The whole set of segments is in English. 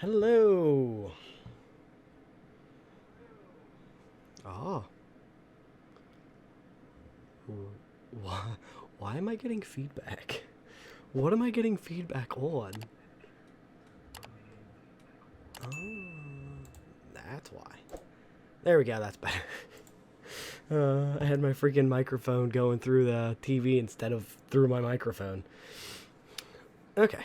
Hello. Ah. Why am I getting feedback? What am I getting feedback on? Oh, that's why. There we go, that's better. I had my freaking microphone going through the TV instead of through my microphone. Okay.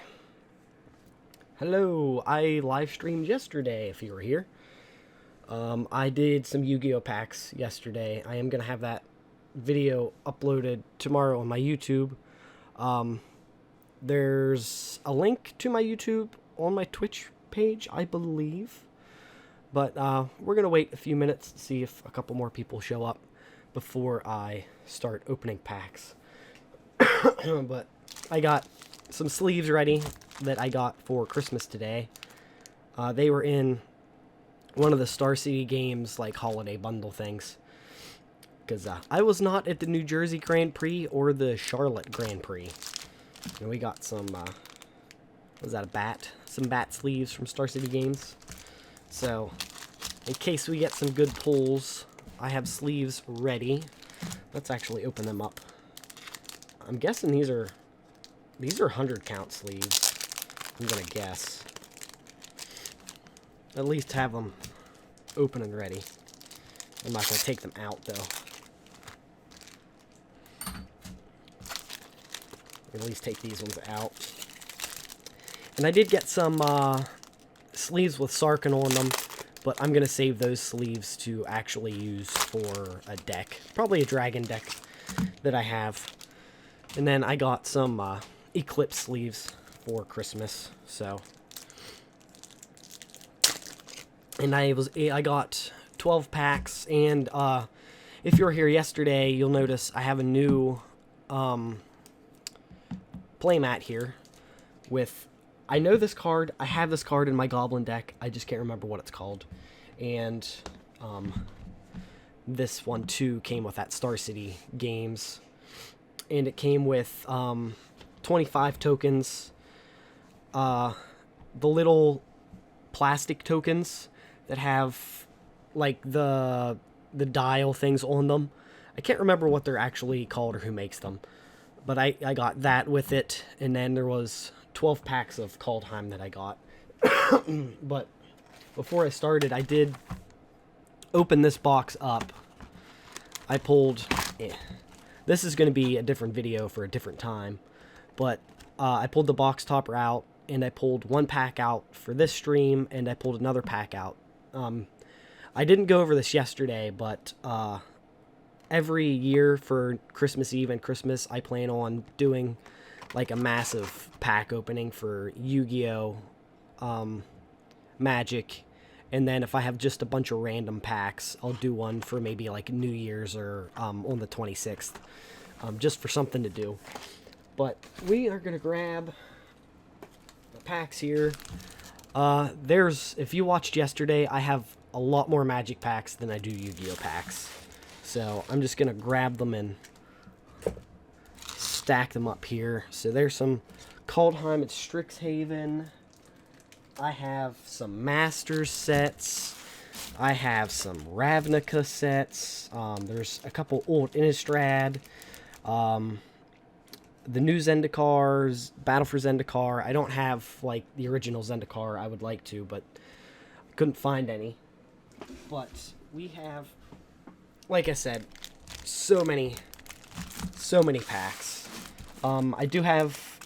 Hello, I live streamed yesterday if you were here. I did some Yu-Gi-Oh packs yesterday. I am going to have that video uploaded tomorrow on my YouTube. There's a link to my YouTube on my Twitch page, I believe. But we're going to wait a few minutes to see if a couple more people show up before I start opening packs. But I got some sleeves ready that I got for Christmas today. They were in one of the Star City Games like holiday bundle things. Because I was not at the New Jersey Grand Prix or the Charlotte Grand Prix. And we got some, was that a bat? Some bat sleeves from Star City Games. So, in case we get some good pulls, I have sleeves ready. Let's actually open them up. I'm guessing these are 100 count sleeves. I'm gonna guess. At least have them open and ready. I'm not gonna take them out though. At least take these ones out. And I did get some sleeves with Sarkin on them, but I'm gonna save those sleeves to actually use for a deck. Probably a dragon deck that I have. And then I got some Eclipse sleeves for Christmas, so. And I got 12 packs, and if you were here yesterday, you'll notice I have a new playmat here with, I know this card, I have this card in my Goblin deck, I just can't remember what it's called. And this one too came with that Star City Games, and it came with 25 tokens, the little plastic tokens that have like the dial things on them. I can't remember what they're actually called or who makes them, but I got that with it. And then there was 12 packs of Kaldheim that I got. But before I started, I did open this box up. I pulled this is going to be a different video for a different time, but I pulled the box topper out, and I pulled one pack out for this stream, and I pulled another pack out. I didn't go over this yesterday, but every year for Christmas Eve and Christmas, I plan on doing like a massive pack opening for Yu-Gi-Oh, Magic, and then if I have just a bunch of random packs, I'll do one for maybe like New Year's or on the 26th, just for something to do. But we are going to grab the packs here. If you watched yesterday, I have a lot more Magic packs than I do Yu-Gi-Oh packs. So I'm just going to grab them and stack them up here. So there's some Kaldheim at Strixhaven. I have some Masters sets. I have some Ravnica sets. There's a couple old Innistrad. The new Zendikars, Battle for Zendikar. I don't have like the original Zendikar. I would like to, but I couldn't find any. But we have, like I said, so many packs. I do have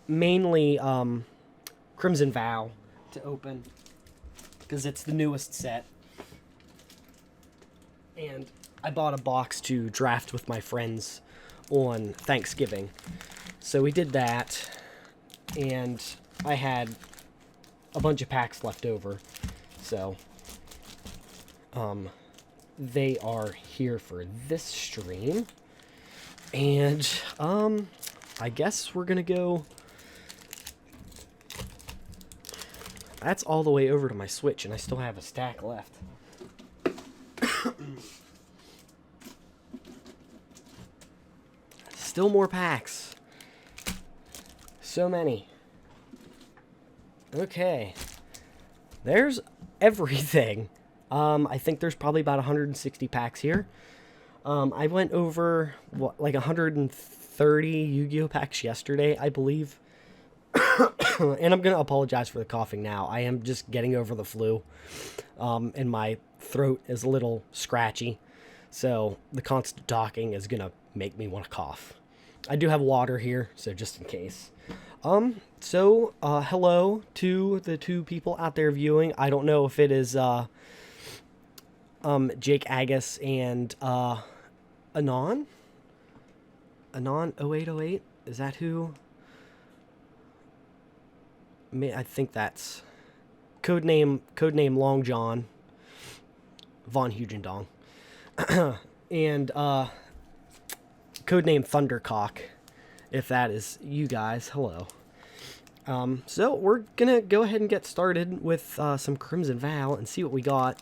mainly Crimson Vow to open because it's the newest set, and I bought a box to draft with my friends on Thanksgiving, so we did that, and I had a bunch of packs left over, so they are here for this stream. And I guess we're gonna go. That's all the way over to my Switch, and I still have a stack left. Still more packs. So many. Okay. there's everything. I think there's probably about 160 packs here. I went over, what, like 130 Yu-Gi-Oh packs yesterday, I believe. And I'm going to apologize for the coughing now. I am just getting over the flu. And my throat is a little scratchy. So the constant talking is going to make me want to cough. I do have water here, so just in case. Hello to the two people out there viewing. I don't know if it is, Jake Agus and, Anon 0808. Is that who? I think that's codename Long John Von Hugendong. And codename Thundercock, if that is you guys. Hello. So we're gonna go ahead and get started with some Crimson Vow and see what we got.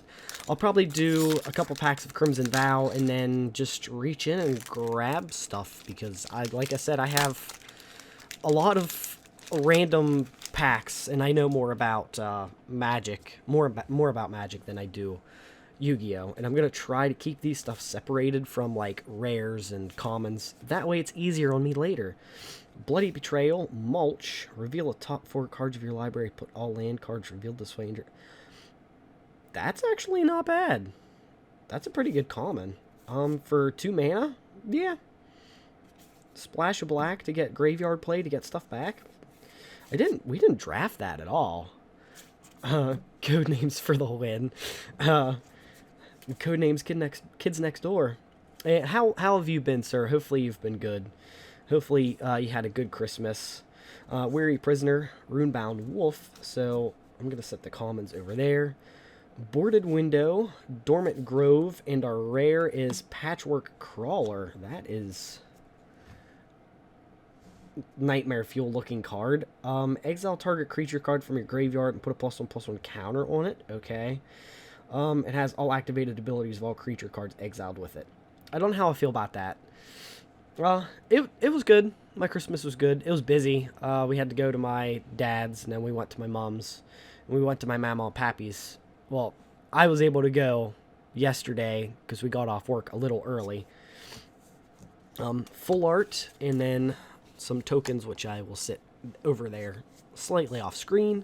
I'll probably do a couple packs of Crimson Vow and then just reach in and grab stuff because like I said, I have a lot of random packs and I know more about Magic, more about Magic than I do Yu-Gi-Oh! And I'm gonna try to keep these stuff separated from like rares and commons. That way it's easier on me later. Bloody Betrayal, Mulch, reveal the top 4 cards of your library, put all land cards revealed this way. That's actually not bad. That's a pretty good common. For 2 mana, yeah. Splash of black to get graveyard play to get stuff back. We didn't draft that at all. Code names for the win. Code names kids next door. How have you been, sir? Hopefully you've been good. Hopefully you had a good Christmas. Weary Prisoner, Runebound Wolf. So I'm going to set the commons over there. Boarded Window, Dormant Grove, and our rare is Patchwork Crawler. That is Nightmare Fuel looking card. Exile target creature card from your graveyard and put a +1/+1 counter on it. Okay. It has all activated abilities of all creature cards exiled with it. I don't know how I feel about that. It was good. My Christmas was good. It was busy. We had to go to my dad's, and then we went to my mom's, and we went to my mama and pappy's. Well, I was able to go yesterday because we got off work a little early. Full art, and then some tokens, which I will sit over there slightly off screen.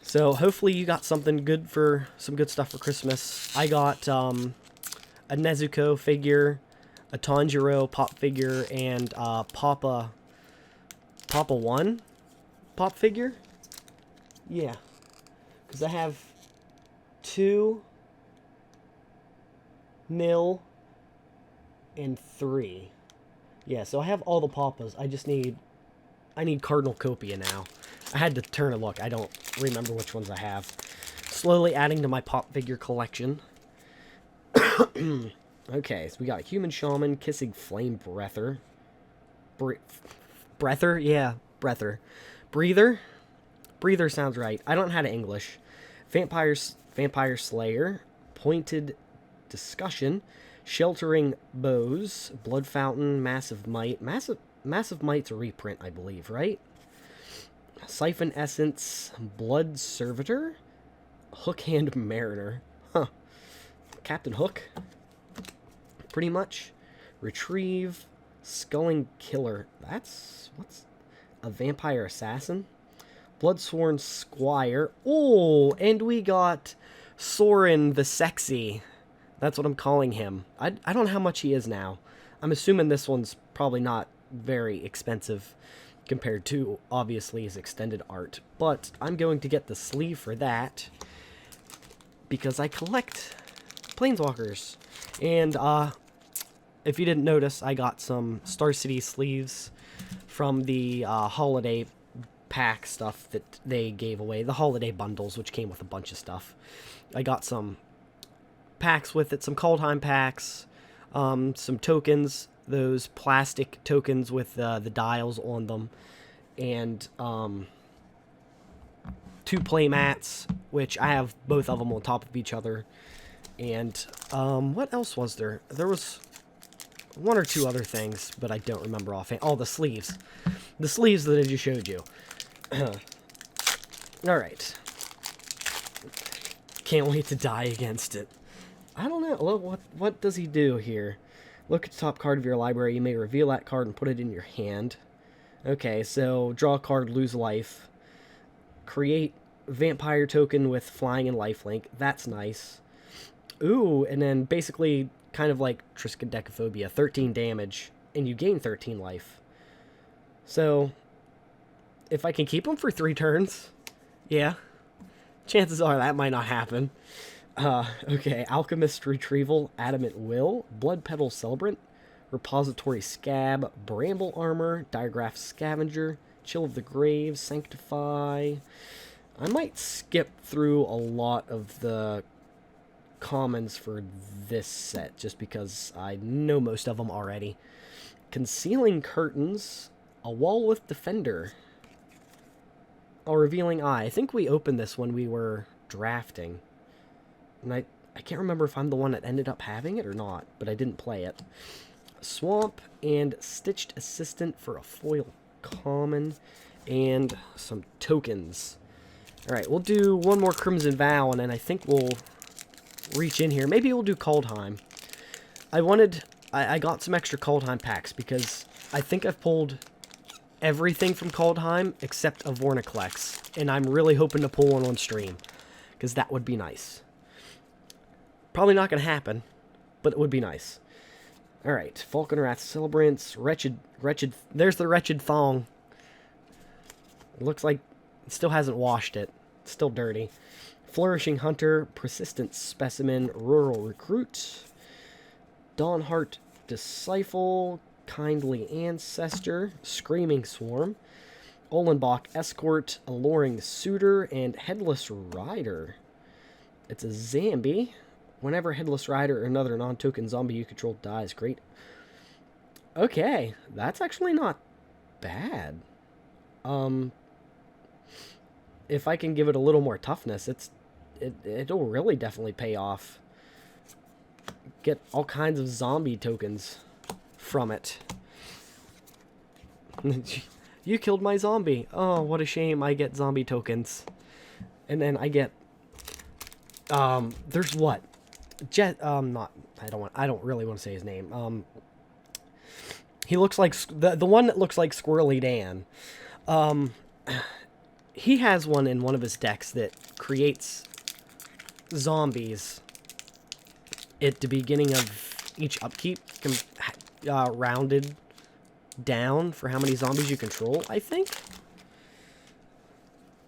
So hopefully you got some good stuff for Christmas. I got a Nezuko figure, a Tanjiro pop figure, and Papa 1 pop figure. Yeah, because I have 2, nil, and 3. Yeah, so I have all the Papas. I need Cardinal Copia now. I had to turn and look. I don't remember which ones I have. Slowly adding to my pop figure collection. Okay, so we got a Human Shaman, Kissing Flame Breather. Breather? Yeah, Breather. Breather? Breather sounds right. I don't know how to English. Vampire Slayer, Pointed Discussion, Sheltering Bows, Blood Fountain, Massive Might. Massive Might's a reprint, I believe, right? Siphon Essence, Blood Servitor, Hookhand Mariner. Huh. Captain Hook. Pretty much. Retrieve, Sculling Killer. What's a Vampire Assassin? Bloodsworn Squire. Oh, and we got Sorin the Sexy. That's what I'm calling him. I don't know how much he is now. I'm assuming this one's probably not very expensive compared to, obviously, his extended art. But I'm going to get the sleeve for that because I collect Planeswalkers. And if you didn't notice, I got some Star City sleeves from the holiday pack stuff that they gave away. The holiday bundles, which came with a bunch of stuff. I got some packs with it, some Kaldheim packs, some tokens, those plastic tokens with the dials on them, and 2 play mats, which I have both of them on top of each other. And what else was there? There was 1 or 2 other things, but I don't remember offhand. Oh, the sleeves. The sleeves that I just showed you. Alright. Can't wait to die against it. I don't know. What does he do here? Look at the top card of your library. You may reveal that card and put it in your hand. Okay, so draw a card, lose life. Create vampire token with flying and lifelink. That's nice. Ooh, and then basically kind of like Triskaidekaphobia, 13 damage, and you gain 13 life. So, if I can keep him for 3 turns, yeah. Chances are that might not happen. Okay, Alchemist Retrieval, Adamant Will, Blood Petal Celebrant, Repository Scab, Bramble Armor, Diagraph Scavenger, Chill of the Grave, Sanctify. I might skip through a lot of the commons for this set, just because I know most of them already. Concealing Curtains, A Wall with Defender, a Revealing Eye. I think we opened this when we were drafting. And I can't remember if I'm the one that ended up having it or not, but I didn't play it. Swamp and Stitched Assistant for a foil common, and some tokens. Alright, we'll do one more Crimson Vow, and then I think we'll reach in here. Maybe we'll do Kaldheim. I got some extra Kaldheim packs, because I think I've pulled everything from Kaldheim except a Vorniclex, and I'm really hoping to pull one on stream, because that would be nice. Probably not going to happen, but it would be nice. Alright, Falconwrath Celebrants, Wretched, there's the Wretched Thong. It looks like it still hasn't washed it. It's still dirty. Flourishing Hunter, Persistent Specimen, Rural Recruit, Dawnheart Disciple, Kindly Ancestor, Screaming Swarm, Olenbach Escort, Alluring Suitor, and Headless Rider. It's a Zambi. Whenever Headless Rider or another non-token zombie you control dies. Great. Okay, that's actually not bad. If I can give it a little more toughness, it'll really definitely pay off. Get all kinds of zombie tokens from it. You killed my zombie. Oh, what a shame. I get zombie tokens. And then I get there's what? I don't really want to say his name. He looks like the one that looks like Squirrely Dan. He has one in one of his decks that creates zombies at the beginning of each upkeep, rounded down for how many zombies you control, I think.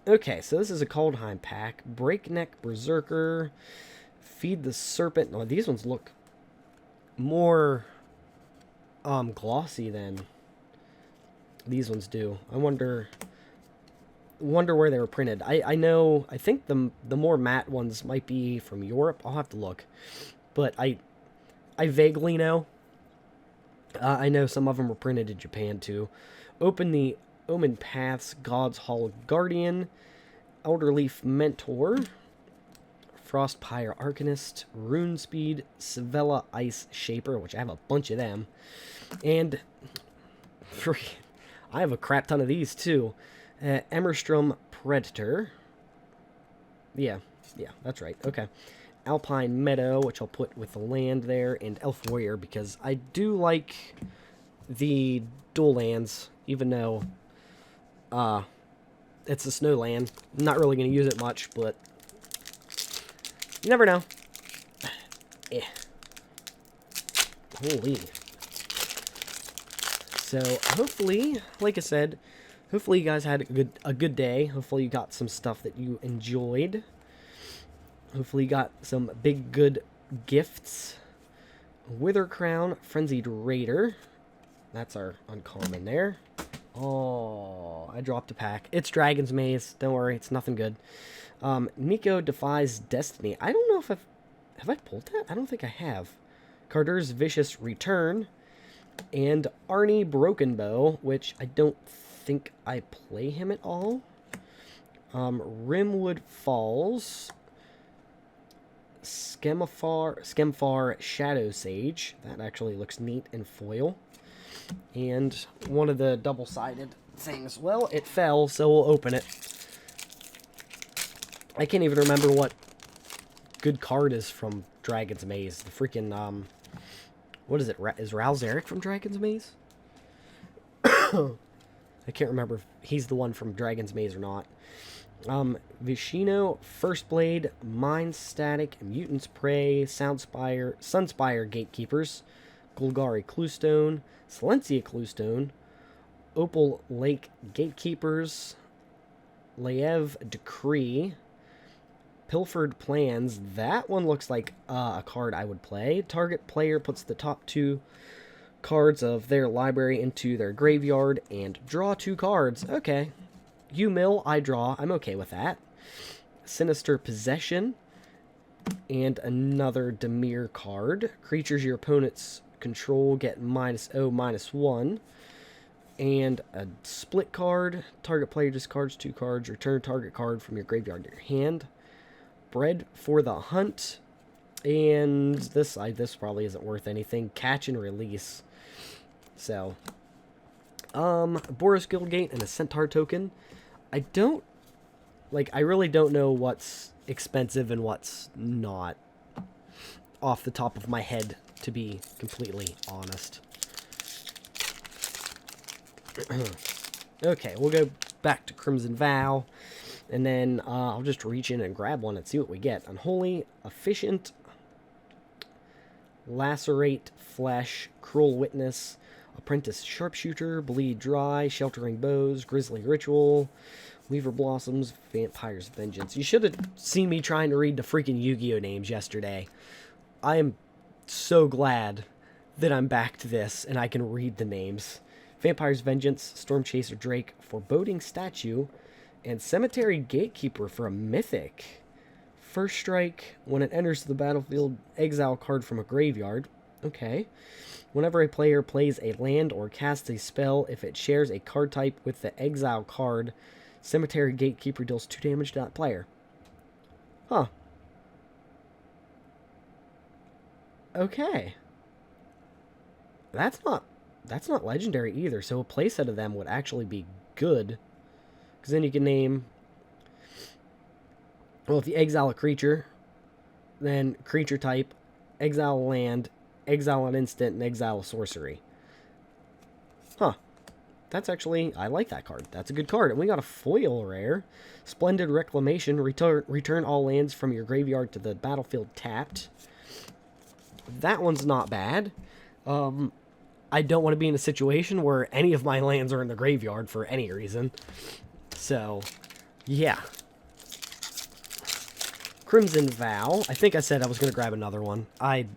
Okay, so this is a Kaldheim pack. Breakneck Berserker, Feed the Serpent. No, these ones look more glossy than these ones do. I wonder where they were printed. I think the more matte ones might be from Europe. I'll have to look. But I vaguely know. I know some of them were printed in Japan too. Open the Omen Paths, God's Hall Guardian, Elderleaf Mentor, Frostpire Arcanist, Runespeed, Sevella Ice Shaper, which I have a bunch of them, and I have a crap ton of these too. Emmerstrom Predator. Yeah, that's right. Okay. Alpine Meadow, which I'll put with the land there, and Elf Warrior, because I do like the dual lands, even though it's a snow land. I'm not really going to use it much, but you never know. Yeah. Holy. So, hopefully, like I said, hopefully you guys had a good day. Hopefully you got some stuff that you enjoyed. Hopefully you got some big good gifts. Wither Crown, Frenzied Raider. That's our uncommon there. Oh, I dropped a pack. It's Dragon's Maze. Don't worry, it's nothing good. Nico Defies Destiny. I don't know if have I pulled that? I don't think I have. Carter's Vicious Return. And Arnie Broken Bow, which I don't think I play him at all. Rimwood Falls. Skemfar Shadow Sage. That actually looks neat in foil. And one of the double-sided things. Well, it fell, so we'll open it. I can't even remember what good card is from Dragon's Maze. The freaking, what is it? Is Ralzeric from Dragon's Maze? I can't remember if he's the one from Dragon's Maze or not. Vishino, First Blade, Mind Static, Mutant's Prey, Sunspire Gatekeepers, Golgari Cluestone, Silencia Cluestone, Opal Lake Gatekeepers, Laev Decree, Pilfered Plans. That one looks like a card I would play. Target player puts the top 2 cards of their library into their graveyard and draw 2 cards. Okay. You mill, I draw. I'm okay with that. Sinister Possession. And another Dimir card. Creatures your opponents control get -0/-1. And a split card. Target player discards 2 cards. Return target card from your graveyard to your hand. Bread for the Hunt. And this probably isn't worth anything. Catch and Release. So, Boros Guildgate and a Centaur token. I really don't know what's expensive and what's not off the top of my head, to be completely honest. Okay, we'll go back to Crimson Vow, and then I'll just reach in and grab one and see what we get. Unholy, Efficient, Lacerate Flesh, Cruel Witness, Apprentice Sharpshooter, Bleed Dry, Sheltering Bows, Grisly Ritual, Weaver Blossoms, Vampire's Vengeance. You should have seen me trying to read the freaking Yu-Gi-Oh names yesterday. I am so glad that I'm back to this and I can read the names. Vampire's Vengeance, Storm Chaser Drake, Foreboding Statue, and Cemetery Gatekeeper for a Mythic. First strike, when it enters the battlefield, exile card from a graveyard. Okay. Whenever a player plays a land or casts a spell, if it shares a card type with the exile card, Cemetery Gatekeeper deals 2 damage to that player. Huh. Okay. That's not legendary either, so a playset of them would actually be good. Because then you can name... Well, if you exile a creature, then creature type, exile a land, exile an instant, and exile a sorcery. Huh. That's actually... I like that card. That's a good card. And we got a foil rare. Splendid Reclamation. Return all lands from your graveyard to the battlefield tapped. That one's not bad. I don't want to be in a situation where any of my lands are in the graveyard for any reason. So, yeah. Crimson Vow. I think I said I was going to grab another one. I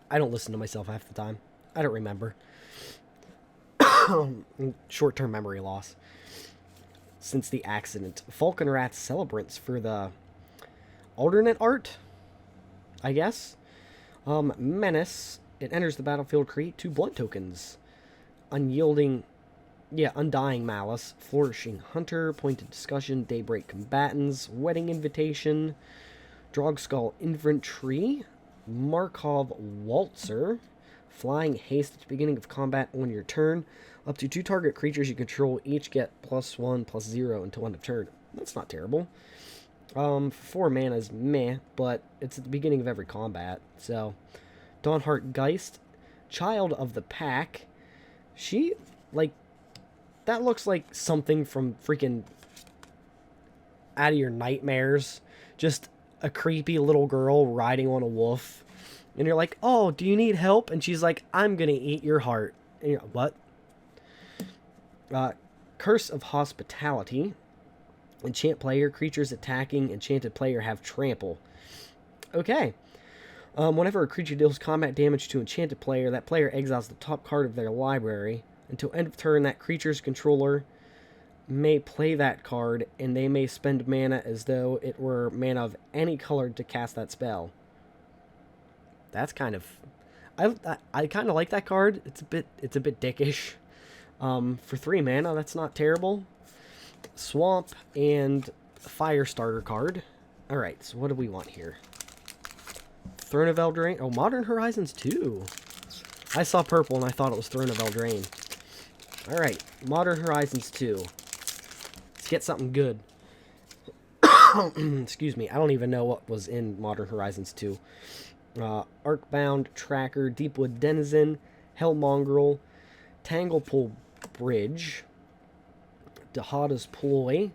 don't listen to myself half the time. I don't remember. Short-term memory loss. Since the accident. Falconrat's Celebrants for the alternate art, I guess. Menace. It enters the battlefield, create 2 blood tokens. Undying Malice, Flourishing Hunter, Pointed Discussion, Daybreak Combatants, Wedding Invitation, Drogskull Infantry, Markov Waltzer, Flying Haste at the beginning of combat on your turn. Up to 2 target creatures you control each get +1/+0 until end of turn. That's not terrible. 4 mana is meh, but it's at the beginning of every combat, so... Dawnheart Geist, Child of the Pack. She, that looks like something from freaking out of your nightmares. Just a creepy little girl riding on a wolf. And you're like, oh, do you need help? And she's like, I'm gonna eat your heart. And you're like, what? Curse of Hospitality. Enchant player, creatures attacking enchanted player have trample. Okay. Whenever a creature deals combat damage to enchanted player, that player exiles the top card of their library. Until end of turn, that creature's controller may play that card, and they may spend mana as though it were mana of any color to cast that spell. That's kind of... I kind of like that card. It's a bit dickish. For 3 mana, that's not terrible. Swamp and Fire Starter card. Alright, so what do we want here? Throne of Eldraine. Oh, Modern Horizons 2. I saw purple and I thought it was Throne of Eldraine. Alright, Modern Horizons 2. Let's get something good. Excuse me. I don't even know what was in Modern Horizons 2. Arcbound Tracker, Deepwood Denizen, Hellmongrel, Tanglepool Bridge, Dahada's Ploy,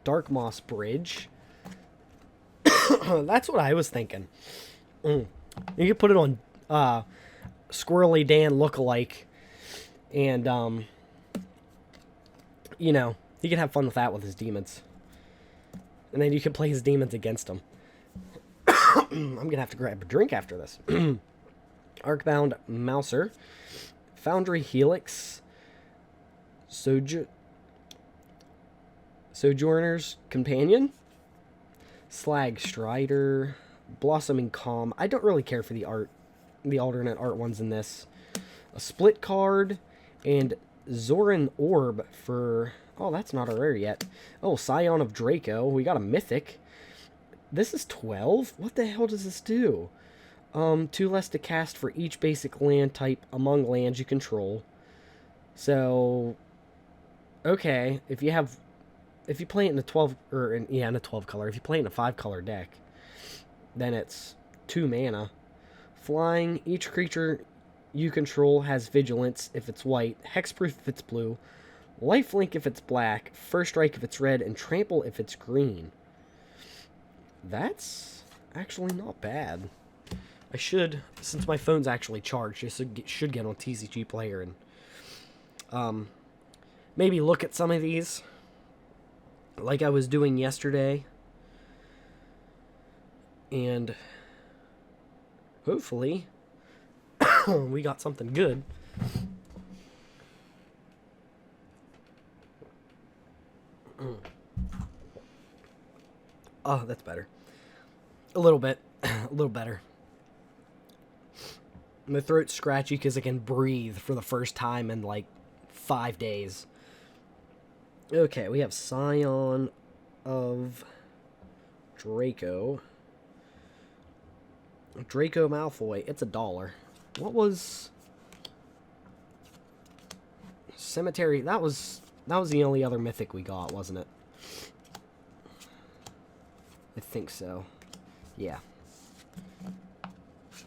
Darkmoss Bridge. That's what I was thinking. You could put it on Squirrely Dan lookalike, and you know, he can have fun with that with his demons, and then you can play his demons against him. I'm gonna have to grab a drink after this. Arcbound Mouser, Foundry Helix, Sojourner's Companion, Slag Strider, Blossoming Calm. I don't really care for the alternate art ones in this. A split card, and Zoran Orb for... Oh, that's not a rare yet. Oh, Scion of Draco. We got a mythic. This is 12? What the hell does this do? 2 less to cast for each basic land type among lands you control. So, okay, if you play it in a 12, in a 12 color, if you play it in a 5 color deck, then it's 2 mana. Flying, each creature you control has vigilance if it's white, hexproof if it's blue, lifelink if it's black, first strike if it's red, and trample if it's green. That's actually not bad. I should, since my phone's actually charged, I should get on TCG Player and maybe look at some of these like I was doing yesterday, and hopefully we got something good. Oh, that's better. A little bit. A little better. My throat's scratchy because I can breathe for the first time in like 5 days. Okay, we have Scion of Draco. Draco Malfoy. It's $1. What was Cemetery? That was the only other mythic we got, wasn't it? I think so. Yeah.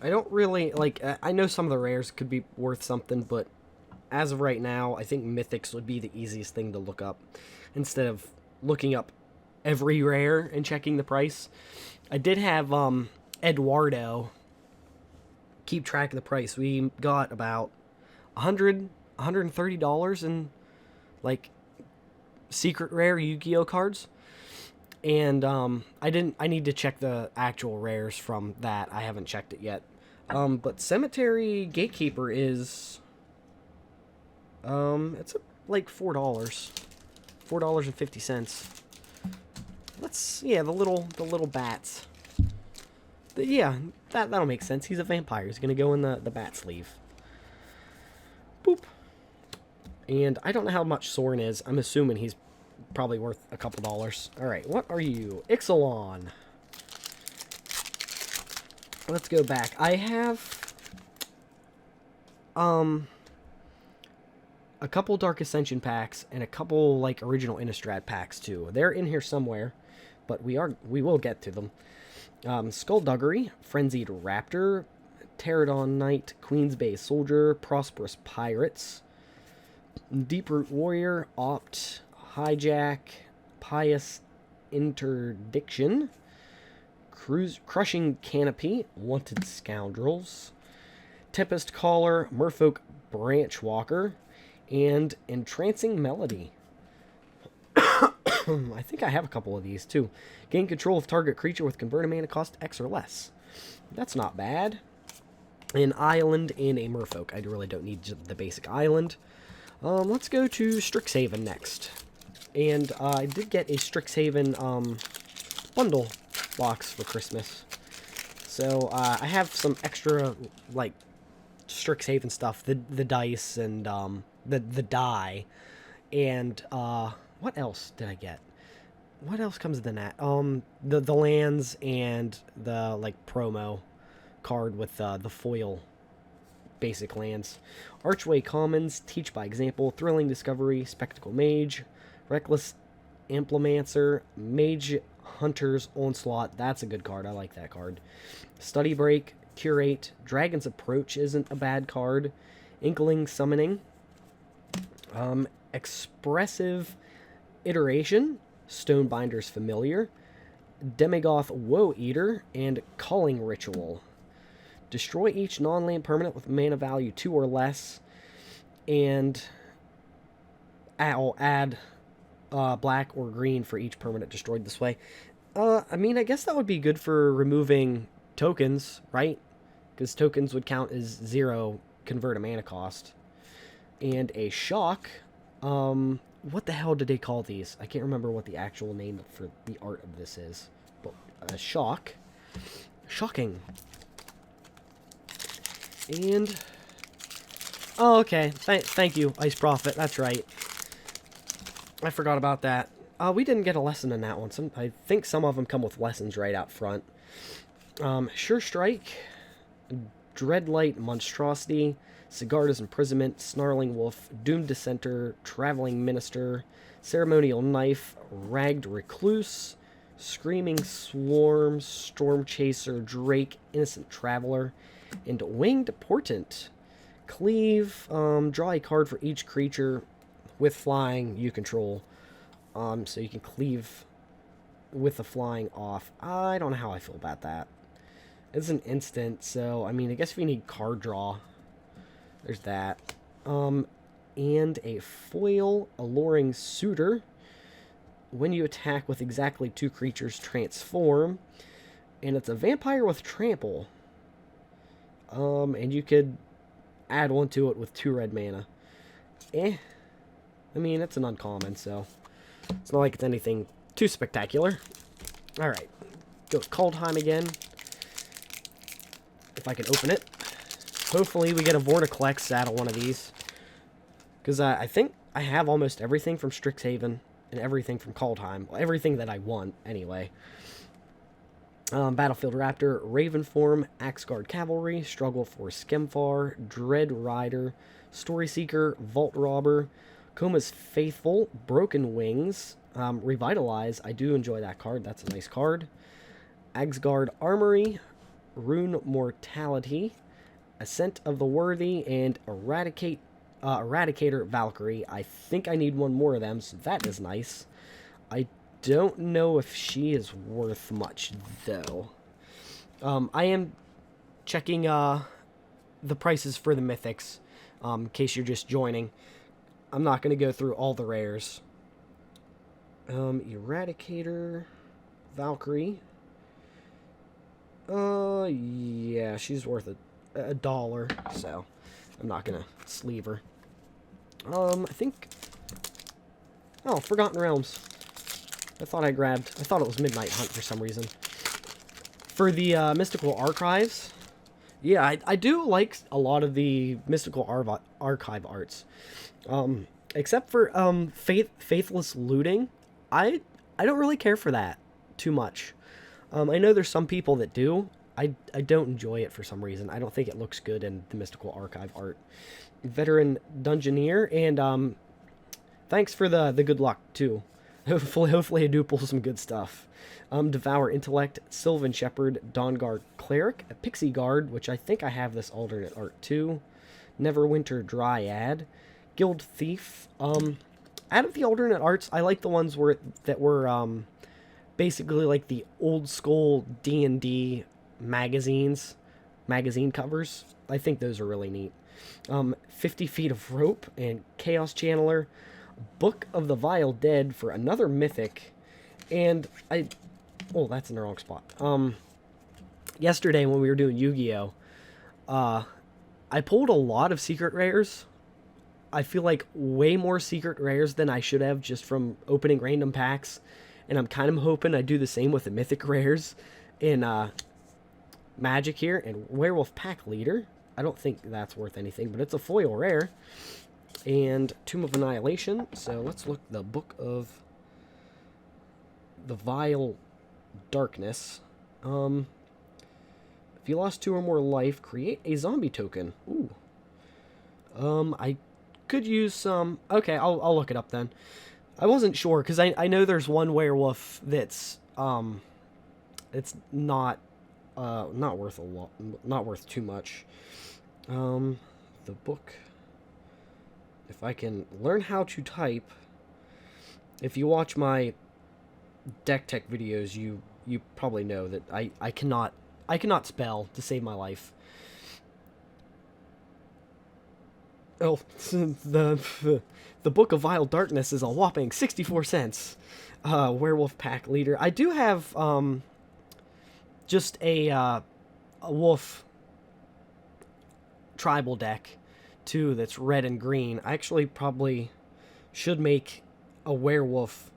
I don't really, like, I know some of the rares could be worth something, but as of right now, I think mythics would be the easiest thing to look up, instead of looking up every rare and checking the price. I did have, Eduardo keep track of the price. We got about $130 in, like, secret rare Yu-Gi-Oh cards. And, I need to check the actual rares from that. I haven't checked it yet. But Cemetery Gatekeeper is, it's like $4. $4.50. Yeah, the little bats. Yeah, that'll make sense. He's a vampire. He's gonna go in the bat sleeve. Boop. And I don't know how much Soren is. I'm assuming he's probably worth a couple dollars. Alright, what are you? Ixalan. Let's go back. I have a couple Dark Ascension packs and a couple like original Innistrad packs too. They're in here somewhere, but we will get to them. Skullduggery, Frenzied Raptor, Pterodon Knight, Queen's Bay Soldier, Prosperous Pirates, Deeproot Warrior, Opt, Hijack, Pious Interdiction, Crushing Canopy, Wanted Scoundrels, Tempest Caller, Merfolk Branchwalker, and Entrancing Melody. I think I have a couple of these too. Gain control of target creature with converted mana cost X or less. That's not bad. An island and a merfolk. I really don't need the basic island. Let's go to Strixhaven next. And I did get a Strixhaven bundle box for Christmas. So I have some extra like Strixhaven stuff, the dice and the die, and what else did I get? What else comes in that? The lands and the like promo card with the foil basic lands. Archway Commons, Teach by Example, Thrilling Discovery, Spectacle Mage, Reckless Implemencer, Mage Hunter's Onslaught. That's a good card. I like that card. Study Break, Curate, Dragon's Approach isn't a bad card. Inkling Summoning, Expressive Iteration, Stonebinder's Familiar, Demigoth Woe Eater, and Culling Ritual. Destroy each non-land permanent with mana value 2 or less, and I'll add black or green for each permanent destroyed this way. I mean, I guess that would be good for removing tokens, right? Because tokens would count as 0 convert a mana cost. And a shock. What the hell did they call these? I can't remember what the actual name for the art of this is. But a shock. Shocking. And... oh, okay. Thank you, Ice Prophet. That's right. I forgot about that. We didn't get a lesson in that one. I think some of them come with lessons right out front. Sure Strike, Dreadlight Monstrosity, Sigarda's Imprisonment, Snarling Wolf, Doomed Dissenter, Traveling Minister, Ceremonial Knife, Ragged Recluse, Screaming Swarm, Storm Chaser, Drake, Innocent Traveler, and Winged Portent. Cleave, draw a card for each creature with flying you control. So you can cleave with the flying off. I don't know how I feel about that. It's an instant, so, I mean, I guess if you need card draw, there's that. And a foil, Alluring Suitor. When you attack with exactly 2 creatures, transform. And it's a vampire with trample. And you could add 1 to it with 2 red mana. I mean, it's an uncommon, so it's not like it's anything too spectacular. Alright. Go with Kaldheim again. If I can open it. Hopefully we get a Vorticlex out of one of these. Because I think I have almost everything from Strixhaven and everything from Kaldheim. Well, everything that I want, anyway. Battlefield Raptor, Ravenform, Axeguard Cavalry, Struggle for Skemfar, Dread Rider, Story Seeker, Vault Robber, Koma's Faithful, Broken Wings, Revitalize. I do enjoy that card. That's a nice card. Axeguard Armory, Rune Mortality, Ascent of the Worthy, and Eradicator Valkyrie. I think I need 1 more of them, so that is nice. I don't know if she is worth much, though. I am checking the prices for the mythics, in case you're just joining. I'm not going to go through all the rares. Eradicator Valkyrie. Yeah, she's worth a $1, so I'm not gonna sleeve her. I think... oh, Forgotten Realms. I thought it was Midnight Hunt for some reason. For the Mystical Archives, yeah, I do like a lot of the Mystical Archive arts. Except for Faithless Looting, I don't really care for that too much. I know there's some people that do. I don't enjoy it for some reason. I don't think it looks good in the Mystical Archive art. Veteran Dungeoneer, and thanks for the good luck too. Hopefully I do pull some good stuff. Devour Intellect, Sylvan Shepherd, Dawnguard Cleric, a Pixie Guard, which I think I have this alternate art too. Neverwinter Dryad, Guild Thief. Out of the alternate arts, I like the ones that were basically like the old school D&D magazine covers. I think those are really neat. 50 Feet of Rope and Chaos Channeler, Book of the Vile Dead for another mythic, and oh, that's in the wrong spot. Yesterday when we were doing Yu-Gi-Oh, I pulled a lot of secret rares. I feel like way more secret rares than I should have just from opening random packs, and I'm kind of hoping I do the same with the mythic rares in Magic here. And Werewolf Pack Leader, I don't think that's worth anything, but it's a foil rare. And Tomb of Annihilation. So let's look the Book of the Vile Darkness. If you lost 2 or more life, create a zombie token. Ooh. I could use some... okay, I'll look it up then. I wasn't sure, because I know there's one werewolf that's it's not worth a lot, not worth too much. The book, if I can learn how to type. If you watch my deck tech videos, you probably know that I cannot spell to save my life. Oh, the Book of Vile Darkness is a whopping 64 cents. Werewolf pack leader. I do have just a wolf tribal deck too that's red and green. I actually probably should make a werewolf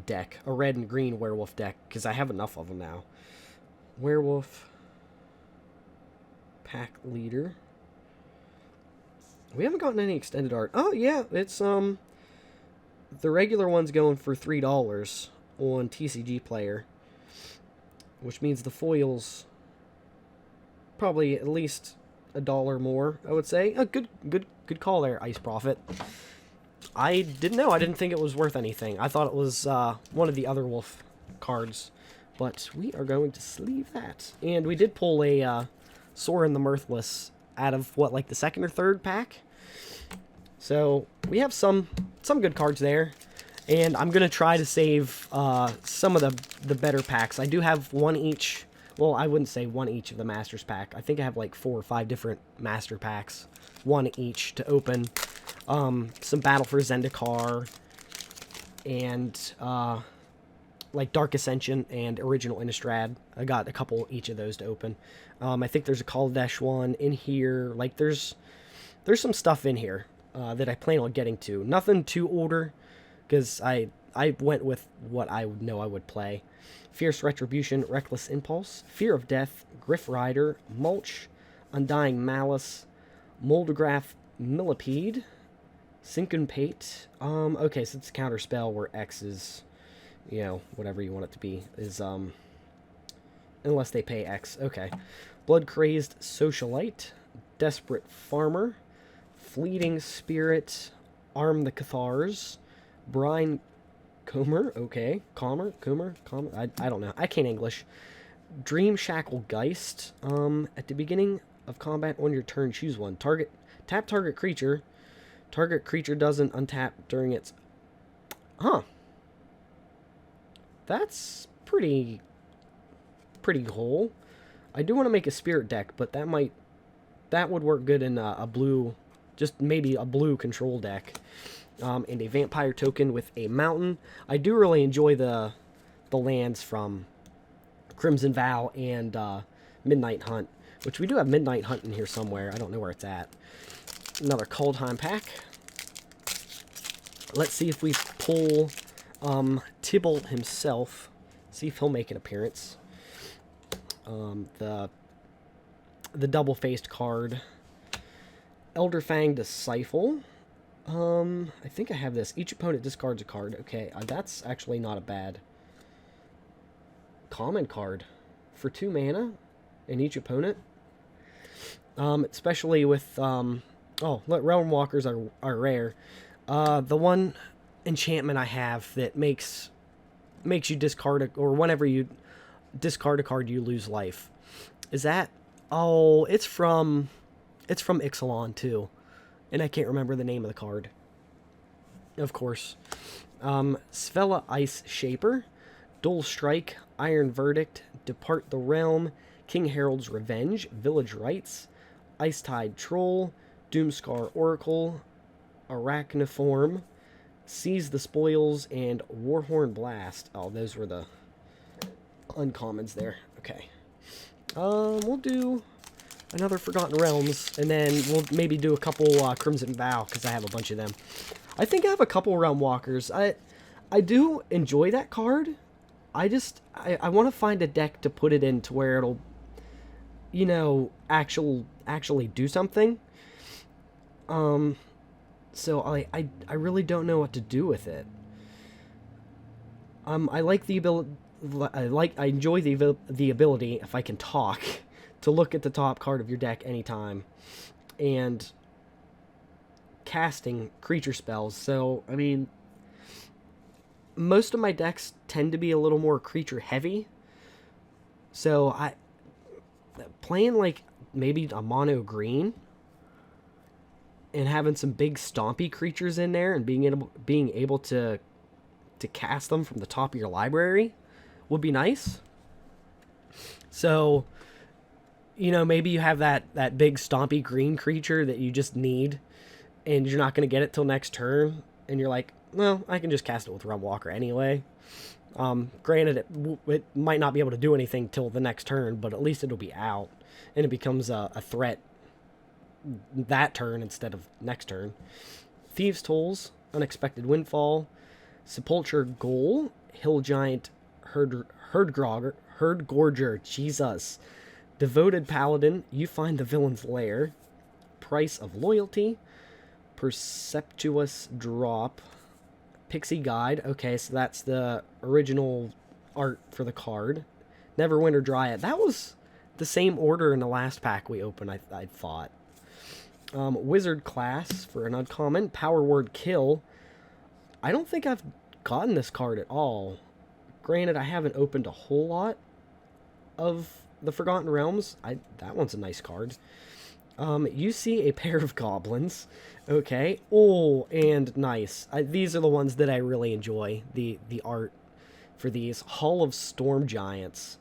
deck, a red and green werewolf deck, because I have enough of them now. Werewolf pack leader. We haven't gotten any extended art. Oh yeah, it's the regular one's going for $3 on TCG Player, which means the foils probably at least $1 more, I would say. A good call there, Ice Prophet. I didn't know. I didn't think it was worth anything. I thought it was one of the other wolf cards, but we are going to sleeve that. And we did pull a Sorin the Mirthless out of what, like the second or third pack. So we have some good cards there, and I'm gonna try to save some of the better packs. I do have one each. Well, I wouldn't say one each of the Masters pack. I think I have like 4 or 5 different Master packs, one each to open. Some Battle for Zendikar, and like Dark Ascension and Original Innistrad. I got a couple each of those to open. I think there's a Kaladesh one in here. Like there's some stuff in here that I plan on getting to. Nothing too older, because I went with what I know I would play. Fierce Retribution, Reckless Impulse, Fear of Death, Griff Rider, Mulch, Undying Malice, Moldograph Millipede, Syncopate. Okay, so it's a counter spell where X is, you know, whatever you want it to be, is, unless they pay X. Okay. Blood Crazed Socialite, Desperate Farmer, Fleeting Spirit, Arm the Cathars, Brine Comer, okay. Comer. I don't know. I can't English. Dream Shackle Geist. At the beginning of combat on your turn, choose one. Tap target creature. Target creature doesn't untap during its... Huh. That's pretty cool. I do want to make a spirit deck, but that would work good in a blue, just maybe a blue control deck. And a vampire token with a mountain. I do really enjoy the lands from Crimson Vow and Midnight Hunt, which we do have Midnight Hunt in here somewhere. I don't know where it's at. Another Kaldheim pack. Let's see if we pull Tybalt himself. See if he'll make an appearance. The double-faced card. Elderfang Disciple. I think I have this. Each opponent discards a card. Okay, that's actually not a bad common card for 2 mana in each opponent. Especially with, Realm Walkers are rare. The one enchantment I have that makes you discard or whenever you discard a card, you lose life. Is that? Oh, it's from Ixalan too. And I can't remember the name of the card. Of course. Svella Ice Shaper, Dual Strike, Iron Verdict, Depart the Realm, King Harold's Revenge, Village Rites, Ice Tide Troll, Doomscar Oracle, Arachniform, Seize the Spoils, and Warhorn Blast. Oh, those were the uncommons there. Okay. We'll do another Forgotten Realms, and then we'll maybe do a couple Crimson Vow, because I have a bunch of them. I think I have a couple Realm Walkers. I do enjoy that card. I want to find a deck to put it in to where it'll, you know, actually do something. So I really don't know what to do with it. I like the ability. I enjoy the ability, if I can talk, to look at the top card of your deck anytime, and casting creature spells. So I mean, most of my decks tend to be a little more creature heavy. So I playing like maybe a mono green and having some big stompy creatures in there and being able to cast them from the top of your library would be nice. So, maybe you have that big stompy green creature that you just need and you're not going to get it till next turn and you're like, well, I can just cast it with Realmwalker anyway. Granted, it might not be able to do anything till the next turn, but at least it'll be out and it becomes a threat that turn instead of next turn. Thieves' Tolls, Unexpected Windfall, Sepulture Goal, Hill Giant, Herdgorger, Jesus, Devoted Paladin, You Find the Villain's Lair, Price of Loyalty, Perceptuous Drop, Pixie Guide, okay, so that's the original art for the card, Neverwinter Dryad, that was the same order in the last pack we opened, I thought. Wizard Class for an uncommon, Power Word Kill. I don't think I've gotten this card at all. Granted, I haven't opened a whole lot of the Forgotten Realms. That one's a nice card. You see a pair of goblins. Okay. Oh, and nice. These are the ones that I really enjoy. The art for these. Hall of Storm Giants.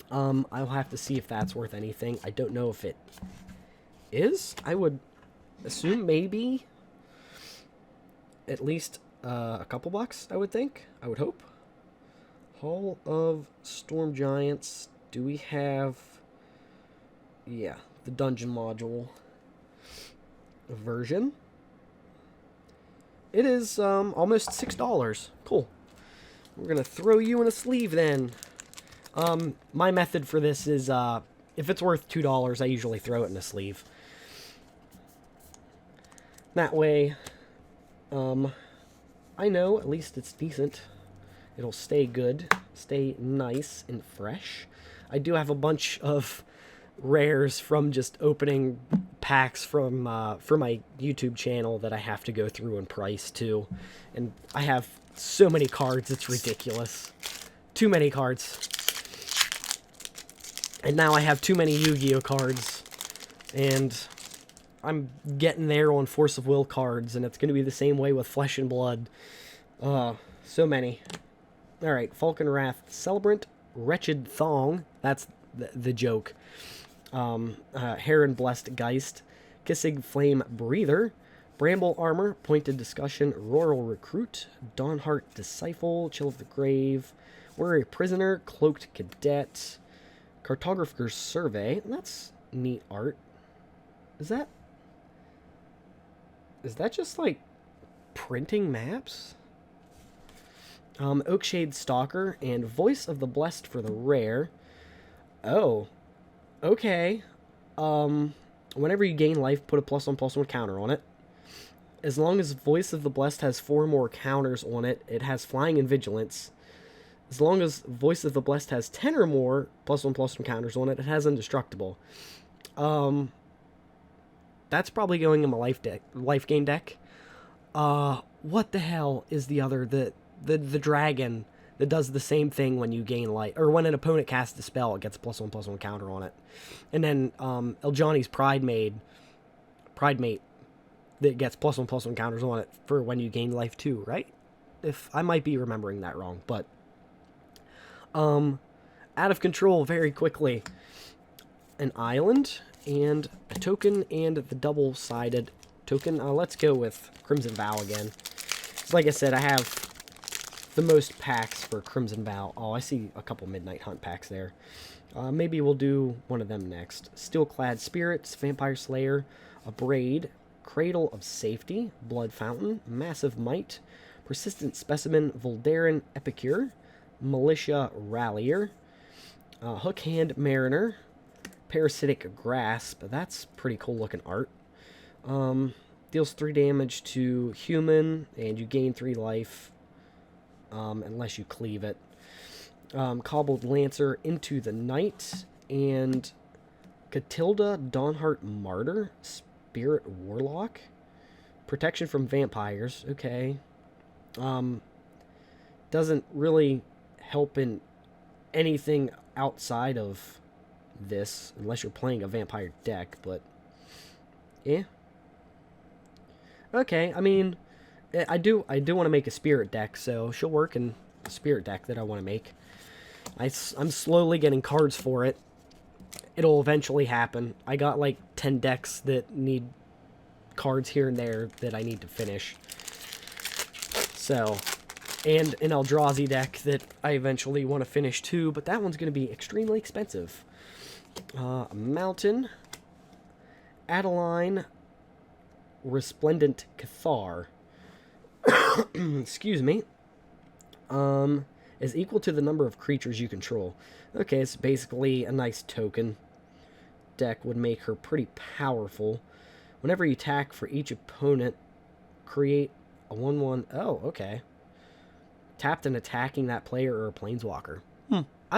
I'll have to see if that's worth anything. I don't know if it is. I would assume maybe at least a couple bucks, I would think. I would hope. Hall of Storm Giants. Do we have... Yeah, the dungeon module version. It is almost $6. Cool. We're going to throw you in a sleeve then. My method for this is if it's worth $2, I usually throw it in a sleeve. That way, I know at least it's decent. It'll stay good, stay nice and fresh. I do have a bunch of rares from just opening packs from for my YouTube channel that I have to go through and price too. And I have so many cards, it's ridiculous. Too many cards. And now I have too many Yu-Gi-Oh cards. And I'm getting there on Force of Will cards, and it's going to be the same way with Flesh and Blood. So many. Alright, Falcon Wrath Celebrant, Wretched Thong, that's the joke. Heron Blessed Geist, Kissig Flame Breather, Bramble Armor, Pointed Discussion, Rural Recruit, Dawnheart Disciple, Chill of the Grave, Weary Prisoner, Cloaked Cadet, Cartographer's Survey, that's neat art. Is that just like printing maps? Oakshade Stalker and Voice of the Blessed for the rare. Oh, okay. Whenever you gain life, put a +1/+1 counter on it. As long as Voice of the Blessed has 4 more counters on it, it has Flying and Vigilance. As long as Voice of the Blessed has 10 or more +1/+1 counters on it, it has Indestructible. That's probably going in my life gain deck. What the hell is the other, the dragon that does the same thing when you gain life, or when an opponent casts a spell, it gets a +1/+1 counter on it. And then Eljani's Pride Mate that gets +1/+1 counters on it for when you gain life too, right? If I might be remembering that wrong, but out of control very quickly. An island and a token and the double-sided token. Let's go with Crimson Vow again. Like I said, I have the most packs for Crimson Vow. Oh, I see a couple Midnight Hunt packs there. Maybe we'll do one of them next. Steelclad Spirits, Vampire Slayer, a Braid, Cradle of Safety, Blood Fountain, Massive Might, Persistent Specimen, Voldarin Epicure, Militia Rallier, Hookhand Mariner, Parasitic Grasp. That's pretty cool looking art. Deals 3 damage to human, and you gain 3 life, unless you cleave it. Cobbled Lancer, Into the Night, and Catilda Dawnheart Martyr, Spirit Warlock, Protection from Vampires, okay. doesn't really help in anything outside of this, unless you're playing a vampire deck, but yeah. Okay, I mean, I do want to make a spirit deck, so she'll work in the spirit deck that I want to make. I'm slowly getting cards for it. It'll eventually happen. I got like 10 decks that need cards here and there that I need to finish. So, and an Eldrazi deck that I eventually want to finish too, but that one's going to be extremely expensive. Mountain, Adeline, Resplendent Cathar. Excuse me. Is equal to the number of creatures you control. Okay, it's basically a nice token. Deck would make her pretty powerful. Whenever you attack for each opponent, create a 1/1. Oh, okay. Tapped and attacking that player or a planeswalker.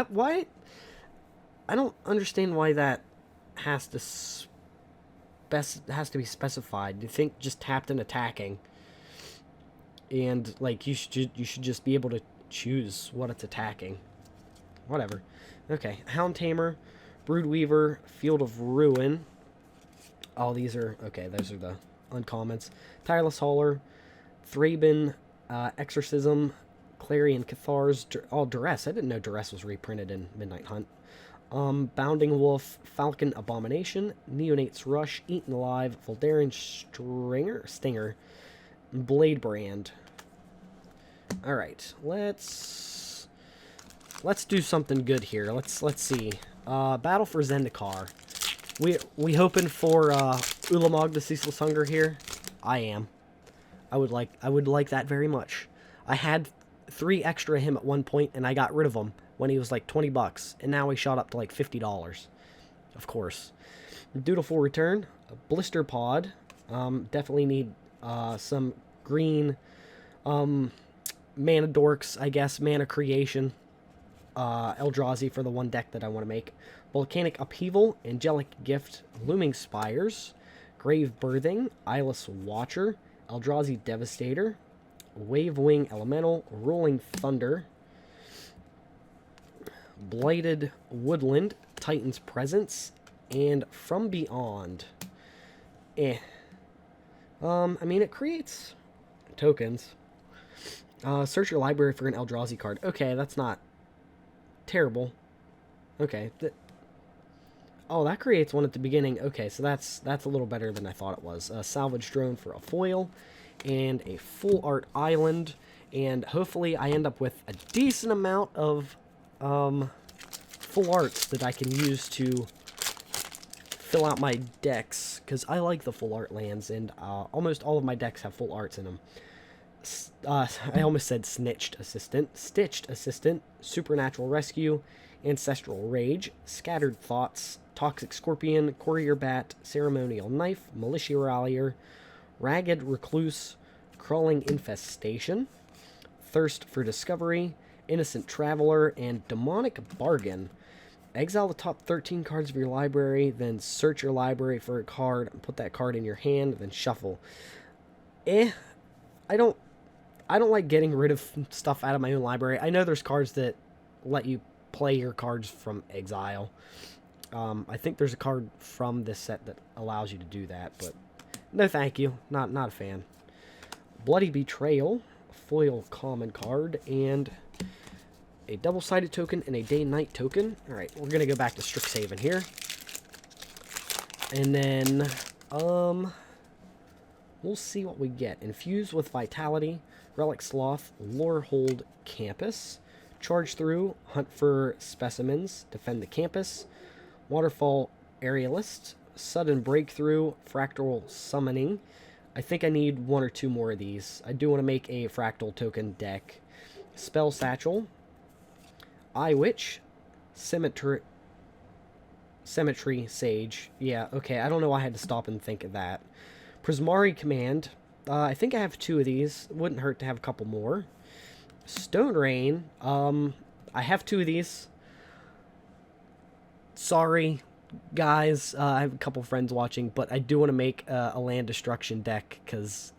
Why? I don't understand why that has to be specified. Do you think just tapped and attacking, and like you should just be able to choose what it's attacking? Whatever. Okay, Hound Tamer, Broodweaver, Field of Ruin. All these are okay. Those are the uncommons. Tireless Hauler, Thraben, Exorcism, Clarion Cathar's. Duress. I didn't know Duress was reprinted in Midnight Hunt. Bounding Wolf, Falcon Abomination, Neonate's Rush, Eaten Alive, Voldaren Stinger, Blade Brand. All right, let's do something good here. Let's see. Battle for Zendikar. We hoping for Ulamog the Ceaseless Hunger here. I am. I would like that very much. I had 3 extra of him at one point, and I got rid of him when he was like $20, and now he shot up to like $50. Of course. Dutiful Return, a Blister Pod. Definitely need some green mana dorks, I guess. Mana Creation. Eldrazi for the one deck that I want to make. Volcanic Upheaval, Angelic Gift, Looming Spires, Grave Birthing, Eyeless Watcher, Eldrazi Devastator, Wavewing Elemental, Rolling Thunder, Blighted Woodland, Titan's Presence, and From Beyond. I mean, it creates tokens. Search your library for an Eldrazi card. Okay, that's not terrible. Okay. Oh, that creates one at the beginning. Okay, so that's a little better than I thought it was. A Salvage Drone for a foil, and a Full Art Island, and hopefully I end up with a decent amount of full arts that I can use to fill out my decks, because I like the full art lands, and almost all of my decks have full arts in them. I almost said Stitched Assistant, Supernatural Rescue, Ancestral Rage, Scattered Thoughts, Toxic Scorpion, Courier Bat, Ceremonial Knife, Militia Rallier, Ragged Recluse, Crawling Infestation, Thirst for Discovery, Innocent Traveler, and Demonic Bargain. Exile the top 13 cards of your library, then search your library for a card, and put that card in your hand, then shuffle. I don't like getting rid of stuff out of my own library. I know there's cards that let you play your cards from exile. I think there's a card from this set that allows you to do that, but no thank you. Not a fan. Bloody Betrayal, foil common card, and a double-sided token and a day-night token. Alright, we're going to go back to Strixhaven here. And then, we'll see what we get. Infuse with Vitality, Relic Sloth, Lorehold Campus, Charge Through, Hunt for Specimens, Defend the Campus, Waterfall Aerialist, Sudden Breakthrough, Fractal Summoning. I think I need 1 or 2 more of these. I do want to make a Fractal token deck. Spell Satchel, Eye Witch, Symmetry Sage. Yeah, okay, I don't know why I had to stop and think of that. Prismari Command. I think I have 2 of these. Wouldn't hurt to have a couple more. Stone Rain. I have 2 of these. Sorry, guys. I have a couple friends watching, but I do want to make a land destruction deck because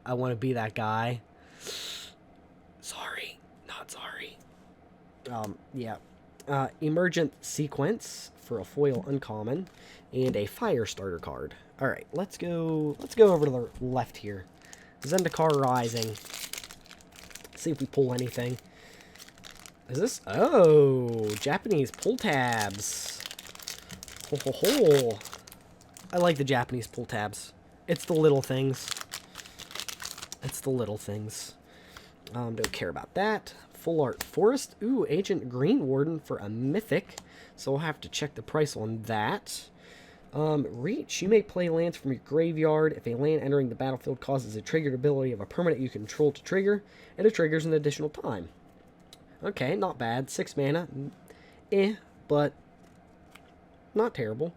I want to be that guy. Sorry, Yeah. Emergent Sequence for a foil uncommon, and a Fire Starter card. All right, let's go over to the left here. Zendikar Rising. See if we pull anything. Is this? Oh, Japanese pull tabs. Ho ho ho. I like the Japanese pull tabs. It's the little things. It's the little things. Don't care about that. Full Art Forest. Ooh, Ancient Green Warden for a mythic. So we'll have to check the price on that. Reach. You may play lands from your graveyard. If a land entering the battlefield causes a triggered ability of a permanent you control to trigger, and it triggers an additional time. Okay, not bad. 6 mana. But not terrible.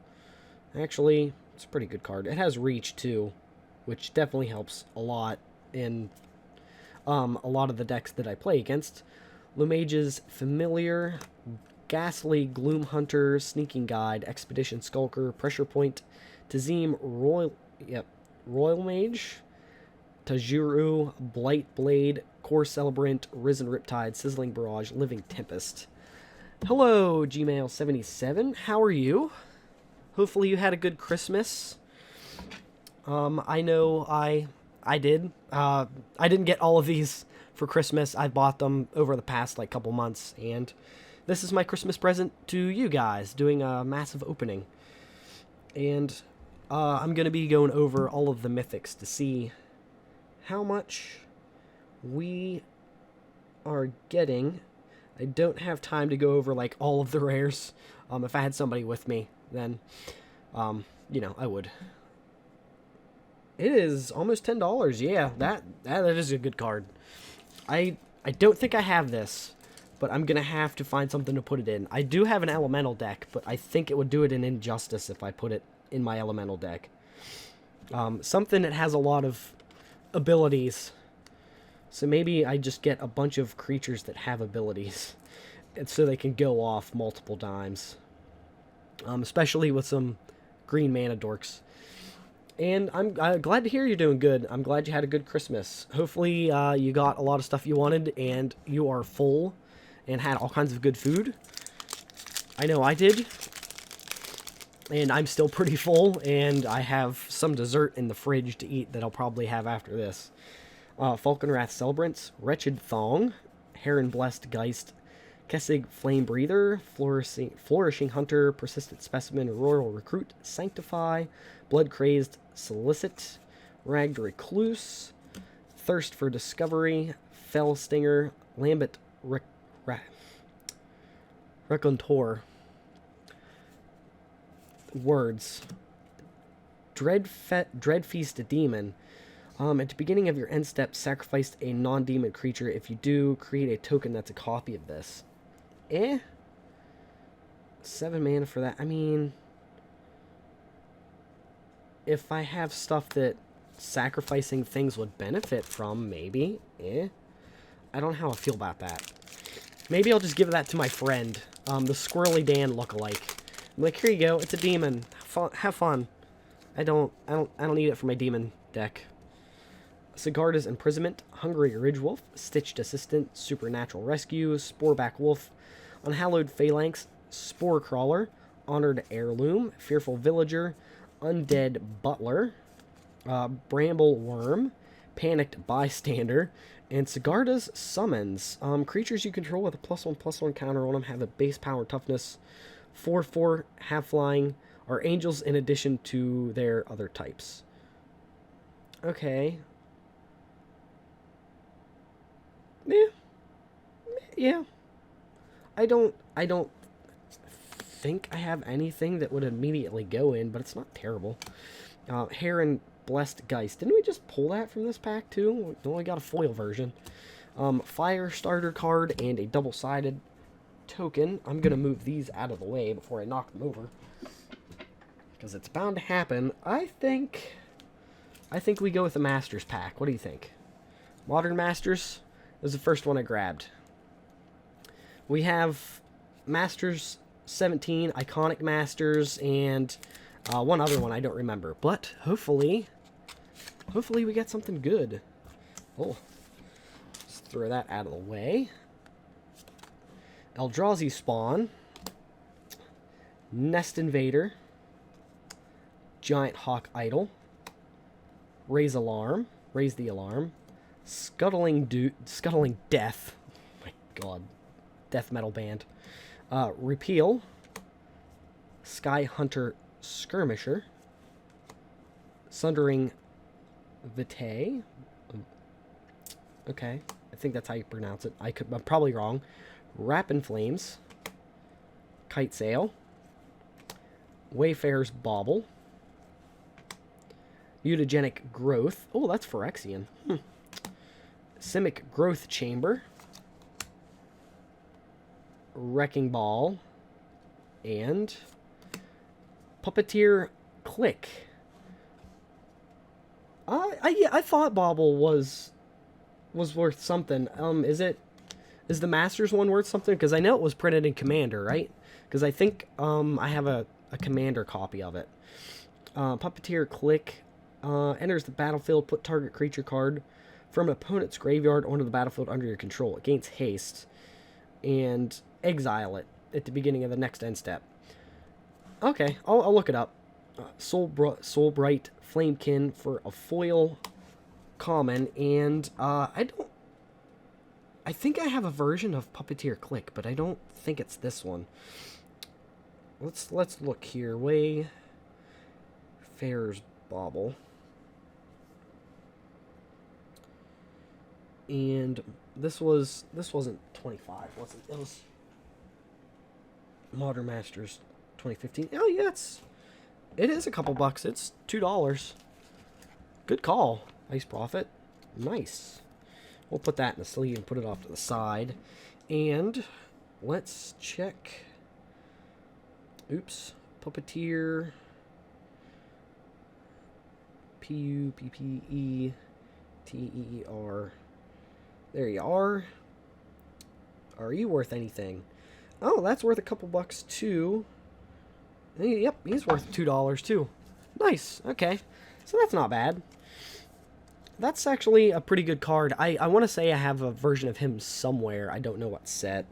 Actually, it's a pretty good card. It has Reach, too, which definitely helps a lot in a lot of the decks that I play against. Lumage's Familiar, Ghastly Gloom Hunter, Sneaking Guide, Expedition Skulker, Pressure Point, Tazim Royal Mage, Tajuru, Blight Blade, Core Celebrant, Risen Riptide, Sizzling Barrage, Living Tempest. Hello, Gmail77. How are you? Hopefully you had a good Christmas. I know I did. I didn't get all of these for Christmas. I bought them over the past couple months, and this is my Christmas present to you guys, doing a massive opening. And I'm going to be going over all of the mythics to see how much we are getting. I don't have time to go over all of the rares. If I had somebody with me, then I would. It is almost $10. Yeah, that is a good card. I don't think I have this, but I'm gonna have to find something to put it in. I do have an elemental deck, but I think it would do it an injustice if I put it in my elemental deck. Something that has a lot of abilities. So maybe I just get a bunch of creatures that have abilities, and so they can go off multiple times. Especially with some green mana dorks. And I'm glad to hear you're doing good. I'm glad you had a good Christmas. Hopefully you got a lot of stuff you wanted and you are full and had all kinds of good food. I know I did. And I'm still pretty full, and I have some dessert in the fridge to eat that I'll probably have after this. Falconwrath Celebrants, Wretched Thong, Heron Blessed Geist, Kessig Flame Breather, Flourishing Hunter, Persistent Specimen, Royal Recruit, Sanctify, Blood Crazed Solicit, Ragged Recluse, Thirst for Discovery, Fell Stinger, Lambent Raconteur. Words. Dread Feast Demon. At the beginning of your end step, sacrifice a non-demon creature. If you do, create a token that's a copy of this. 7 mana for that. I mean, if I have stuff that sacrificing things would benefit from, maybe. I don't know how I feel about that. Maybe I'll just give that to my friend, the Squirrely Dan lookalike. I'm like, here you go. It's a demon. Have fun. I don't need it for my demon deck. Sigarda's Imprisonment, Hungry Ridgewolf, Stitched Assistant, Supernatural Rescue, Sporeback Wolf, Unhallowed Phalanx, Spore Crawler, Honored Heirloom, Fearful Villager, Undead Butler, Bramble Worm, Panicked Bystander, and Sigarda's Summons. Creatures you control with a +1/+1 counter on them have a base power toughness 4/4 half-flying, are angels in addition to their other types. Okay. Yeah. I don't think I have anything that would immediately go in, but it's not terrible. Heron Blessed Geist. Didn't we just pull that from this pack too? We only got a foil version. Fire Starter card and a double-sided token. I'm gonna move these out of the way before I knock them over, because it's bound to happen. I think we go with the Masters pack. What do you think? Modern Masters was the first one I grabbed. We have Masters 17, Iconic Masters, and one other one I don't remember. But hopefully we get something good. Oh, let's throw that out of the way. Eldrazi Spawn, Nest Invader, Giant Hawk Idol, Raise the Alarm, Scuttling Death, oh my god, death metal band, Repeal, Sky Hunter Skirmisher, Sundering Vitae, okay, I think that's how you pronounce it, I'm probably wrong, Wrap in Flames, Kite Sail, Wayfarer's Bauble, Mutagenic Growth. Oh, that's Phyrexian. Simic Growth Chamber. Wrecking Ball. And Puppeteer Click. I thought Bauble was worth something. Is the Masters one worth something? Because I know it was printed in Commander, right? Because I think I have a Commander copy of it. Puppeteer Click. Enters the battlefield, put target creature card from an opponent's graveyard onto the battlefield under your control. It gains haste, and exile it at the beginning of the next end step. Okay, I'll look it up. Soulbright Flamekin for a foil common, and I think I have a version of Puppeteer Click, but I don't think it's this one. Let's look here. Wayfarer's Bauble. And this wasn't 25, was it? It was Modern Masters 2015. Oh yeah, it is a couple bucks. It's $2. Good call. Nice profit. Nice. We'll put that in the sleeve and put it off to the side. And let's check. Oops. Puppeteer. Puppeteer. There you are. Are you worth anything? Oh, that's worth a couple bucks too. Yep, he's worth $2 too. Nice. Okay. So that's not bad. That's actually a pretty good card. I want to say I have a version of him somewhere. I don't know what set.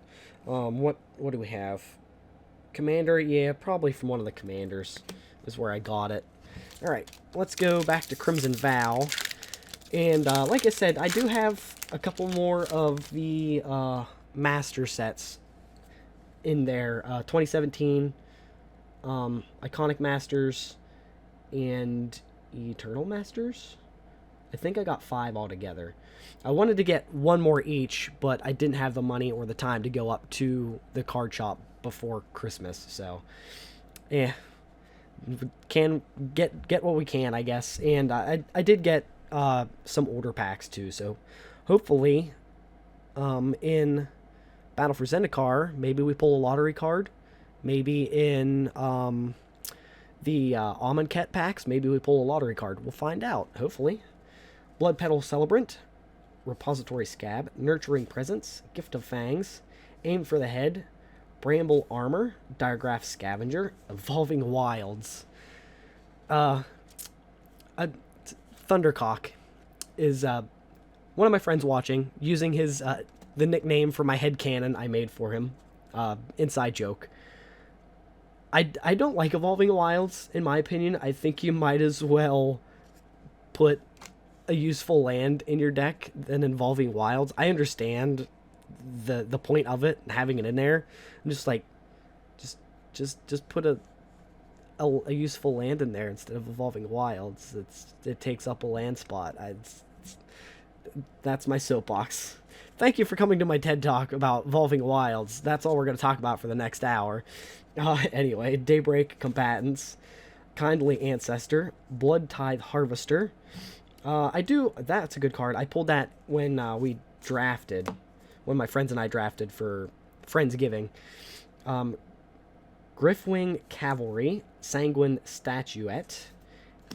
What do we have? Commander? Yeah, probably from one of the Commanders is where I got it. Alright, let's go back to Crimson Vow. And like I said, I do have a couple more of the Master sets in there. 2017 Iconic Masters and Eternal Masters. I think I got 5 altogether. I wanted to get one more each, but I didn't have the money or the time to go up to the card shop before Christmas. So, yeah, can get what we can, I guess. And I did get some order packs too. So, hopefully, in Battle for Zendikar, maybe we pull a lottery card. Maybe in the Amonkhet packs, maybe we pull a lottery card. We'll find out, hopefully. Blood Petal Celebrant, Repository Scab, Nurturing Presence, Gift of Fangs, Aim for the Head, Bramble Armor, Diregraph Scavenger, Evolving Wilds. Thundercock is one of my friends watching, using his the nickname for my headcanon I made for him. Inside joke. I don't like Evolving Wilds, in my opinion. I think you might as well put a useful land in your deck than Evolving Wilds. I understand the point of it, having it in there. I'm just like, just put a useful land in there instead of Evolving Wilds. It takes up a land spot. That's my soapbox. Thank you for coming to my TED Talk about Evolving Wilds. That's all we're going to talk about for the next hour. Anyway, Daybreak Combatants, Kindly Ancestor, Blood Tithe Harvester. That's a good card. I pulled that when we drafted, when my friends and I drafted for Friendsgiving. Griffwing Cavalry, Sanguine Statuette,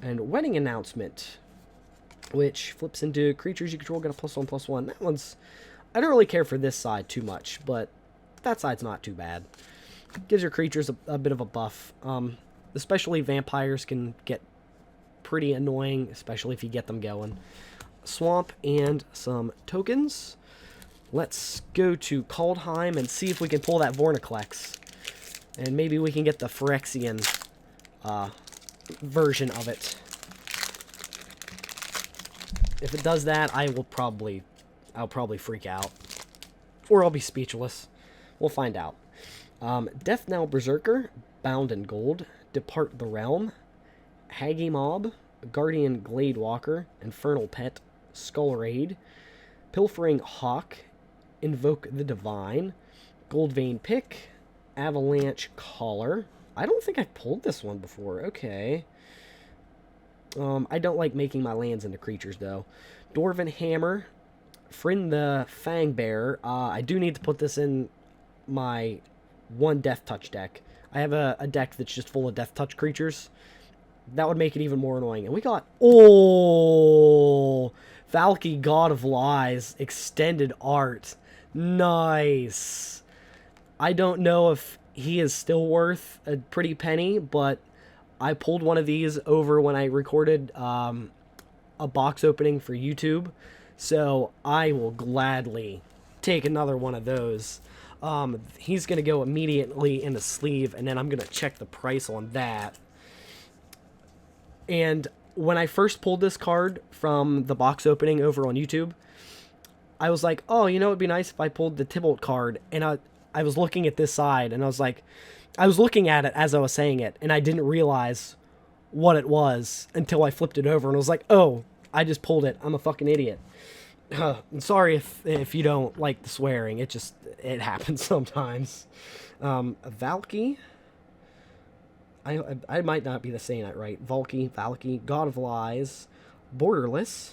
and Wedding Announcement, which flips into creatures you control get a +1/+1. That one's, I don't really care for this side too much, but that side's not too bad. Gives your creatures a bit of a buff. Especially vampires can get pretty annoying, especially if you get them going. Swamp and some tokens. Let's go to Kaldheim and see if we can pull that Vorniclex. And maybe we can get the Phyrexian version of it. If it does that, I'll probably freak out. Or I'll be speechless. We'll find out. Death Knell Berserker, Bound in Gold, Depart the Realm, Haggy Mob, Guardian Gladewalker, Infernal Pet, Skull Raid, Pilfering Hawk, Invoke the Divine, Goldvein Pick, Avalanche Collar. I don't think I've pulled this one before. Okay. I don't like making my lands into creatures, though. Dwarven Hammer, Friend the Fangbearer. I do need to put this in my one Death Touch deck. I have a deck that's just full of Death Touch creatures. That would make it even more annoying. And we got... Oh! Valky, God of Lies, Extended Art. Nice. I don't know if he is still worth a pretty penny, but I pulled one of these over when I recorded a box opening for YouTube, so I will gladly take another one of those. He's going to go immediately in the sleeve, and then I'm going to check the price on that. And when I first pulled this card from the box opening over on YouTube, I was like, oh, you know, it'd be nice if I pulled the Tybalt card, and I was looking at this side, and I was like, I was looking at it as I was saying it, and I didn't realize what it was until I flipped it over, and I was like, oh, I just pulled it. I'm a fucking idiot. I'm sorry if you don't like the swearing. It happens sometimes. Valky. I might not be saying that right. Valky, God of Lies, Borderless.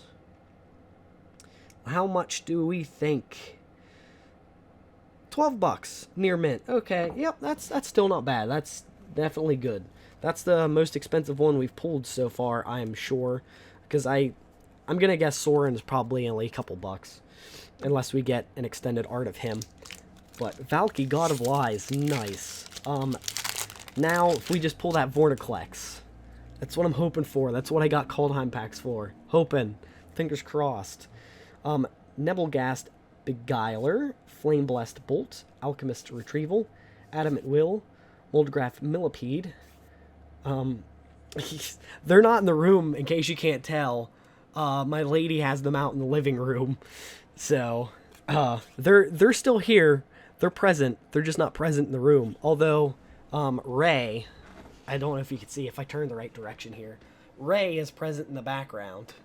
How much do we think? $12 near mint. Okay, yep, that's still not bad. That's definitely good. That's the most expensive one we've pulled so far, I am sure, because I'm gonna guess Soren's probably only a couple bucks, unless we get an extended art of him. But Valky, God of Lies, nice. Now if we just pull that Vorniclex, that's what I'm hoping for. That's what I got Kaldheim packs for. Hoping, fingers crossed. Nebelgast Beguiler, Flame Blessed Bolt, Alchemist Retrieval, Adamant Will, Moldgraph Millipede. They're not in the room, in case you can't tell. My lady has them out in the living room. So, they're still here. They're present. They're just not present in the room. Although, Ray, I don't know if you can see if I turn the right direction here. Ray is present in the background.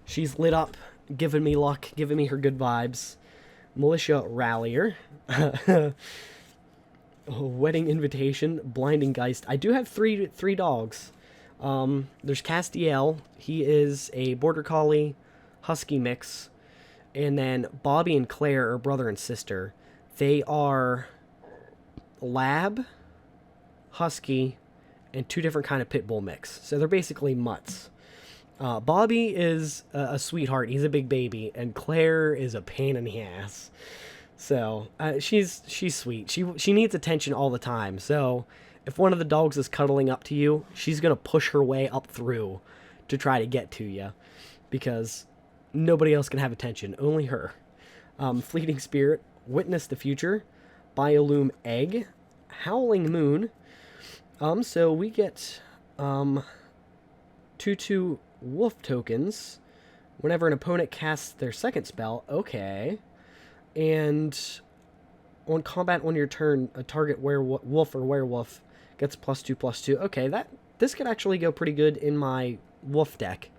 She's lit up, giving me luck, giving me her good vibes. Militia Rallier. Wedding Invitation, Blinding Geist. I do have three dogs. There's Castiel. He is a Border Collie Husky mix. And then Bobby and Claire are brother and sister. They are Lab, Husky, and two different kind of Pit Bull mix. So they're basically mutts. Bobby is a sweetheart. He's a big baby. And Claire is a pain in the ass. So, she's sweet. She needs attention all the time. So, if one of the dogs is cuddling up to you, she's going to push her way up through to try to get to you. Because nobody else can have attention. Only her. Fleeting Spirit, Witness the Future, Biolume Egg, Howling Moon. So we get 2/2 wolf tokens whenever an opponent casts their second spell. Okay. And on combat on your turn, a target wolf or werewolf gets +2/+2. Okay, this could actually go pretty good in my wolf deck.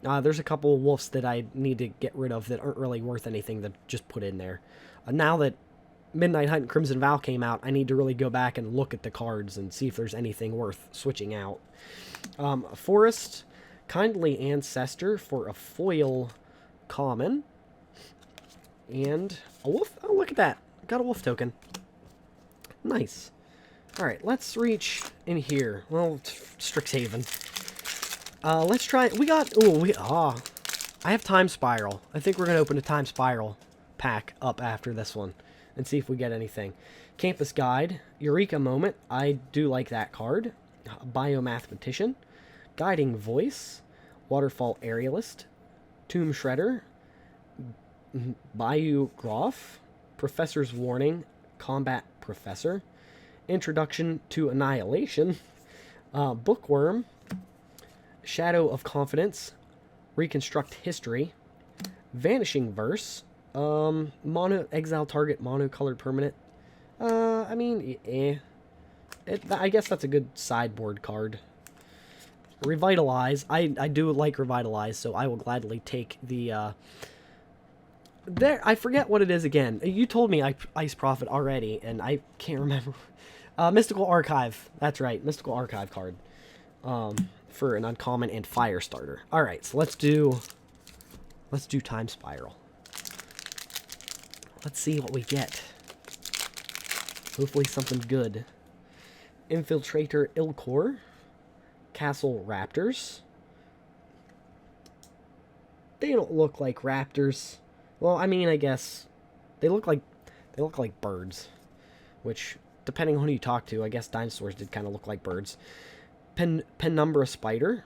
There's a couple of wolves that I need to get rid of that aren't really worth anything to just put in there. Now that Midnight Hunt and Crimson Vow came out, I need to really go back and look at the cards and see if there's anything worth switching out. Forest, Kindly Ancestor for a foil common. And a wolf. Oh, look at that. Got a wolf token. Nice. Alright, let's reach in here. Well, Strixhaven. Let's try... I have Time Spiral. I think we're going to open a Time Spiral pack up after this one and see if we get anything. Campus Guide. Eureka Moment. I do like that card. Biomathematician. Guiding Voice. Waterfall Aerialist. Tomb Shredder. Bayou Groff, Professor's Warning, Combat Professor, Introduction to Annihilation, Bookworm, Shadow of Confidence, Reconstruct History, Vanishing Verse, mono exile target monocolored permanent. I mean, I guess that's a good sideboard card. Revitalize. I do like Revitalize, so I will gladly take the, there, I forget what it is again. You told me Ice Prophet already, and I can't remember. Mystical Archive. That's right, Mystical Archive card. For an uncommon and fire starter. Alright, so let's do Time Spiral. Let's see what we get. Hopefully something good. Infiltrator Ilkor. Castle Raptors. They don't look like raptors. Well, I mean, I guess they look like birds, which, depending on who you talk to, I guess dinosaurs did kind of look like birds. Penumbra Spider,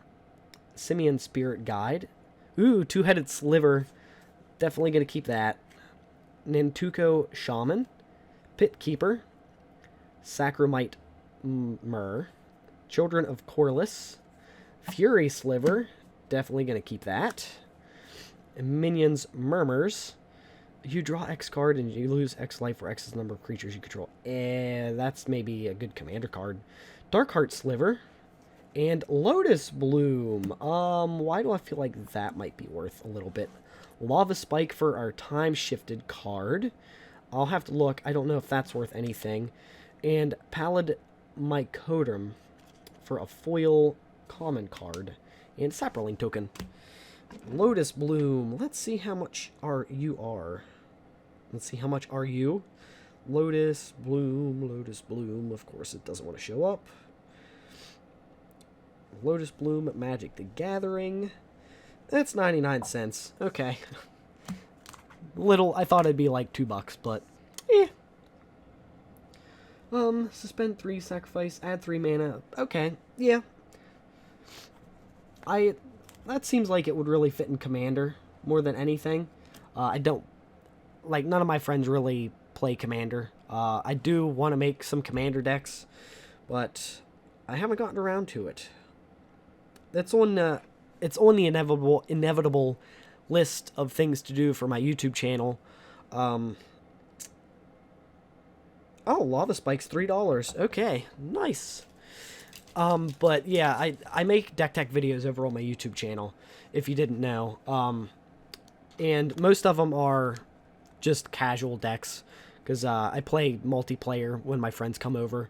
Simian Spirit Guide. Ooh, two-headed sliver. Definitely gonna keep that. Nantuko Shaman, Pit Keeper, Sacromite Myrrh, Children of Corliss, Fury Sliver. Definitely gonna keep that. Minions Murmurs. You draw X card and you lose X life for X's number of creatures you control. That's maybe a good commander card. Darkheart Sliver. And Lotus Bloom. Why do I feel like that might be worth a little bit? Lava Spike for our time-shifted card. I'll have to look. I don't know if that's worth anything. And Pallid Mycodrum for a foil common card. And Saproling token. Lotus Bloom. Let's see how much you are. Let's see how much are you. Lotus Bloom, Lotus Bloom. Of course, it doesn't want to show up. Lotus Bloom, Magic the Gathering. That's 99 cents. Okay. Little, I thought it'd be like $2, but eh. Suspend 3, sacrifice, add 3 mana. Okay, yeah. That seems like it would really fit in Commander more than anything. I don't, like, none of my friends really play Commander. I do want to make some Commander decks, but I haven't gotten around to it. It's on the inevitable list of things to do for my YouTube channel. Oh, Lava Spike's $3. Okay, nice. But yeah, I make deck tech videos over on my YouTube channel, if you didn't know. And most of them are just casual decks, because I play multiplayer when my friends come over.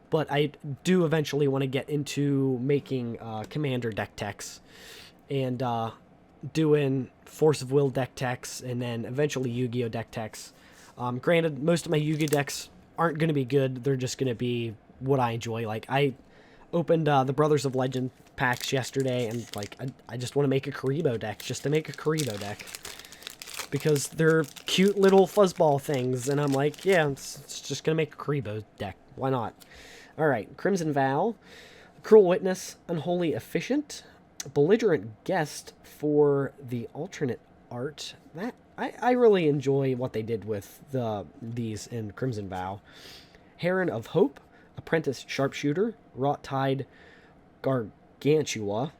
But I do eventually want to get into making Commander deck techs, and doing Force of Will deck techs, and then eventually Yu-Gi-Oh deck techs. Granted, most of my Yu-Gi-Oh decks aren't going to be good. They're just going to be what I enjoy. Like, I opened the Brothers of Legend packs yesterday, and like I just want to make a Karibo deck just to make a Karibo deck, because they're cute little fuzzball things, and I'm like, yeah, it's just going to make a Karibo deck. Why not? Alright, Crimson Vow, Cruel Witness, Unholy Efficient, Belligerent Guest for the alternate art. That I really enjoy what they did with these in Crimson Vow. Heron of Hope, Apprentice Sharpshooter, Wrought Tide Gargantua,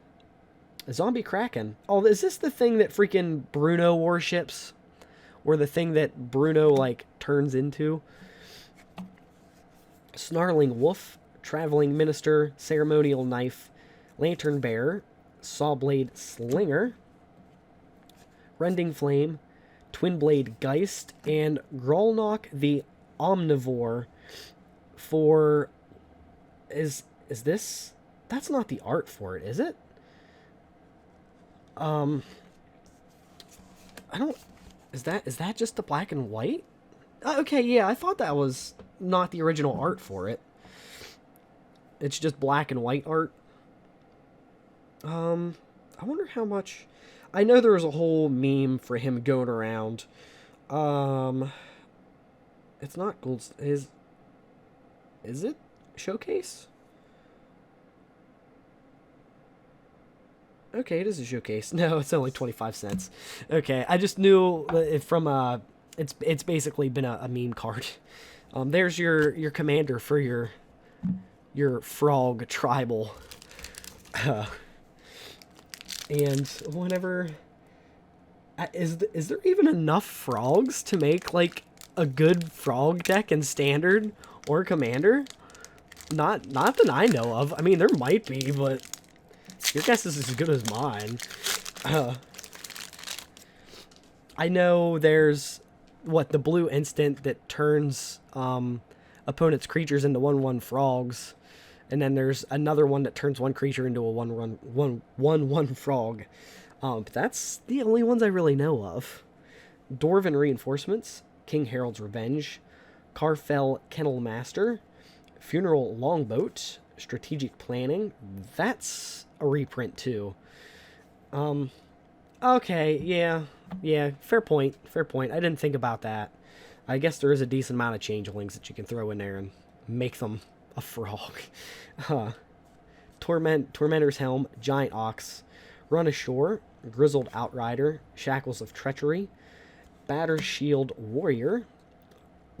Zombie Kraken. Oh, is this the thing that freaking Bruno worships? Or the thing that Bruno, like, turns into? Snarling Wolf, Traveling Minister, Ceremonial Knife, Lantern Bearer, Sawblade Slinger, Rending Flame, Twinblade Geist, and Grolnok the Omnivore for... Is this... That's not the art for it, is it? I don't... Is that just the black and white? Okay, yeah, I thought that was not the original art for it. It's just black and white art. I wonder how much... I know there was a whole meme for him going around. It's not gold... Is it Showcase? Okay, it is a showcase. No, it's only 25 cents. Okay, I just knew it from it's basically been a meme card. There's your commander for your frog tribal. And whenever is there even enough frogs to make like a good frog deck in standard or commander? Not that I know of. I mean, there might be, but your guess is as good as mine. I know there's the blue instant that turns opponent's creatures into 1/1 frogs, and then there's another one that turns one creature into a 1/1 frog. But that's the only ones I really know of. Dwarven Reinforcements, King Harold's Revenge, Carfell Kennel Master, Funeral Longboat, Strategic Planning. That's a reprint too. Okay, yeah, fair point. I didn't think about that. I guess there is a decent amount of changelings that you can throw in there and make them a frog. Tormentor's Helm, Giant Ox, Run Ashore, Grizzled Outrider, Shackles of Treachery, Batter Shield Warrior,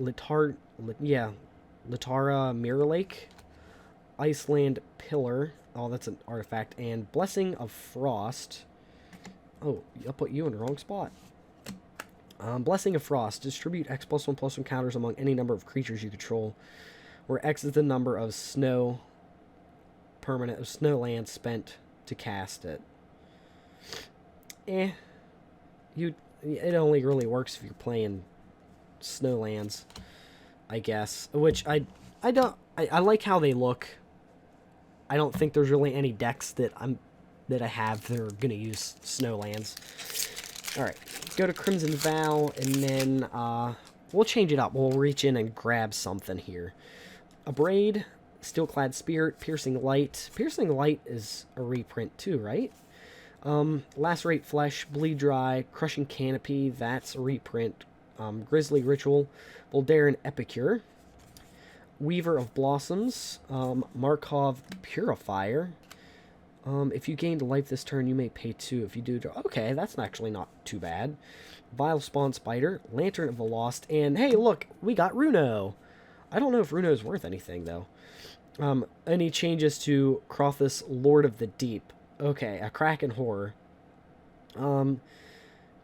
Litara Mirror Lake, Iceland Pillar. Oh, that's an artifact. And Blessing of Frost. Oh, I'll put you in the wrong spot. Blessing of Frost. Distribute X+1/+1 counters among any number of creatures you control, where X is the number of snow lands spent to cast it. It only really works if you're playing snow lands, I guess. Which I like how they look. I don't think there's really any decks that I have that are gonna use snow lands. All right, go to Crimson Vow, and then we'll change it up. We'll reach in and grab something here. Abrade, Steelclad Spirit, Piercing Light. Piercing Light is a reprint too, right? Lacerate Flesh, Bleed Dry, Crushing Canopy. That's a reprint. Grizzly Ritual, Voldaren Epicure, Weaver of Blossoms, Markov Purifier. If you gained life this turn, you may pay 2. If you do, okay, that's actually not too bad. Vile Spawn Spider, Lantern of the Lost, and hey, look, we got Runo. I don't know if Runo is worth anything though. Any changes to Crothus, Lord of the Deep? Okay, a Kraken Horror.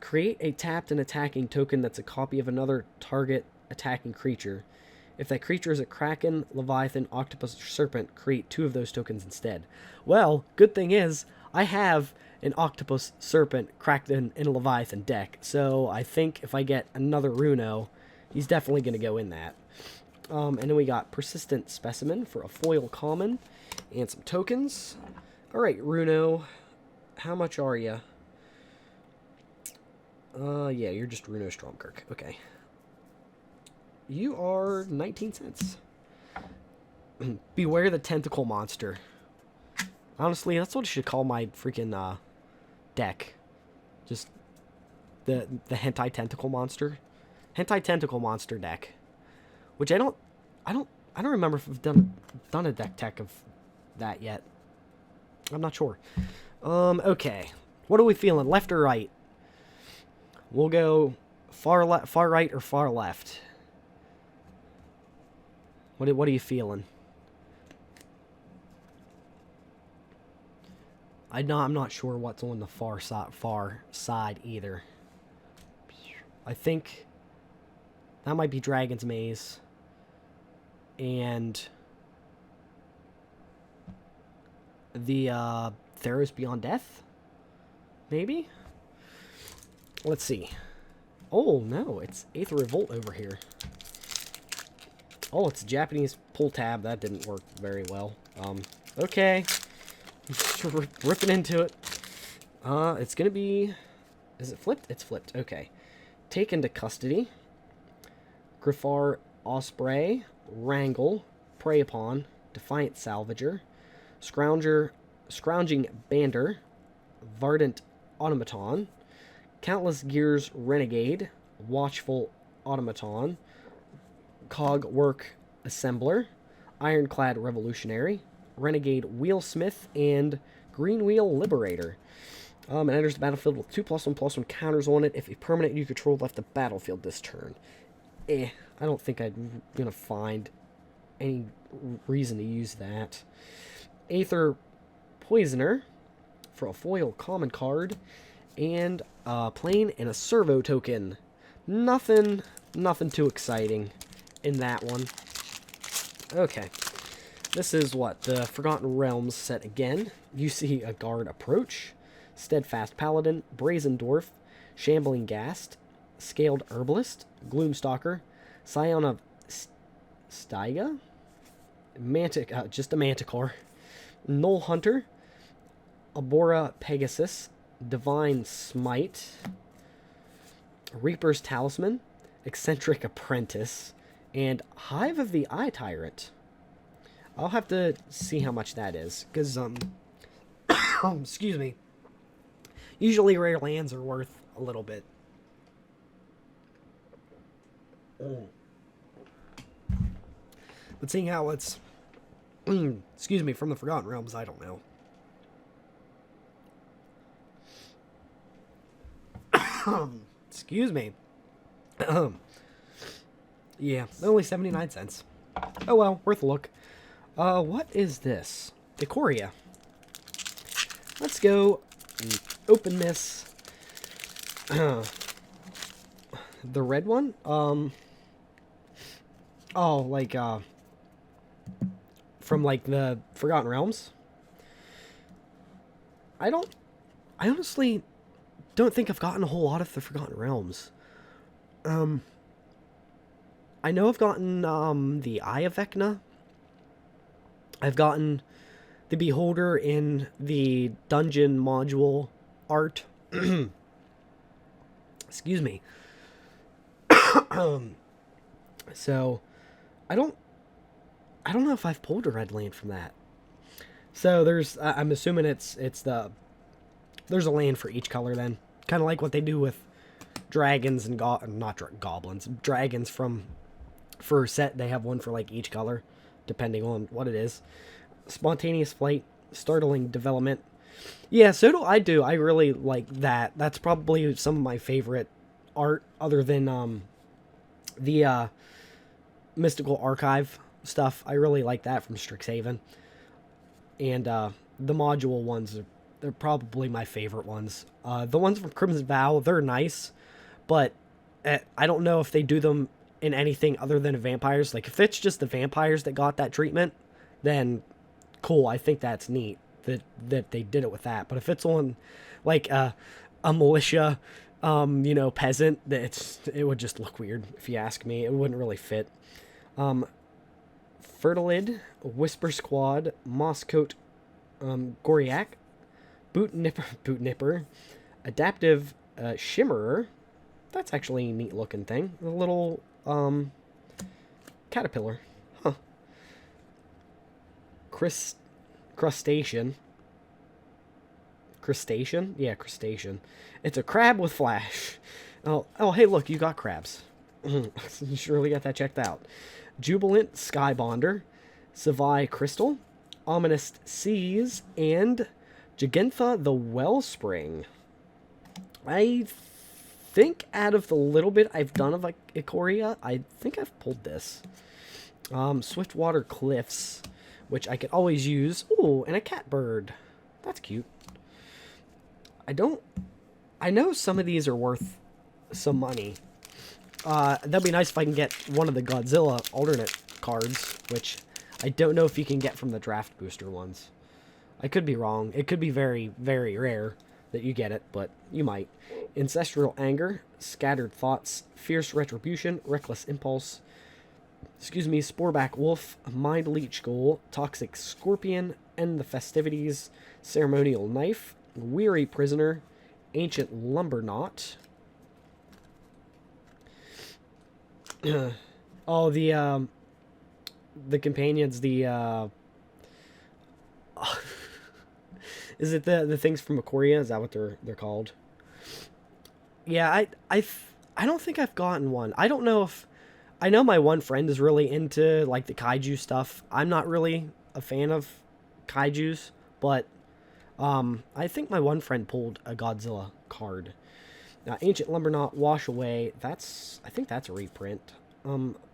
Create a tapped and attacking token that's a copy of another target attacking creature. If that creature is a Kraken, Leviathan, Octopus, or Serpent, create 2 of those tokens instead. Well, good thing is, I have an Octopus, Serpent, Kraken, and Leviathan deck, so I think if I get another Runo, he's definitely going to go in that. And then we got Persistent Specimen for a foil common, and some tokens. Alright, Runo, how much are you? Yeah, you're just Runo Stromkirk. Okay. You are 19 cents. Beware the Tentacle Monster. Honestly, that's what I should call my freaking deck. Just the Hentai Tentacle Monster. Hentai Tentacle Monster deck. Which I don't remember if I've done a deck tech of that yet. I'm not sure. Okay. What are we feeling? Left or right? We'll go far right or far left. What are you feeling? I'm not sure what's on the far side either. I think that might be Dragon's Maze. And the Theros Beyond Death? Maybe? Let's see. Oh, no, it's Aether Revolt over here. Oh, it's a Japanese pull tab. That didn't work very well. Okay. Ripping into it. It's gonna be... Is it flipped? It's flipped. Okay. Take into custody. Griffar Osprey. Wrangle. Prey Upon. Defiant Salvager. Scrounging Bander. Vardant Automaton. Countless Gears Renegade. Watchful Automaton. Cogwork Assembler. Ironclad Revolutionary. Renegade Wheelsmith. And Green Wheel Liberator. It enters the battlefield with 2+1/+1 counters on it if a permanent you control left the battlefield this turn. I don't think I'm gonna find any reason to use that. Aether Poisoner for a foil common card, and a plane and a servo token. Nothing too exciting in that one. Okay. This is what? The Forgotten Realms set again. You see a guard approach. Steadfast Paladin, Brazen Dwarf, Shambling Ghast, Scaled Herbalist, Gloomstalker, Scion of Styga, just a Manticore, Null Hunter, Abora Pegasus, Divine Smite, Reaper's Talisman, Eccentric Apprentice, and Hive of the Eye Tyrant. I'll have to see how much that is, because, excuse me. Usually rare lands are worth a little bit. But seeing how it's, excuse me, from the Forgotten Realms, I don't know. Excuse me. Yeah, only 79 cents. Oh well, worth a look. What is this? Ikoria. Let's go and open this. The red one? Oh, like, from, like, the Forgotten Realms? I honestly don't think I've gotten a whole lot of the Forgotten Realms. I know I've gotten, the Eye of Vecna. I've gotten the Beholder in the Dungeon module art. Excuse me. So, I don't know if I've pulled a red land from that. So there's, I'm assuming it's there's a land for each color then. Kind of like what they do with dragons and goblins. Dragons for a set, they have one for like each color, depending on what it is. Spontaneous Flight, Startling Development. Yeah, so do I do. I really like that. That's probably some of my favorite art, other than the Mystical Archive stuff. I really like that from Strixhaven. And the module ones, they're probably my favorite ones. The ones from Crimson Vow, they're nice, but I don't know if they do them in anything other than vampires. Like, if it's just the vampires that got that treatment, then cool, I think that's neat that they did it with that. But if it's on, like, a militia, peasant, it would just look weird, if you ask me. It wouldn't really fit. Fertilid, Whisper Squad, Mosscoat, Goriac, Boot Nipper, Adaptive Shimmerer. That's actually a neat looking thing. A little caterpillar. Huh. Crustacean. Crustacean? Yeah, crustacean. It's a crab with flash. Oh, hey, look, you got crabs. You surely got that checked out. Jubilant Skybonder, Savai Crystal, Ominous Seas, and Jigantha the Wellspring. I think out of the little bit I've done of Ikoria, I think I've pulled this. Swiftwater Cliffs, which I could always use. Ooh, and a catbird. That's cute. I know some of these are worth some money. That'd be nice if I can get one of the Godzilla alternate cards, which I don't know if you can get from the draft booster ones. I could be wrong. It could be very, very rare that you get it, but you might. Ancestral Anger, Scattered Thoughts, Fierce Retribution, Reckless Impulse, Sporeback Wolf, Mind Leech Ghoul, Toxic Scorpion, End the Festivities, Ceremonial Knife, Weary Prisoner, Ancient Lumberknot. Oh, the companions, is it the things from Ikoria? Is that what they're called? Yeah, I don't think I've gotten one. I don't know if... I know my one friend is really into, like, the kaiju stuff. I'm not really a fan of kaijus, but I think my one friend pulled a Godzilla card. Ancient Lumberknot, Wash Away. I think that's a reprint.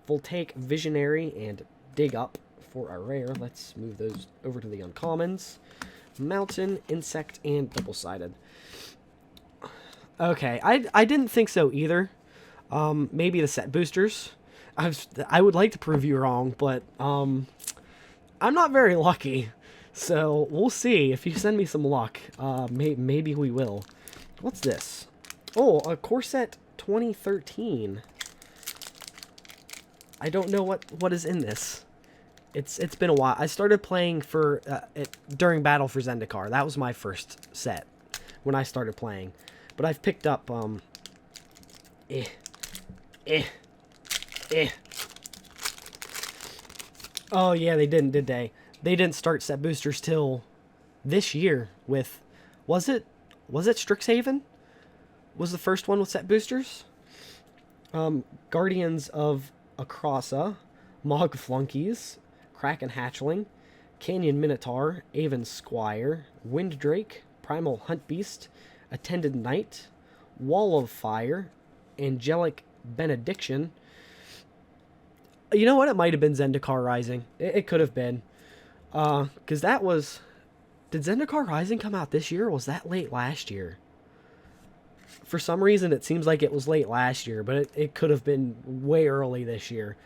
Voltaic Visionary and Dig Up for a rare. Let's move those over to the uncommons. Mountain, Insect, and Double-Sided. Okay, I didn't think so either. Maybe the set boosters. I would like to prove you wrong, but I'm not very lucky. So we'll see. If you send me some luck, maybe we will. What's this? Oh, a Corset 2013. I don't know what is in this. It's been a while. I started playing for during Battle for Zendikar. That was my first set when I started playing. But I've picked up Oh yeah, they didn't, did they? They didn't start set boosters till this year with was it Strixhaven? Was the first one with set boosters? Guardians of Akrasa, Mog Flunkies, Kraken Hatchling, Canyon Minotaur, Avon Squire, Wind Drake, Primal Hunt Beast, Attended Knight, Wall of Fire, Angelic Benediction. You know what? It might have been Zendikar Rising. It could have been. Because that was... Did Zendikar Rising come out this year, or was that late last year? For some reason, it seems like it was late last year, but it could have been way early this year.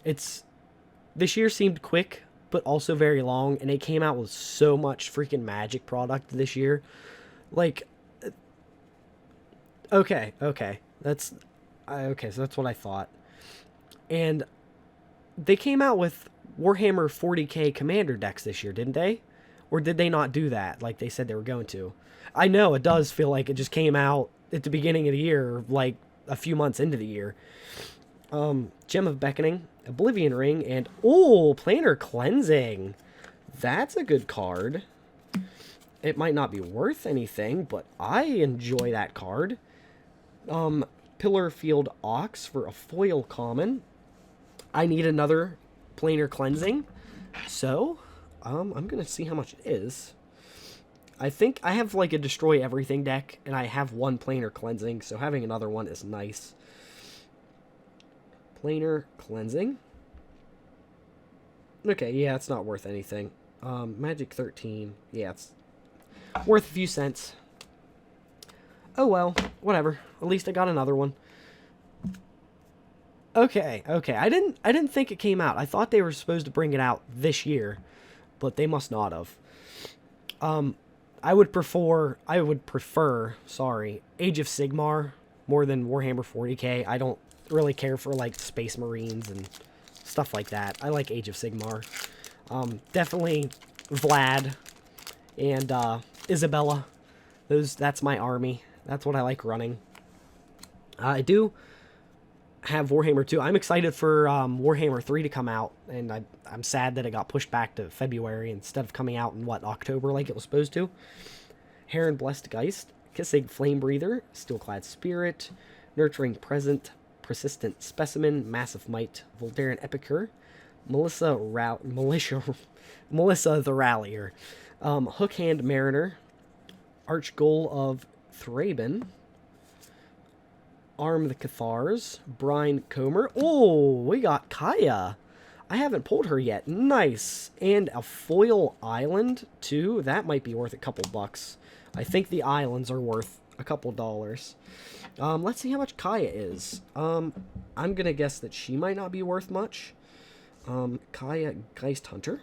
This year seemed quick, but also very long, and it came out with so much freaking Magic product this year. Like, okay, so that's what I thought. And they came out with Warhammer 40k Commander decks this year, didn't they? Or did they not do that like they said they were going to? I know it does feel like it just came out at the beginning of the year, like a few months into the year. Gem of Beckoning, Oblivion Ring, and Planar Cleansing. That's a good card. It might not be worth anything, but I enjoy that card. Pillarfield Ox for a foil common. I need another Planar Cleansing, so I'm gonna see how much it is. I think I have like a Destroy Everything deck, and I have one Planar Cleansing, so having another one is nice. Planar Cleansing. Okay, yeah, it's not worth anything. Magic 13. Yeah, it's worth a few cents. Oh well, whatever. At least I got another one. Okay. I didn't think it came out. I thought they were supposed to bring it out this year, but they must not have. I would prefer, Age of Sigmar more than Warhammer 40k. I don't really care for like Space Marines and stuff like that. I like Age of Sigmar. Definitely Vlad and Isabella. That's my army. That's what I like running. I do have Warhammer 2. I'm excited for Warhammer 3 to come out, and I'm sad that it got pushed back to February instead of coming out in, October like it was supposed to. Heron Blessed Geist, Kissig Flame Breather, Steelclad Spirit, Nurturing Present, Persistent Specimen, Massive Might, Voldaren Epicure, Melissa the Rallier, Hookhand Mariner, Archgoal of Thraben, Arm the Cathars, Brine Comer. Oh, we got Kaya. I haven't pulled her yet. Nice. And a foil island, too. That might be worth a couple bucks. I think the islands are worth a couple dollars. Let's see how much Kaya is. I'm going to guess that she might not be worth much. Kaya Geist Hunter.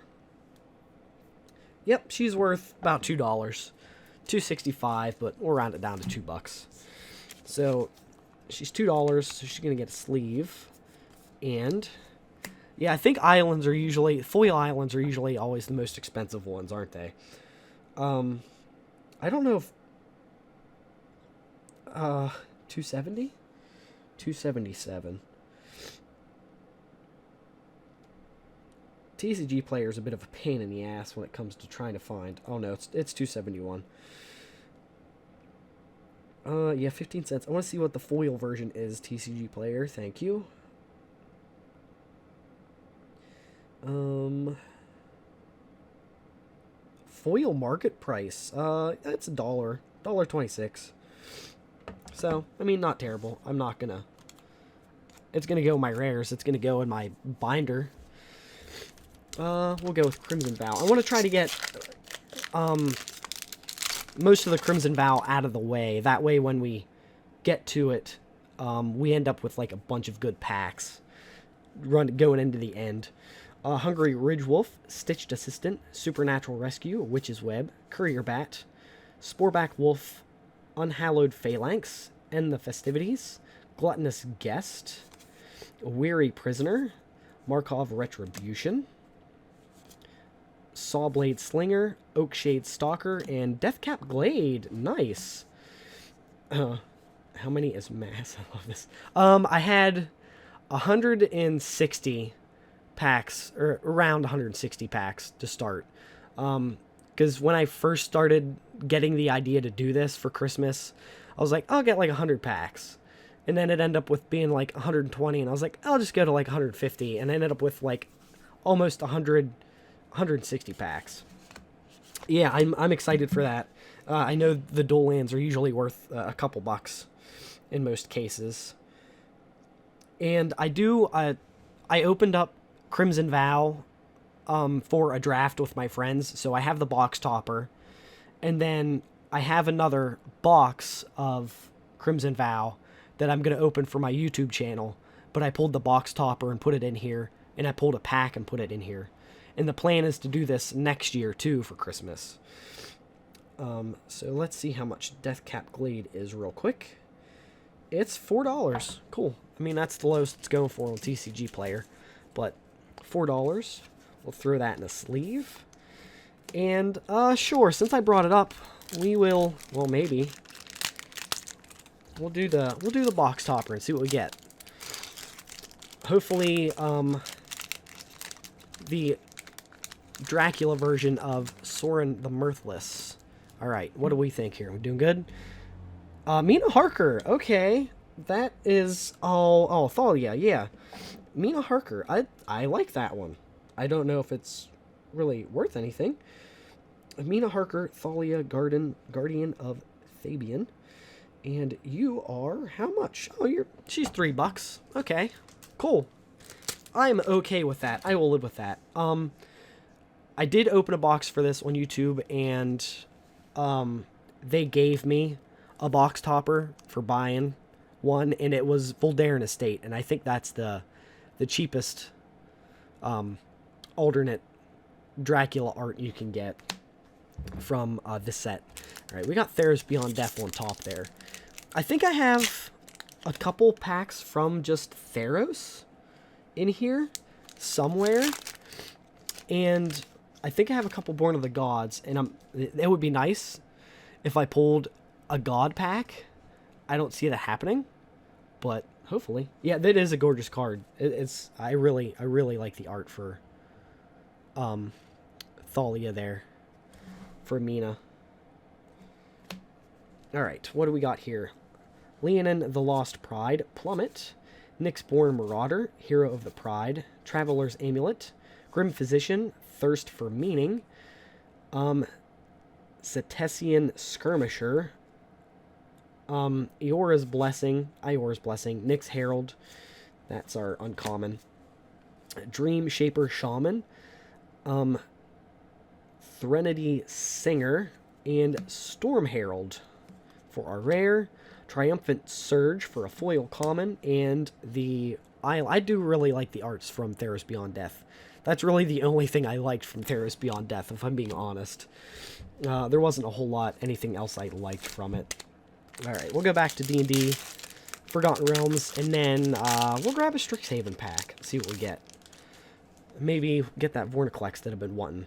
Yep, she's worth about $2. $2.65, but we'll round it down to $2. So she's $2, so she's going to get a sleeve. And yeah, I think foil islands are usually always the most expensive ones, aren't they? I don't know if 270? 277. TCG player is a bit of a pain in the ass when it comes to trying to find. Oh no, it's 271. Yeah, 15 cents. I want to see what the foil version is, TCG player. Thank you. foil market price. It's $1.26. So, I mean, not terrible. I'm not gonna... It's gonna go in my rares. It's gonna go in my binder. We'll go with Crimson Vow. I want to try to get most of the Crimson Vow out of the way. That way, when we get to it, we end up with like a bunch of good packs going into the end. Hungry Ridge Wolf, Stitched Assistant, Supernatural Rescue, Witch's Web, Courier Bat, Sporeback Wolf, Unhallowed Phalanx, End the Festivities, Gluttonous Guest, Weary Prisoner, Markov Retribution, Sawblade Slinger, Oakshade Stalker, and Deathcap Glade. Nice. How many is mass? I love this. I had 160 packs, or around 160 packs to start. Because when I first started getting the idea to do this for Christmas, I was like, I'll get like 100 packs. And then it ended up with being like 120, and I was like, I'll just go to like 150, and I ended up with like almost 160 packs. Yeah, I'm excited for that. I know the dual lands are usually worth a couple bucks in most cases. And I opened up Crimson Vow for a draft with my friends, so I have the box topper, and then I have another box of Crimson Vow that I'm going to open for my YouTube channel, but I pulled the box topper and put it in here, and I pulled a pack and put it in here. And the plan is to do this next year, too, for Christmas. So let's see how much Deathcap Glade is real quick. It's $4. Cool. I mean, that's the lowest it's going for on TCG Player. But $4. We'll throw that in a sleeve. And, sure, since I brought it up, we will, well, maybe... We'll do the box topper and see what we get. Hopefully, the Dracula version of Sorin the Mirthless. Alright, what do we think here? We're doing good? Mina Harker, okay. That is, oh, Thalia, yeah. Mina Harker, I like that one. I don't know if it's really worth anything. Mina Harker, Thalia, Guardian of Fabian. And you are, how much? Oh, she's $3. Okay, cool. I'm okay with that. I will live with that. I did open a box for this on YouTube, and they gave me a box topper for buying one, and it was Voldaren Estate, and I think that's the cheapest alternate Dracula art you can get from this set. All right, we got Theros Beyond Death on top there. I think I have a couple packs from just Theros in here somewhere, and I think I have a couple Born of the Gods, and it would be nice if I pulled a God pack. I don't see that happening, but hopefully. Yeah, that is a gorgeous card. I really like the art for Thalia there for Mina. All right, what do we got here? Leonin the Lost Pride, Plummet, Nyxborn Marauder, Hero of the Pride, Traveler's Amulet, Grim Physician, Thirst for Meaning, Cetesian Skirmisher, Iora's Blessing, Nyx Herald, that's our uncommon, Dream Shaper Shaman, Threnody Singer, and Storm Herald for our rare, Triumphant Surge for a foil common, and the Isle. I do really like the arts from Theros Beyond Death. That's really the only thing I liked from Theros Beyond Death, if I'm being honest. There wasn't a whole lot, anything else I liked from it. Alright, we'll go back to D&D, Forgotten Realms, and then we'll grab a Strixhaven pack, see what we get. Maybe get that Vorniclex that I've been wanting.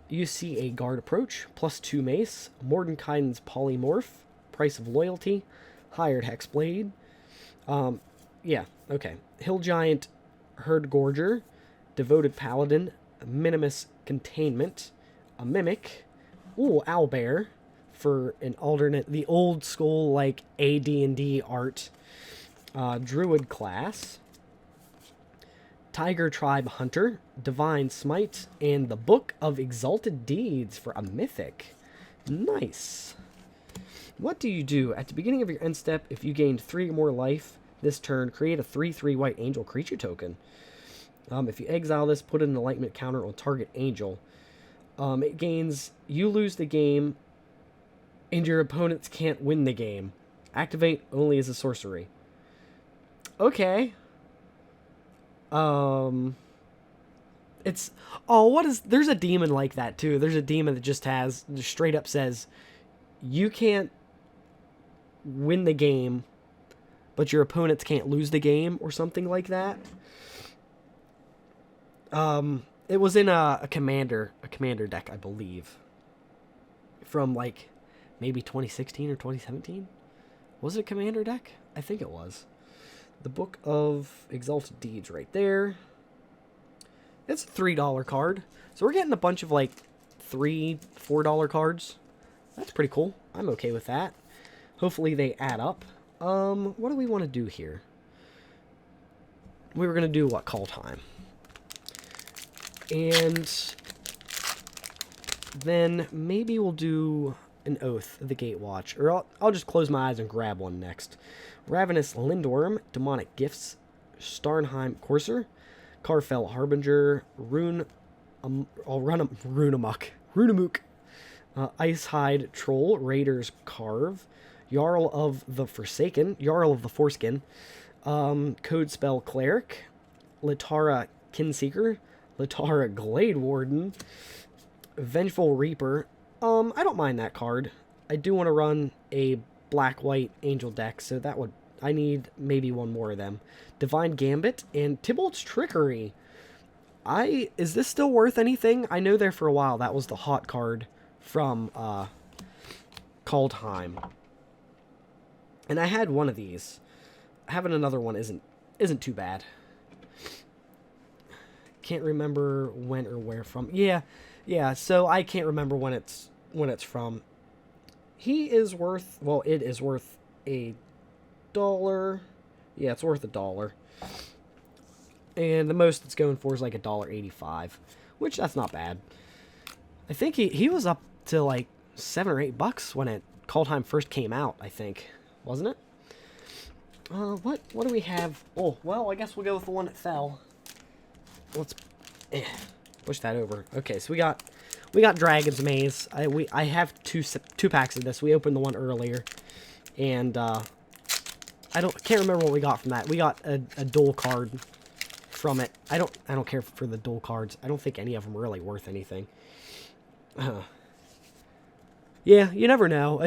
You see a Guard Approach, +2 Mace, Mordenkainen's Polymorph, Price of Loyalty, Hired Hexblade, yeah, okay. Hill Giant, Herd Gorger, Devoted Paladin, Minimus Containment, a Mimic, ooh, Owlbear, for an alternate, the old school, like, AD&D art, Druid class, Tiger Tribe Hunter, Divine Smite, and the Book of Exalted Deeds for a Mythic. Nice. What do you do? At the beginning of your end step, if you gained 3 or more life this turn, create a 3/3 white angel creature token. If you exile this, put an enlightenment counter on target angel. It gains, you lose the game, and your opponents can't win the game. Activate only as a sorcery. Okay. It's, oh, what is, there's a demon like that too. There's a demon that just straight up says, you can't win the game, but your opponents can't lose the game, or something like that. It was in a commander deck, I believe, from like maybe 2016 or 2017. Was it a commander deck? I think it was. The Book of Exalted Deeds right there. It's a $3 card. So we're getting a bunch of like $3, $4 cards. That's pretty cool. I'm okay with that. Hopefully they add up. What do we want to do here? We were going to do what? Call time. And then maybe we'll do an Oath of the Gatewatch. Or I'll just close my eyes and grab one next. Ravenous Lindworm, Demonic Gifts, Starnheim Courser, Carfell Harbinger, Runeamok, Icehide Troll, Raiders Carve, Jarl of the Foreskin, Code Spell Cleric, Litara Kinseeker, Litara Glade Warden, Vengeful Reaper. I don't mind that card. I do want to run a black-white angel deck, so that would, I need maybe one more of them. Divine Gambit and Tybalt's Trickery. Is this still worth anything? I know there for a while that was the hot card from Kaldheim. And I had one of these. Having another one isn't too bad. Can't remember when or where from. Yeah, so I can't remember when it's from. He is worth, well, it is worth $1. Yeah, it's worth $1. And the most it's going for is like $1.85, which that's not bad. I think he was up to like $7 or $8 when Kaldheim first came out, I think. Wasn't it? What do we have? Oh, well, I guess we'll go with the one that fell. Let's push that over. Okay, so we got Dragon's Maze. I have two packs of this. We opened the one earlier, and can't remember what we got from that. We got a dual card from it. I don't care for the dual cards. I don't think any of them are really worth anything. Yeah, you never know.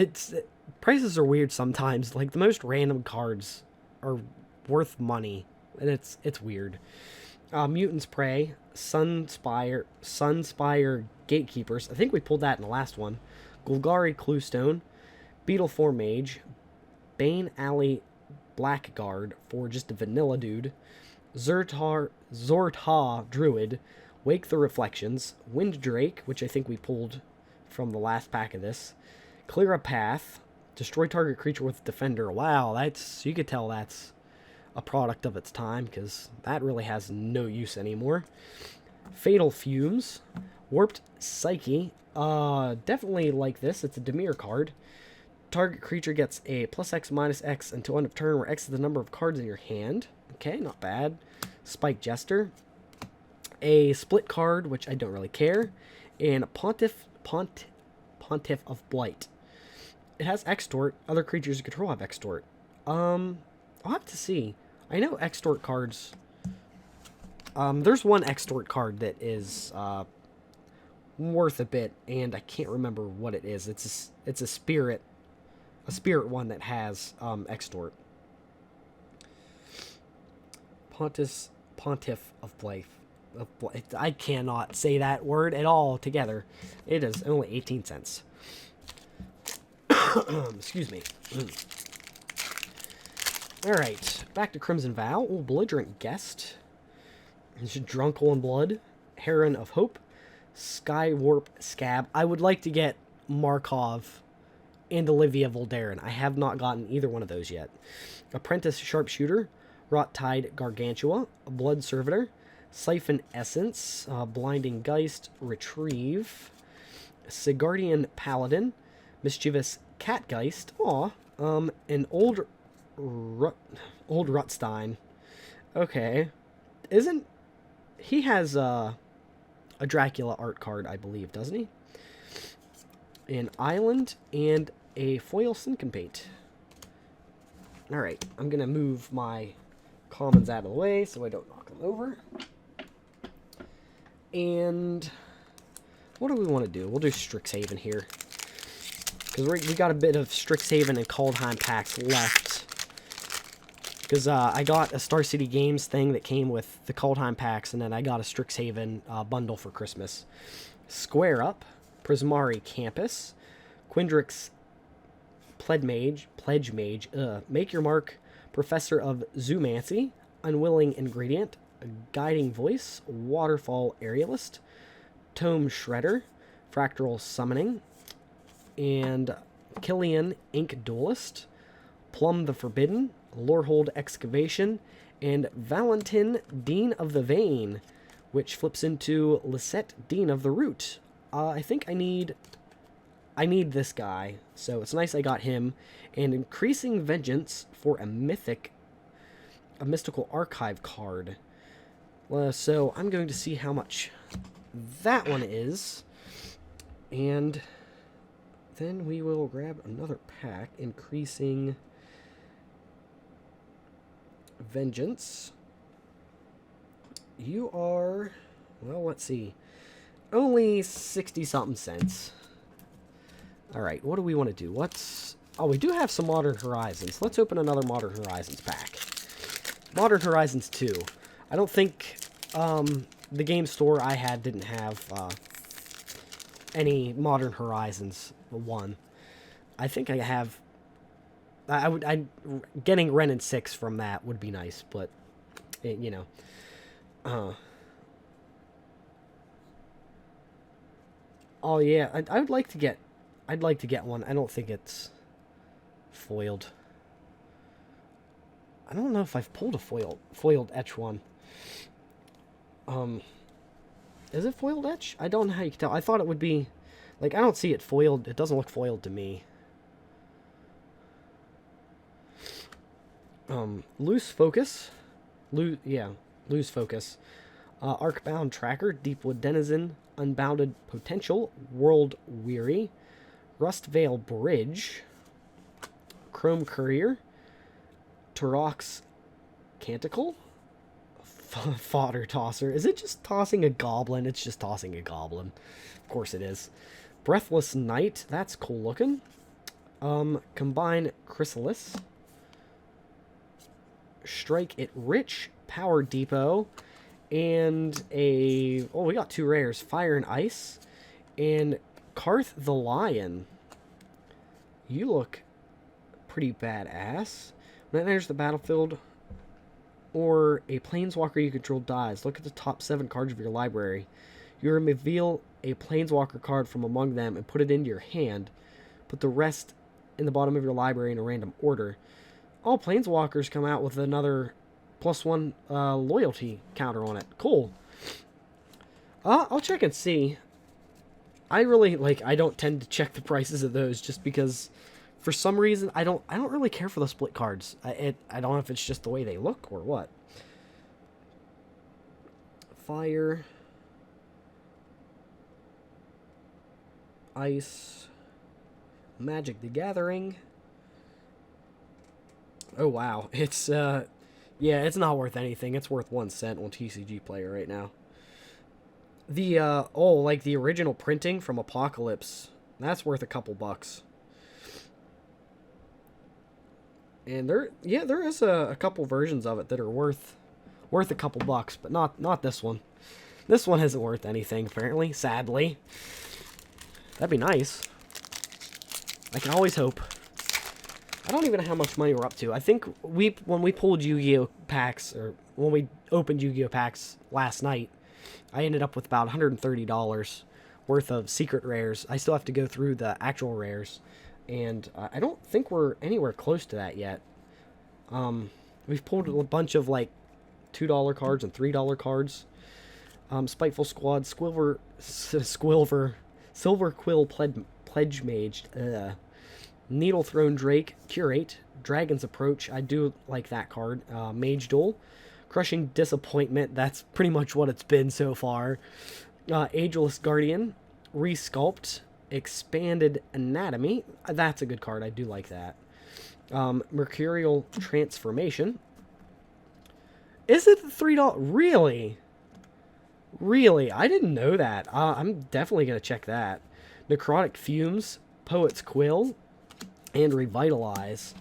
Prices are weird sometimes. Like the most random cards are worth money, and it's weird. Mutant's Prey, Sunspire Gatekeepers. I think we pulled that in the last one. Golgari Cluestone, Beetleform Mage, Bane Alley Blackguard for just a vanilla dude, Zorta Druid, Wake the Reflections, Wind Drake, which I think we pulled from the last pack of this, Clear a Path, Destroy target creature with Defender. Wow, you could tell that's a product of its time, because that really has no use anymore. Fatal Fumes, Warped Psyche, definitely like this. It's a Dimir card. Target creature gets a +X/-X until end of turn, where X is the number of cards in your hand. Okay, not bad. Spike Jester, a split card, which I don't really care, and a Pontiff of Blight. It has Extort. Other creatures you control have Extort. I'll have to see. I know Extort cards. There's one Extort card that is worth a bit, and I can't remember what it is. It's a spirit one that has Extort. Pontiff of Blight. I cannot say that word at all together. It is only 18 cents. Excuse me. Alright, back to Crimson Vow. Oh, Belligerent Guest. Drunkle in Blood. Heron of Hope. Skywarp Scab. I would like to get Markov and Olivia Voldaren. I have not gotten either one of those yet. Apprentice Sharpshooter. Rot Tide Gargantua. Blood Servitor. Siphon Essence, Blinding Geist, Retrieve, Sigardian Paladin, Mischievous Catgeist, an Old Rutstein. Okay. He has a Dracula art card, I believe, doesn't he? An Island and a Foil Syncopate. Alright, I'm going to move my commons out of the way so I don't knock them over. And what do we want to do? We'll do Strixhaven here. Because we got a bit of Strixhaven and Kaldheim packs left. Because I got a Star City Games thing that came with the Kaldheim packs, and then I got a Strixhaven bundle for Christmas. Square Up, Prismari Campus, Quindrix Pledge Mage, Make Your Mark, Professor of Zoomancy, Unwilling Ingredient, Guiding Voice, Waterfall Aerialist, Tome Shredder, Fractal Summoning, and Killian Ink Duelist, Plum the Forbidden, Lorehold Excavation, and Valentin Dean of the Vein, which flips into Lisette Dean of the Root. I think I need this guy, so it's nice I got him. And Increasing Vengeance for a mystical archive card. So I'm going to see how much that one is, and then we will grab another pack. Increasing Vengeance. You are, well, let's see, only 60-something cents. Alright, what do we want to do? Oh, we do have some Modern Horizons. Let's open another Modern Horizons pack. Modern Horizons 2. I don't think the game store I had didn't have any Modern Horizons 1. I think I have. Getting Ren and 6 from that would be nice, but you know. Oh yeah, I'd like to get one. I don't think it's foiled. I don't know if I've pulled a foiled etch one. Is it foiled etch? I don't know how you can tell. I thought it would be, like, I don't see it foiled. It doesn't look foiled to me. Loose Focus. Loose Focus. Arcbound Tracker, Deepwood Denizen, Unbounded Potential, World Weary, Rustvale Bridge, Chrome Courier, Turok's Canticle, Fodder Tosser. Is it just tossing a goblin? It's just tossing a goblin. Of course it is. Breathless Knight, that's cool looking. Combine Chrysalis. Strike It Rich, Power Depot, and we got 2 rares, Fire and Ice, and Karth the Lion. You look pretty badass. When it enters the battlefield, or a planeswalker you control dies, look at the top 7 cards of your library. You reveal a planeswalker card from among them and put it into your hand. Put the rest in the bottom of your library in a random order. All planeswalkers come out with another +1 loyalty counter on it. Cool. I'll check and see. I don't tend to check the prices of those just because for some reason I don't really care for the split cards. I don't know if it's just the way they look or what. Fire, Ice, Magic the Gathering. Oh wow, it's yeah, it's not worth anything. It's worth 1 cent on TCG Player right now. The like the original printing from Apocalypse, that's worth a couple bucks. And there is a couple versions of it that are worth a couple bucks, but not this one. This one isn't worth anything apparently, sadly. That'd be nice. I can always hope. I don't even know how much money we're up to. I think when we pulled Yu-Gi-Oh packs, or when we opened Yu-Gi-Oh packs last night, I ended up with about $130 worth of secret rares. I still have to go through the actual rares, and I don't think we're anywhere close to that yet. We've pulled a bunch of like $2 cards and $3 cards. Spiteful Squad, Silver Quill Pledge Mage, Needle Throne Drake, Curate, Dragon's Approach. I do like that card. Mage Duel, Crushing Disappointment. That's pretty much what it's been so far. Ageless Guardian, Resculpt, Expanded Anatomy. That's a good card. I do like that. Mercurial Transformation. Is it $3? Really? Really? I didn't know that. I'm definitely going to check that. Necrotic Fumes, Poet's Quill, and Revitalize.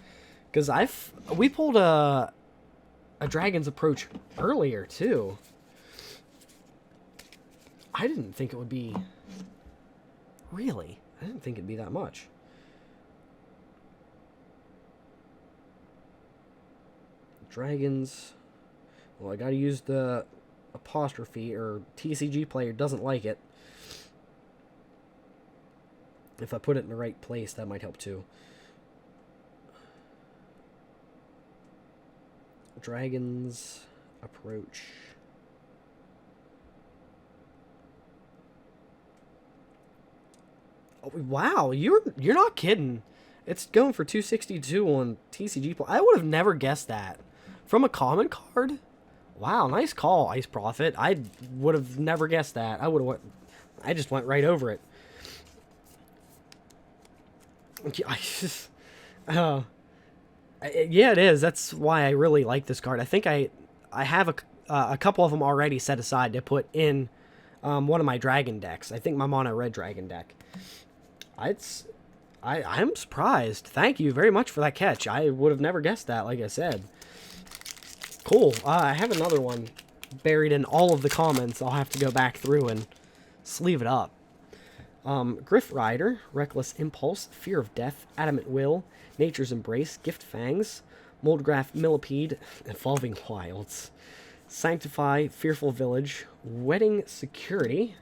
Because we pulled a Dragon's Approach earlier, too. I didn't think it would be... Really? I didn't think it'd be that much. Dragons... Well, I gotta use the apostrophe, or TCG player doesn't like it. If I put it in the right place, that might help too. Dragon's Approach. Oh, wow, you're not kidding. It's going for 262 on TCG. I would have never guessed that. From a common card? Wow, nice call, Ice Prophet. I would have never guessed that. I just went right over it. Yeah, it is. That's why I really like this card. I think I have a couple of them already set aside to put in one of my dragon decks. I think my mono red dragon deck. I'm surprised. Thank you very much for that catch. I would have never guessed that, like I said. Cool. I have another one buried in all of the comments. I'll have to go back through and sleeve it up. Griff Rider, Reckless Impulse, Fear of Death, Adamant Will, Nature's Embrace, Gift Fangs, Moldgraph Millipede, Evolving Wilds, Sanctify, Fearful Village, Wedding Security,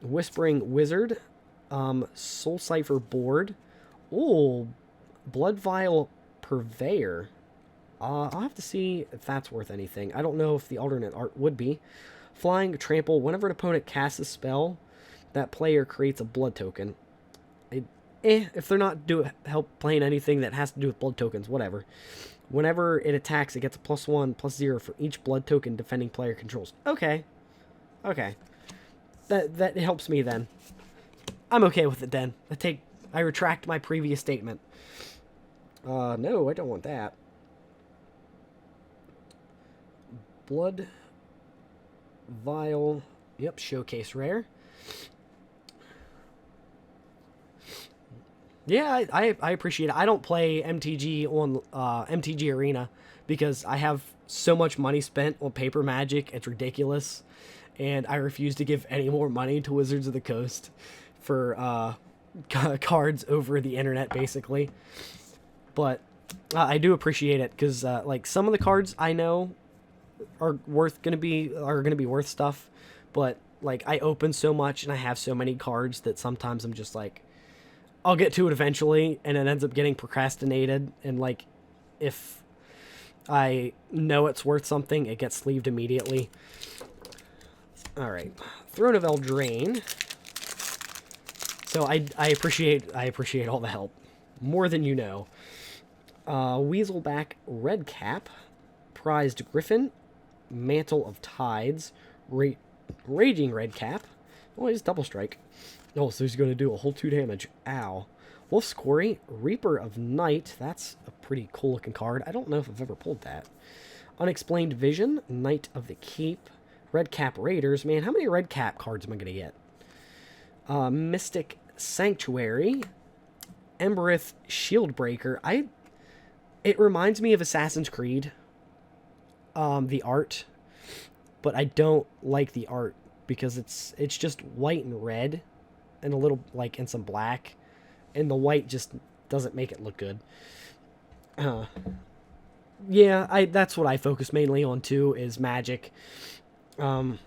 Whispering Wizard, Soul Cipher Board, ooh, Blood Vial Purveyor. I'll have to see if that's worth anything. I don't know if the alternate art would be. Flying Trample, whenever an opponent casts a spell, that player creates a blood token. If they're not playing anything that has to do with blood tokens, whatever. Whenever it attacks, it gets a +1/+0 for each blood token defending player controls. Okay. Okay. That helps me then. I'm okay with it then. I retract my previous statement. No, I don't want that. Blood Vial. Yep, showcase rare. Yeah, I appreciate it. I don't play MTG on MTG Arena because I have so much money spent on paper Magic. It's ridiculous. And I refuse to give any more money to Wizards of the Coast for cards over the internet, basically. But I do appreciate it because like some of the cards I know are gonna be worth stuff, but like I open so much and I have so many cards that sometimes I'm just like, I'll get to it eventually, and it ends up getting procrastinated. And like, if I know it's worth something, it gets sleeved immediately. All right, Throne of Eldraine. So I appreciate all the help, more than you know. Weaselback Redcap, Prized Griffin, Mantle of Tides, Raging Redcap. Oh, he's double strike. Oh, so he's going to do a whole 2 damage. Ow. Wolf's Quarry, Reaper of Night. That's a pretty cool looking card. I don't know if I've ever pulled that. Unexplained Vision, Knight of the Keep, Redcap Raiders. Man, how many Redcap cards am I going to get? Mystic Sanctuary, Embereth Shieldbreaker. It reminds me of Assassin's Creed, the art, but I don't like the art because it's just white and red and a little like and some black, and the white just doesn't make it look good. Yeah, that's what I focus mainly on too, is Magic. So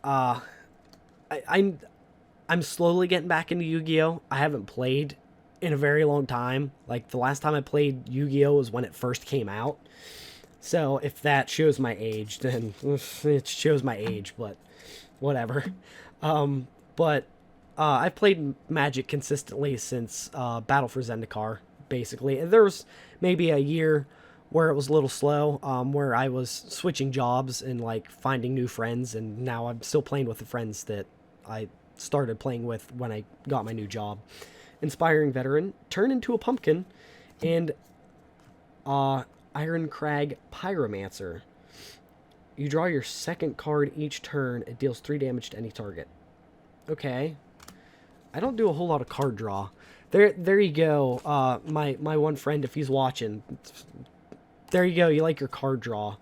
I'm slowly getting back into Yu-Gi-Oh! I haven't played in a very long time. Like, the last time I played Yu-Gi-Oh! Was when it first came out. So, if that shows my age, then it shows my age, but whatever. But I've played Magic consistently since Battle for Zendikar, basically. And there was maybe a year where it was a little slow, where I was switching jobs and, like, finding new friends, and now I'm still playing with the friends that I started playing with when I got my new job. Inspiring Veteran, turn into a pumpkin, and Iron Crag Pyromancer. You draw your second card each turn. It deals 3 damage to any target. Okay. I don't do a whole lot of card draw. There you go. My one friend, if he's watching, there you go. You like your card draw.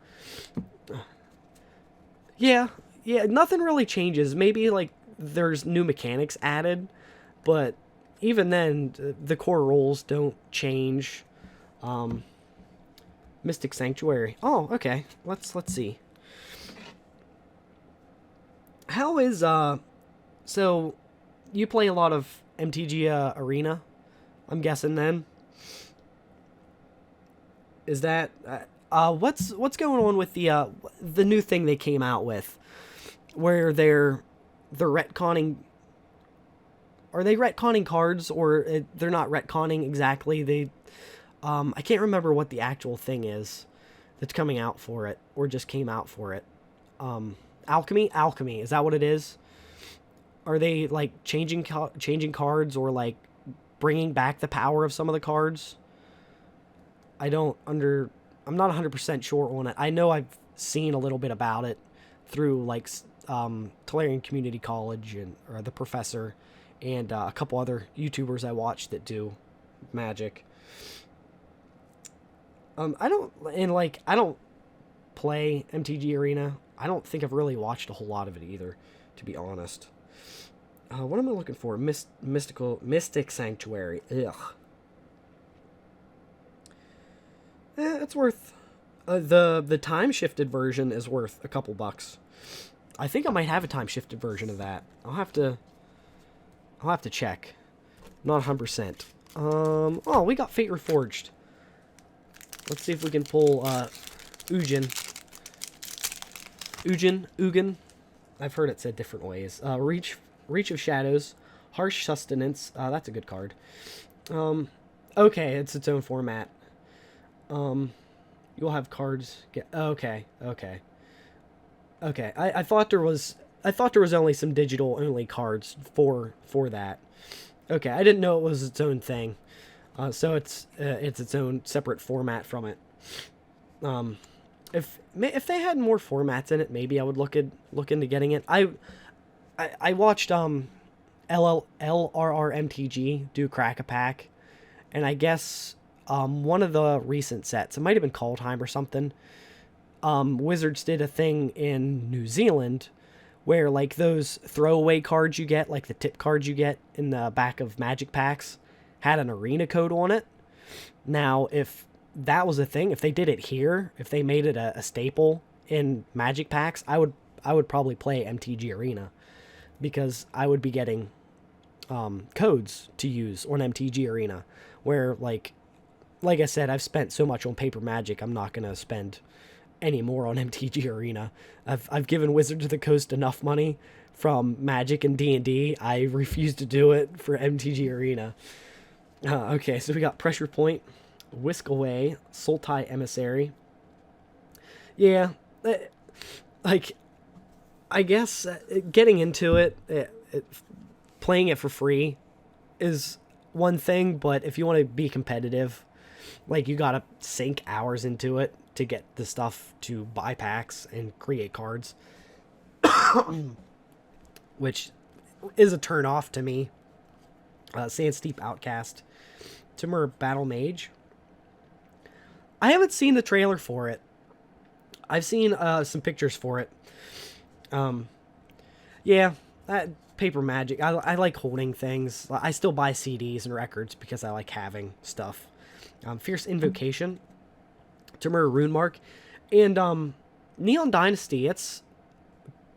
Yeah, nothing really changes. Maybe, like, there's new mechanics added, but even then, the core rules don't change. Mystic Sanctuary. Oh, okay. Let's see. How is so you play a lot of MTG Arena, I'm guessing then. Is that what's going on with the new thing they came out with, where they're retconning? Are they retconning cards, or they're not retconning exactly? They I can't remember what the actual thing is that's coming out for it, or just came out for it. Alchemy, is that what it is? Are they, like, changing cards, or, like, bringing back the power of some of the cards? I'm not 100% sure on it. I know I've seen a little bit about it through, like, Tolarian Community College or The Professor, and a couple other YouTubers I watch that do Magic. I don't play MTG Arena. I don't think I've really watched a whole lot of it either, to be honest. What am I looking for? Mystic Sanctuary. Ugh. It's worth... the time-shifted version is worth a couple bucks. I think I might have a time-shifted version of that. I'll have to check. Not 100%. Oh, we got Fate Reforged. Let's see if we can pull, Ugin. I've heard it said different ways. Reach of Shadows. Harsh Sustenance. That's a good card. Okay, it's its own format. You'll have cards okay. I thought there was only some digital only cards for that. Okay, I didn't know it was its own thing. So it's its own separate format from it. If they had more formats in it, maybe I would look into getting it. I watched LRRMTG do Crack a Pack, and I guess one of the recent sets, it might have been Kaldheim or something, Wizards did a thing in New Zealand where, like, those throwaway cards you get, like the tip cards you get in the back of Magic packs, had an arena code on it. Now, if that was a thing, if they did it here, if they made it a staple in Magic packs, I would probably play MTG Arena, because I would be getting codes to use on MTG Arena, where, like I said, I've spent so much on paper Magic, I'm not going to spend any more on MTG Arena. I've given Wizards of the Coast enough money from Magic and D&D. I refuse to do it for MTG Arena. Okay, so we got Pressure Point, Whisk Away, Sultai Emissary. Yeah, like, I guess getting into it, playing it for free is one thing, but if you want to be competitive, like, you gotta sink hours into it to get the stuff to buy packs and create cards, which is a turn off to me. Sandsteep Outcast, Timur Battle Mage. I haven't seen the trailer for it. I've seen some pictures for it. Yeah, paper Magic. I like holding things. I still buy CDs and records because I like having stuff. Fierce Invocation, Timur Runemark, and Neon Dynasty. It's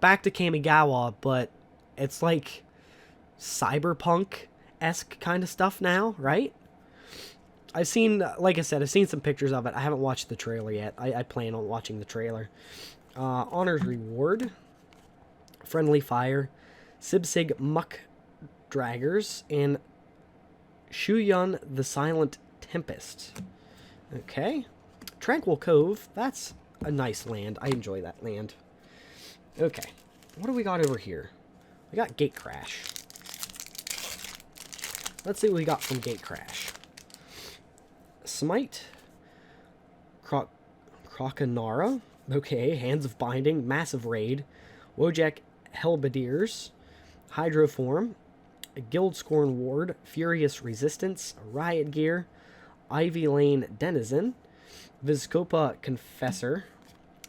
back to Kamigawa, but it's like cyberpunk, esque kind of stuff now, right? I've seen, like I said, I've seen some pictures of it. I haven't watched the trailer yet. I plan on watching the trailer. Honors Reward, Friendly Fire, Sibsig Muck Draggers, and Shuyun the Silent Tempest. Okay. Tranquil Cove, that's a nice land. I enjoy that land. Okay. What do we got over here? We got Gate Crash. Let's see what we got from Gate Crash. Smite. Croconara. Okay, Hands of Binding. Massive Raid. Wojak Helbadiers. Hydroform. Guild Scorn Ward. Furious Resistance. Riot Gear. Ivy Lane Denizen. Vizcopa Confessor.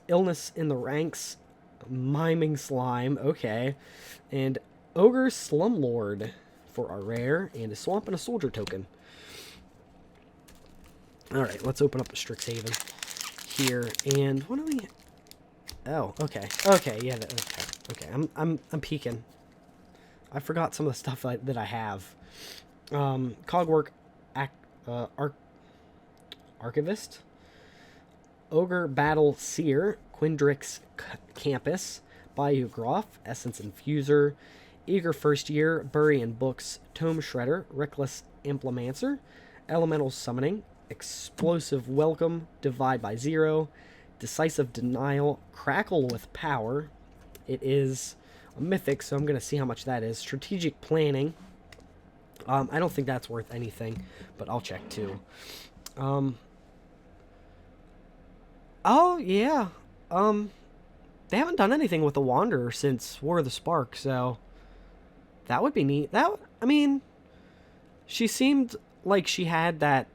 Illness in the Ranks. Miming Slime. Okay. And Ogre Slumlord for our rare. And a Swamp and a Soldier token. Alright, let's open up a Strixhaven here. And what do we... Oh, okay. Okay, yeah, okay. I'm peeking. I forgot some of the stuff that I have. Cogwork Archivist. Ogre Battle Seer. Quindrix Campus. Bayou Groff. Essence Infuser. Eager First Year. Bury in Books. Tome Shredder. Reckless Implemancer. Elemental Summoning. Explosive Welcome. Divide by Zero. Decisive Denial. Crackle with Power. It is a mythic, so I'm going to see how much that is. Strategic Planning. I don't think that's worth anything, but I'll check too. Oh, yeah. They haven't done anything with the Wanderer since War of the Spark, so that would be neat. I mean, she seemed like she had that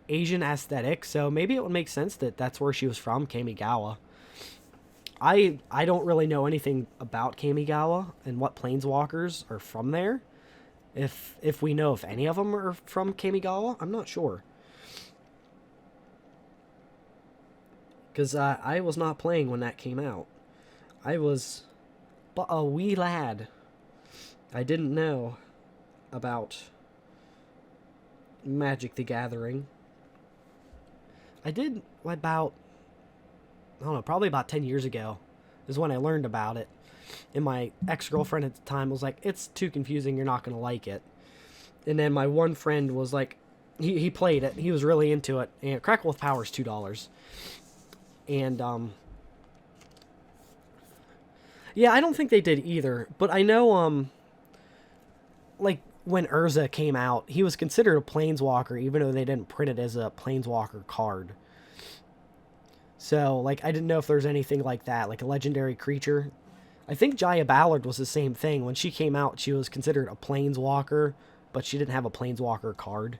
Asian aesthetic, so maybe it would make sense that that's where she was from, Kamigawa. I don't really know anything about Kamigawa and what planeswalkers are from there. If we know if any of them are from Kamigawa, I'm not sure. Because I was not playing when that came out. I was but a wee lad. I didn't know about Magic the Gathering. I did about, I don't know, probably about 10 years ago is when I learned about it. And my ex-girlfriend at the time was like, it's too confusing, you're not going to like it. And then my one friend was like, he played it, he was really into it. And Crackle with Power is $2. And, yeah, I don't think they did either. But I know, like, when Urza came out, he was considered a Planeswalker, even though they didn't print it as a Planeswalker card. So, like, I didn't know if there's anything like that, like a legendary creature. I think Jaya Ballard was the same thing. When she came out, she was considered a Planeswalker, but she didn't have a Planeswalker card.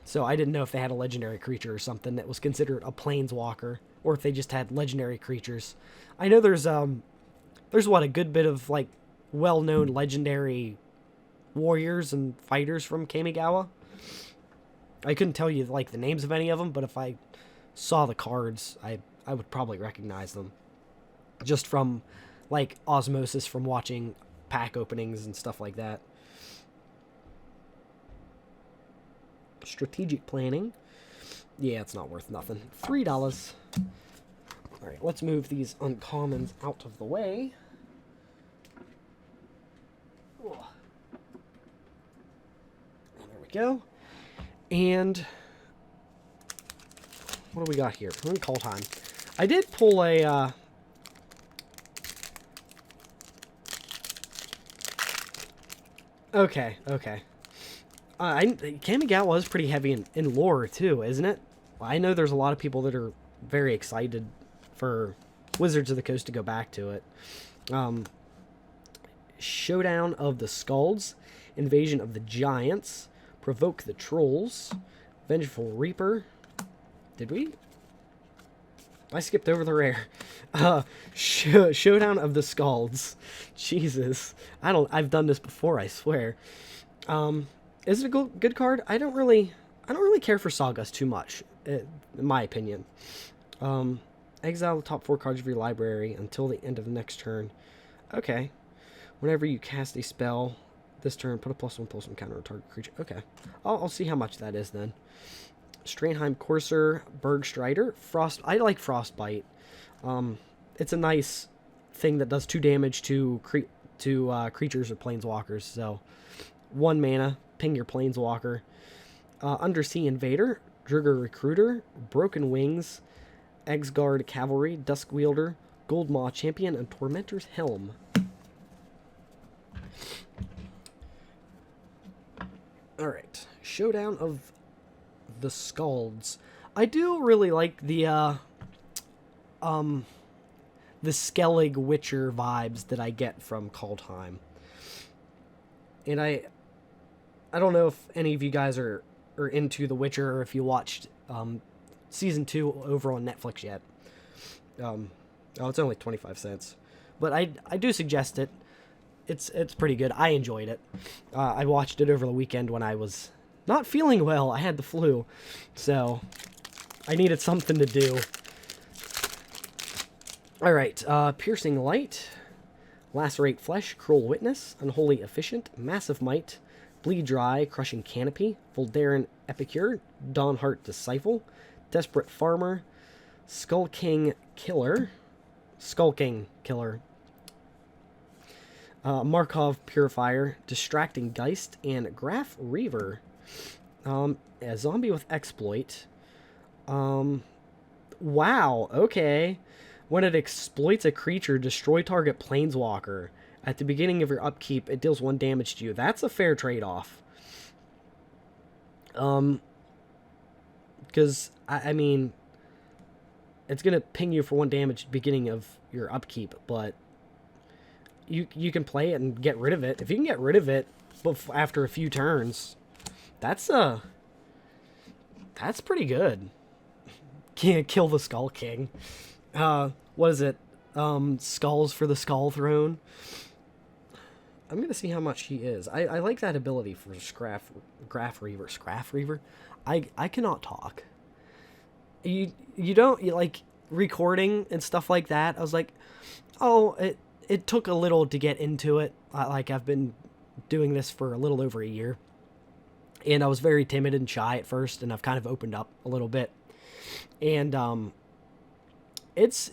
So I didn't know if they had a legendary creature or something that was considered a Planeswalker, or if they just had legendary creatures. I know there's what, a good bit of, like, well-known legendary warriors and fighters from Kamigawa. I couldn't tell you, like, the names of any of them, but if I saw the cards, I would probably recognize them. Just from, like, osmosis from watching pack openings and stuff like that. Strategic Planning. Yeah, it's not worth nothing. $3. Alright, let's move these uncommons out of the way. And there we go. And what do we got here? We're in call time. I did pull a Okay. Kamigawa is pretty heavy in lore, too, isn't it? I know there's a lot of people that are very excited for Wizards of the Coast to go back to it. Showdown of the Skalds, Invasion of the Giants, Provoke the Trolls, Vengeful Reaper. Did we? I skipped over the rare. Showdown of the Skalds. Jesus. I've done this before, I swear. Is it a good card? I don't really care for Sagas too much, in my opinion. Exile the top 4 cards of your library until the end of the next turn. Okay. Whenever you cast a spell, This turn, put a +1/+1 counter on target creature. Okay. I'll see how much that is then. Strainheim Courser, Bergstrider, Frost. I like Frostbite. It's a nice thing that does 2 damage to creatures or planeswalkers. So 1 mana, ping your planeswalker. Undersea Invader, Drigger Recruiter, Broken Wings, Exguard Cavalry, Duskwielder, Goldmaw Champion, and Tormentor's Helm. Alright, Showdown of the Skalds. I do really like the Skellig Witcher vibes that I get from Kaldheim. And I don't know if any of you guys are into The Witcher, or if you watched season 2 over on Netflix yet. It's only 25 cents, but I do suggest it. It's pretty good. I enjoyed it. I watched it over the weekend when I was not feeling well. I had the flu, so I needed something to do. All right, Piercing Light, Lacerate Flesh, Cruel Witness, Unholy Efficient, Massive Might, Bleed Dry, Crushing Canopy, Voldaren Epicure, Dawnheart Disciple, Desperate Farmer, Skulking Killer, Markov Purifier, Distracting Geist, and Graph Reaver. A zombie with exploit. Wow, okay. When it exploits a creature, destroy target planeswalker. At the beginning of your upkeep, it deals 1 damage to you. That's a fair trade-off. Because, I mean, it's going to ping you for 1 damage at the beginning of your upkeep, but you can play it and get rid of it. If you can get rid of it after a few turns, that's pretty good. Can't kill the Skull King. What is it? Skulls for the Skull Throne. I'm going to see how much he is. I like that ability for Graph Reaver. Scraff Reaver? I cannot talk. You like recording and stuff like that. I was like, oh, it took a little to get into it. Like, I've been doing this for a little over a year. And I was very timid and shy at first, and I've kind of opened up a little bit. And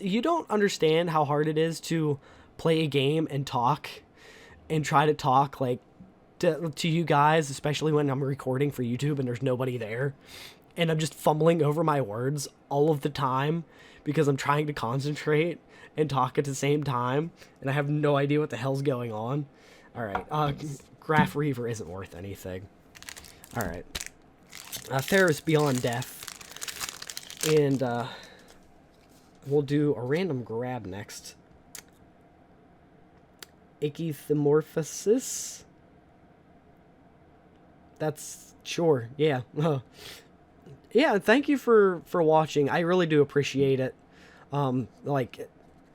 you don't understand how hard it is to play a game and talk and try to talk like to you guys, especially when I'm recording for YouTube and there's nobody there. And I'm just fumbling over my words all of the time because I'm trying to concentrate and talk at the same time, and I have no idea what the hell's going on. All right, Graph Reaver isn't worth anything. All right, Theros Beyond Death, and we'll do a random grab next. Ichthymorphosis. That's sure, yeah. Yeah, thank you for watching. I really do appreciate it. Like,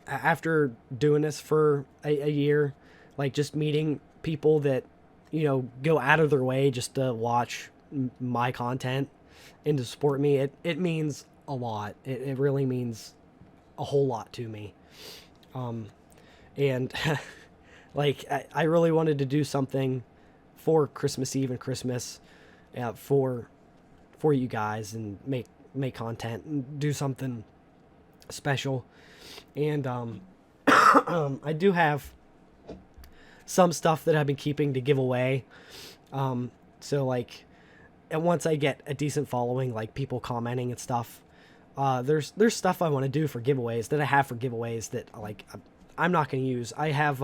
after doing this for a year, like, just meeting people that, go out of their way just to watch my content and to support me, it means a lot. It really means a whole lot to me. And like, I really wanted to do something for Christmas Eve and Christmas, for you guys, and make content and do something special. And I do have some stuff that I've been keeping to give away. So like, and once I get a decent following, like people commenting and stuff, there's stuff I want to do for giveaways that I have for giveaways that, like, I'm not going to use. I have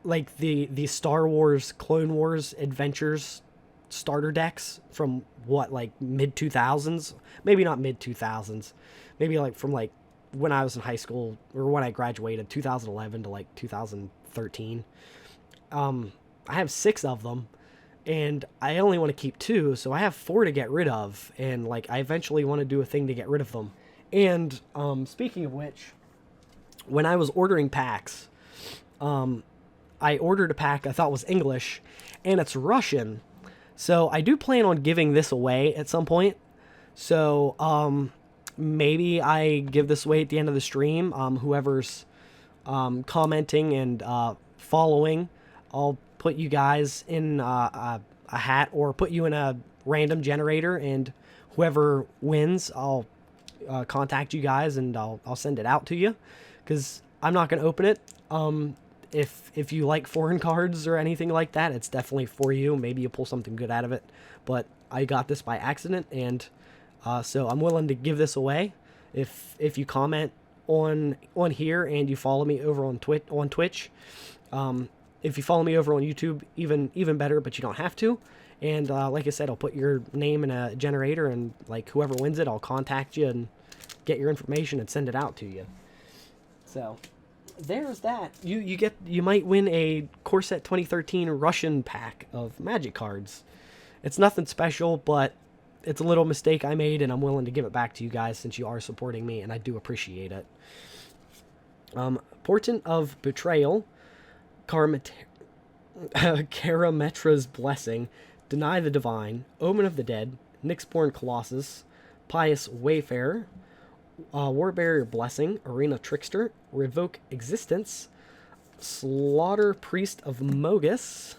like the Star Wars Clone Wars Adventures starter decks from like mid 2000s, maybe not mid 2000s, maybe like from like when I was in high school, or when I graduated, 2011 to like 2013. I have 6 of them, and I only want to keep 2, so I have 4 to get rid of, and like I eventually want to do a thing to get rid of them. And speaking of which, when I was ordering packs, I ordered a pack I thought was English, and it's Russian. So I do plan on giving this away at some point. So maybe I give this away at the end of the stream. Whoever's commenting and following, I'll put you guys in a hat or put you in a random generator, and whoever wins, I'll contact you guys and I'll send it out to you, because I'm not going to open it. If you like foreign cards or anything like that, it's definitely for you. Maybe you'll pull something good out of it. But I got this by accident, and so I'm willing to give this away. If you comment on here and you follow me over on Twitch, if you follow me over on YouTube, even better, but you don't have to. And like I said, I'll put your name in a generator, and like whoever wins it, I'll contact you and get your information and send it out to you. So there's that. You might win a Corset 2013 Russian pack of Magic cards. It's nothing special, but it's a little mistake I made, and I'm willing to give it back to you guys since you are supporting me, and I do appreciate it. Portent of Betrayal, Karametra's Blessing, Deny the Divine, Omen of the Dead, Nyxborn Colossus, Pious Wayfarer, Warbarrier Blessing, Arena Trickster, Revoke Existence, Slaughter Priest of Mogus,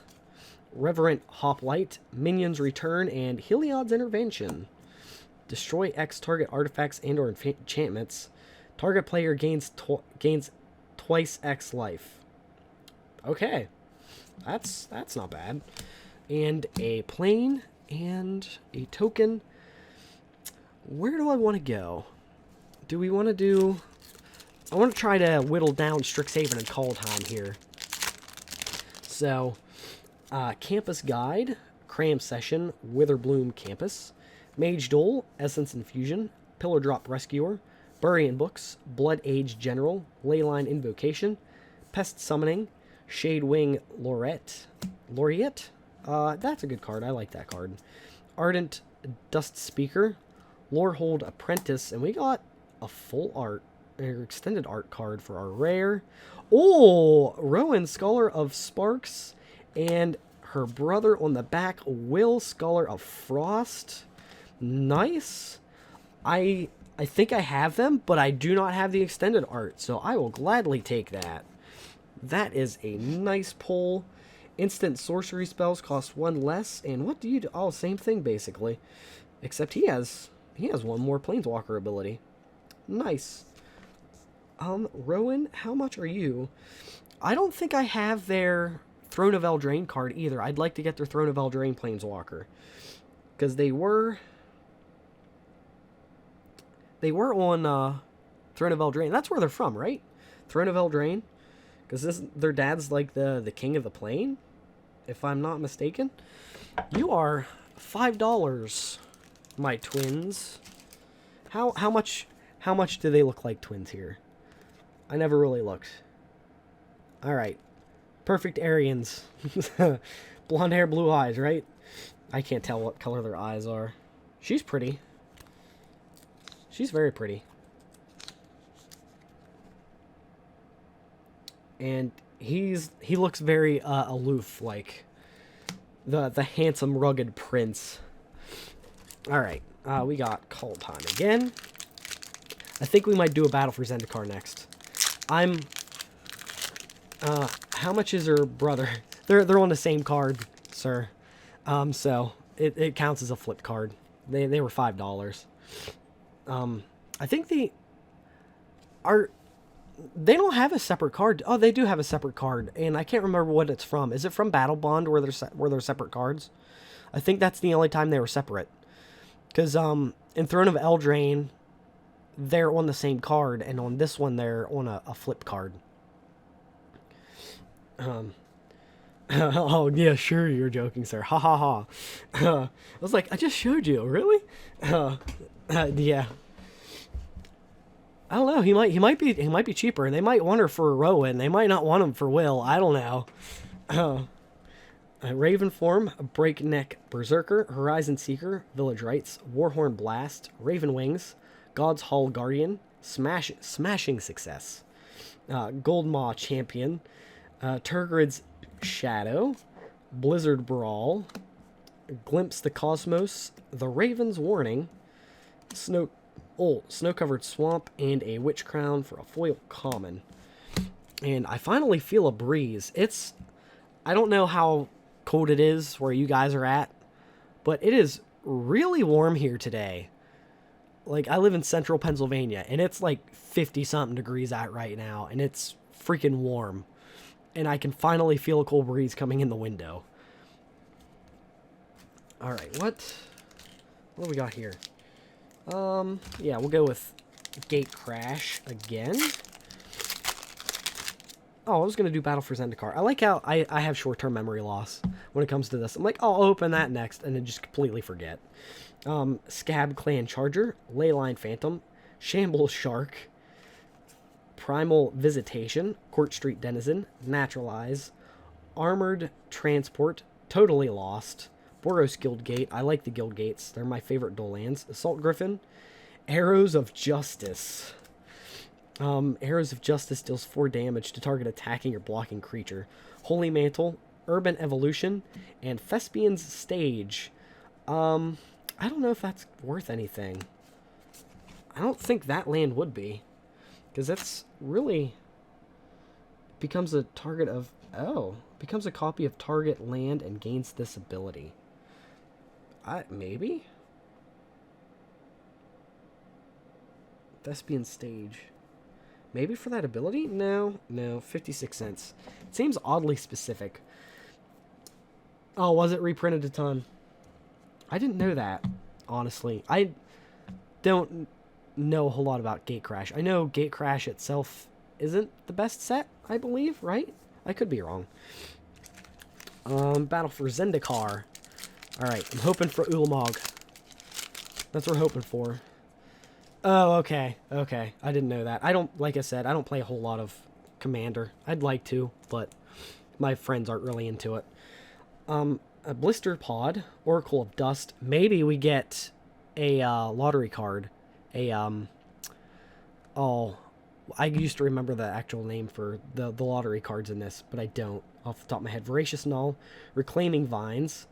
Reverent Hoplite, Minions Return, and Heliod's Intervention. Destroy X target artifacts and or enchantments. Target player gains twice X life. Okay, that's not bad. And a plane and a token. Where do I want to go? Do we want to do... I want to try to whittle down Strixhaven and Kaldheim here. So, Campus Guide, Cram Session, Witherbloom Campus, Mage Duel, Essence Infusion, Pillar Drop Rescuer, Bury-in Books, Blood Age General, Leyline Invocation, Pest Summoning, Shadewing Laureate. That's a good card. I like that card. Ardent Dust Speaker, Lorehold Apprentice, and we got a full art, or extended art card for our rare. Oh, Rowan, Scholar of Sparks, and her brother on the back, Will, Scholar of Frost. Nice. I think I have them, but I do not have the extended art, so I will gladly take that. That is a nice pull. Instant sorcery spells cost 1 less, and what do you do? Oh, same thing basically, except he has one more planeswalker ability. Nice. Rowan, how much are you? I don't think I have their Throne of Eldraine card either. I'd like to get their Throne of Eldraine planeswalker, because they were on Throne of Eldraine. That's where they're from, right? Throne of Eldraine, because their dad's like the king of the plane, if I'm not mistaken. You are $5, my twins. How much do they look like twins here? I never really looked. All right, perfect Aryans. Blonde hair, blue eyes, right? I can't tell what color their eyes are. She's pretty. She's very pretty. And he looks very aloof, like the handsome, rugged prince. All right, we got Kaldheim again. I think we might do a battle for Zendikar next. How much is her brother? They're on the same card, sir. So it counts as a flip card. They were $5. I think they don't have a separate card. Oh, they do have a separate card, and I can't remember what it's from. Is it from Battle Bond where they're separate cards? I think that's the only time they were separate. Because in Throne of Eldraine, they're on the same card, and on this one they're on a flip card. Oh yeah, sure, you're joking, sir. Ha ha ha. I was like, I just showed you. Really? Yeah. I don't know. He might be cheaper. They might want her for Rowan. They might not want him for Will. I don't know. Raven Form, Breakneck Berserker, Horizon Seeker, Village Rites, Warhorn Blast, Raven Wings, God's Hall Guardian, Smashing Success, Goldmaw Champion, Turgrid's Shadow, Blizzard Brawl, Glimpse the Cosmos, The Raven's Warning, Snow-Covered Swamp, and a Witch Crown for a foil common. And I finally feel a breeze. I don't know how cold it is where you guys are at, but it is really warm here today. Like, I live in central Pennsylvania, and it's like 50-something degrees out right now, and it's freaking warm. And I can finally feel a cold breeze coming in the window. Alright, what do we got here? Yeah, we'll go with Gate Crash again. Oh, I was going to do Battle for Zendikar. I like how I have short-term memory loss when it comes to this. I'm like, oh, I'll open that next, and then just completely forget. Scab Clan Charger, Leyline Phantom, Shambles Shark, Primal Visitation, Court Street Denizen, Naturalize, Armored Transport, Totally Lost, Boros Guildgate. I like the Guildgates. They're my favorite dual lands. Assault Griffin, Arrows of Justice. Arrows of Justice deals 4 damage to target attacking or blocking creature. Holy Mantle, Urban Evolution, and Thespian's Stage. I don't know if that's worth anything. I don't think that land would be. Because that's really... becomes a target of... oh. Becomes a copy of target land and gains this ability. Maybe? Thespian Stage. Maybe for that ability? No. 56 cents. It seems oddly specific. Oh, was it reprinted a ton? I didn't know that, honestly. I don't know a whole lot about Gate Crash. I know Gate Crash itself isn't the best set, I believe, right? I could be wrong. Battle for Zendikar. Alright, I'm hoping for Ulamog. That's what we're hoping for. Oh, okay. Okay. I didn't know that. I don't, like I said, I don't play a whole lot of Commander. I'd like to, but my friends aren't really into it. A Blister Pod, Oracle of Dust. Maybe we get a lottery card. Oh, I used to remember the actual name for the lottery cards in this, but I don't off the top of my head. Voracious Null, Reclaiming Vines,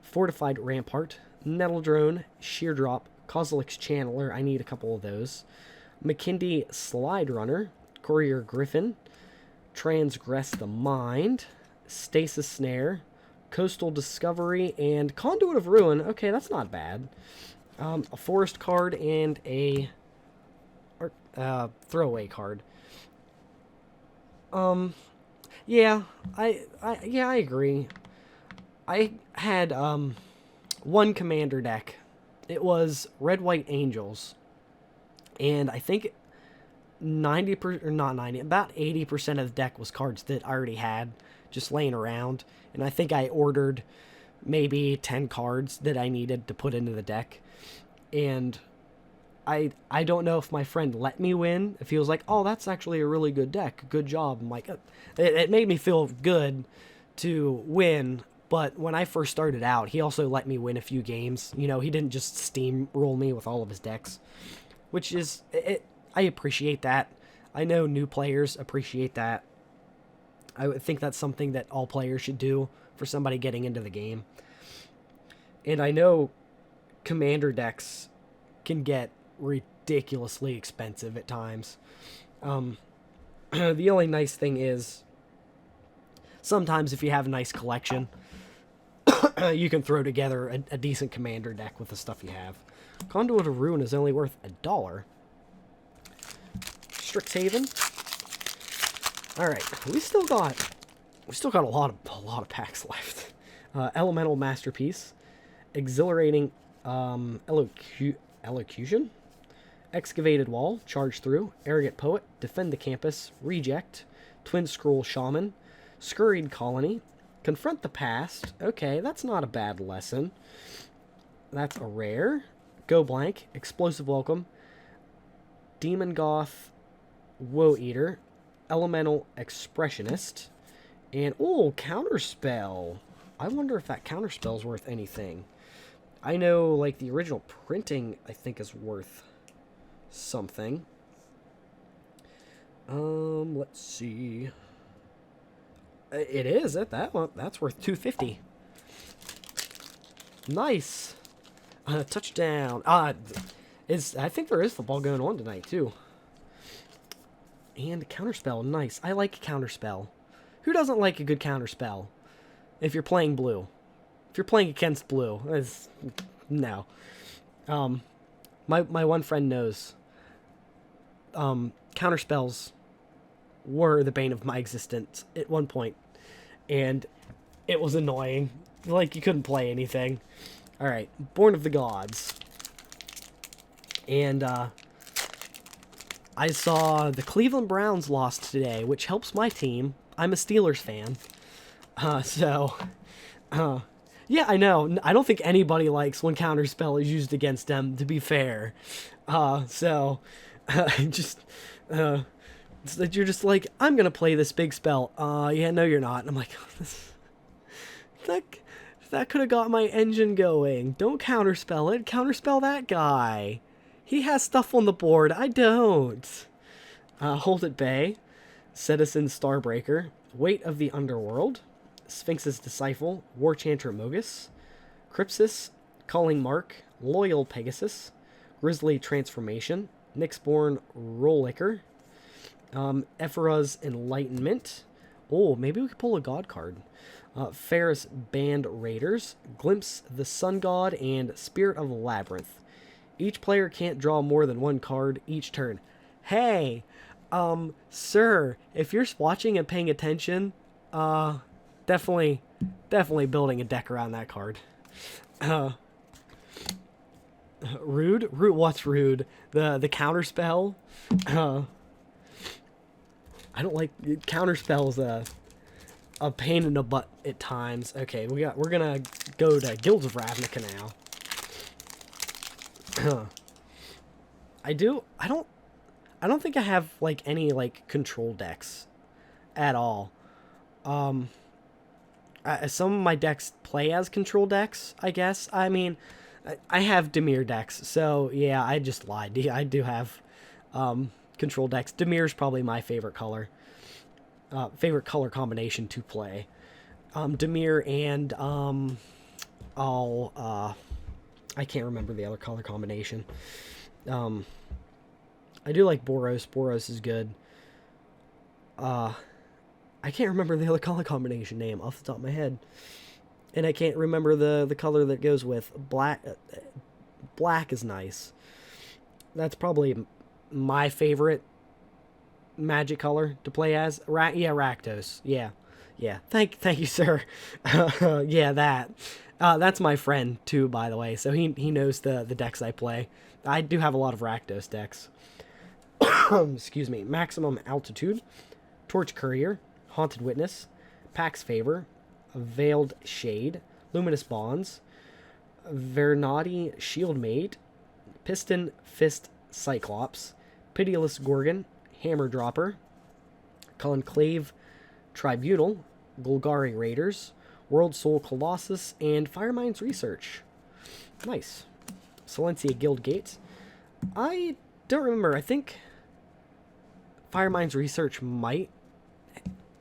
Fortified Rampart, Nettle Drone, Sheer Drop, Kozilek's Channeler. I need a couple of those. McKindy Slide Runner, Courier Griffin, Transgress the Mind, Stasis Snare, Coastal Discovery, and Conduit of Ruin. Okay, that's not bad. A forest card and a throwaway card. Yeah, I agree. I had one commander deck. It was Red White Angels, and I think 90% or not 90, about 80% of the deck was cards that I already had just laying around, and I think I ordered maybe 10 cards that I needed to put into the deck, and I don't know if my friend let me win, if he was like, oh, that's actually a really good deck, good job. I'm like, it made me feel good to win, but when I first started out, he also let me win a few games. You know, he didn't just steamroll me with all of his decks, which is, I appreciate that. I know new players appreciate that. I would think that's something that all players should do for somebody getting into the game. And I know commander decks can get ridiculously expensive at times. The only nice thing is sometimes if you have a nice collection, you can throw together a decent commander deck with the stuff you have. Conduit of Ruin is only worth $1. Strixhaven. All right, we still got a lot of packs left. Elemental Masterpiece, Exhilarating Elocution, Excavated Wall, Charge Through, Arrogant Poet, Defend the Campus, Reject, Twin Scroll Shaman, Scurried Colony, Confront the Past. Okay, that's not a bad lesson. That's a rare. Go Blank, Explosive Welcome, Demon Goth, Woe Eater, Elemental Expressionist, and, oh, Counterspell. I wonder if that Counterspell's worth anything. I know, like, the original printing, I think, is worth something. Let's see. It is at that one. That's worth $2.50. Nice. Touchdown. I think there is football going on tonight, too. And Counterspell, nice. I like Counterspell. Who doesn't like a good Counterspell? if you're playing blue. If you're playing against blue, no. My one friend knows. Counterspells were the bane of my existence at one point, and it was annoying. Like, you couldn't play anything. All right, Born of the Gods, and I saw the Cleveland Browns lost today, which helps my team. I'm a Steelers fan, yeah, I know. I don't think anybody likes when Counterspell is used against them, to be fair. Just, it's that you're just like, I'm gonna play this big spell. Yeah, no, you're not. And I'm like, that could have got my engine going. Don't counterspell it. Counterspell that guy. He has stuff on the board. I don't. Hold at Bay. Citizen Starbreaker. Weight of the Underworld. Sphinx's Disciple. War Chanter Mogus. Crypsis. Calling Mark. Loyal Pegasus. Grizzly Transformation. Nyxborn Rollicker. Ephra's Enlightenment. Oh, maybe we could pull a god card. Ferris Band Raiders. Glimpse the Sun God, and Spirit of Labyrinth. Each player can't draw more than one card each turn. Hey, sir, if you're watching and paying attention, definitely building a deck around that card. Rude? What's rude? The counter spell? I don't like counter spells. A pain in the butt at times. Okay, we're gonna go to Guilds of Ravnica now. I don't think I have like any like control decks at all. Some of my decks play as control decks, I guess. I mean, I have Dimir decks, so yeah, I just lied. I do have control decks. Dimir's probably my favorite color. Favorite color combination to play. Dimir and I can't remember the other color combination. I do like Boros. Boros is good. I can't remember the other color combination name off the top of my head. And I can't remember the color that goes with black. Black is nice. That's probably my favorite Magic color to play as. Yeah, Rakdos. Yeah. Thank you, sir. Yeah, that. That's my friend too, by the way. So he knows the decks I play. I do have a lot of Rakdos decks. Excuse me. Maximum Altitude, Torch Courier, Haunted Witness, Pax Favor, Veiled Shade, Luminous Bonds, Vernati Shieldmate, Piston Fist Cyclops, Pitiless Gorgon, Hammer Dropper, Conclave Tribunal, Golgari Raiders, World Soul Colossus, and Firemind's Research. Nice. Silencia Guild Gates. I don't remember. I think Firemind's Research might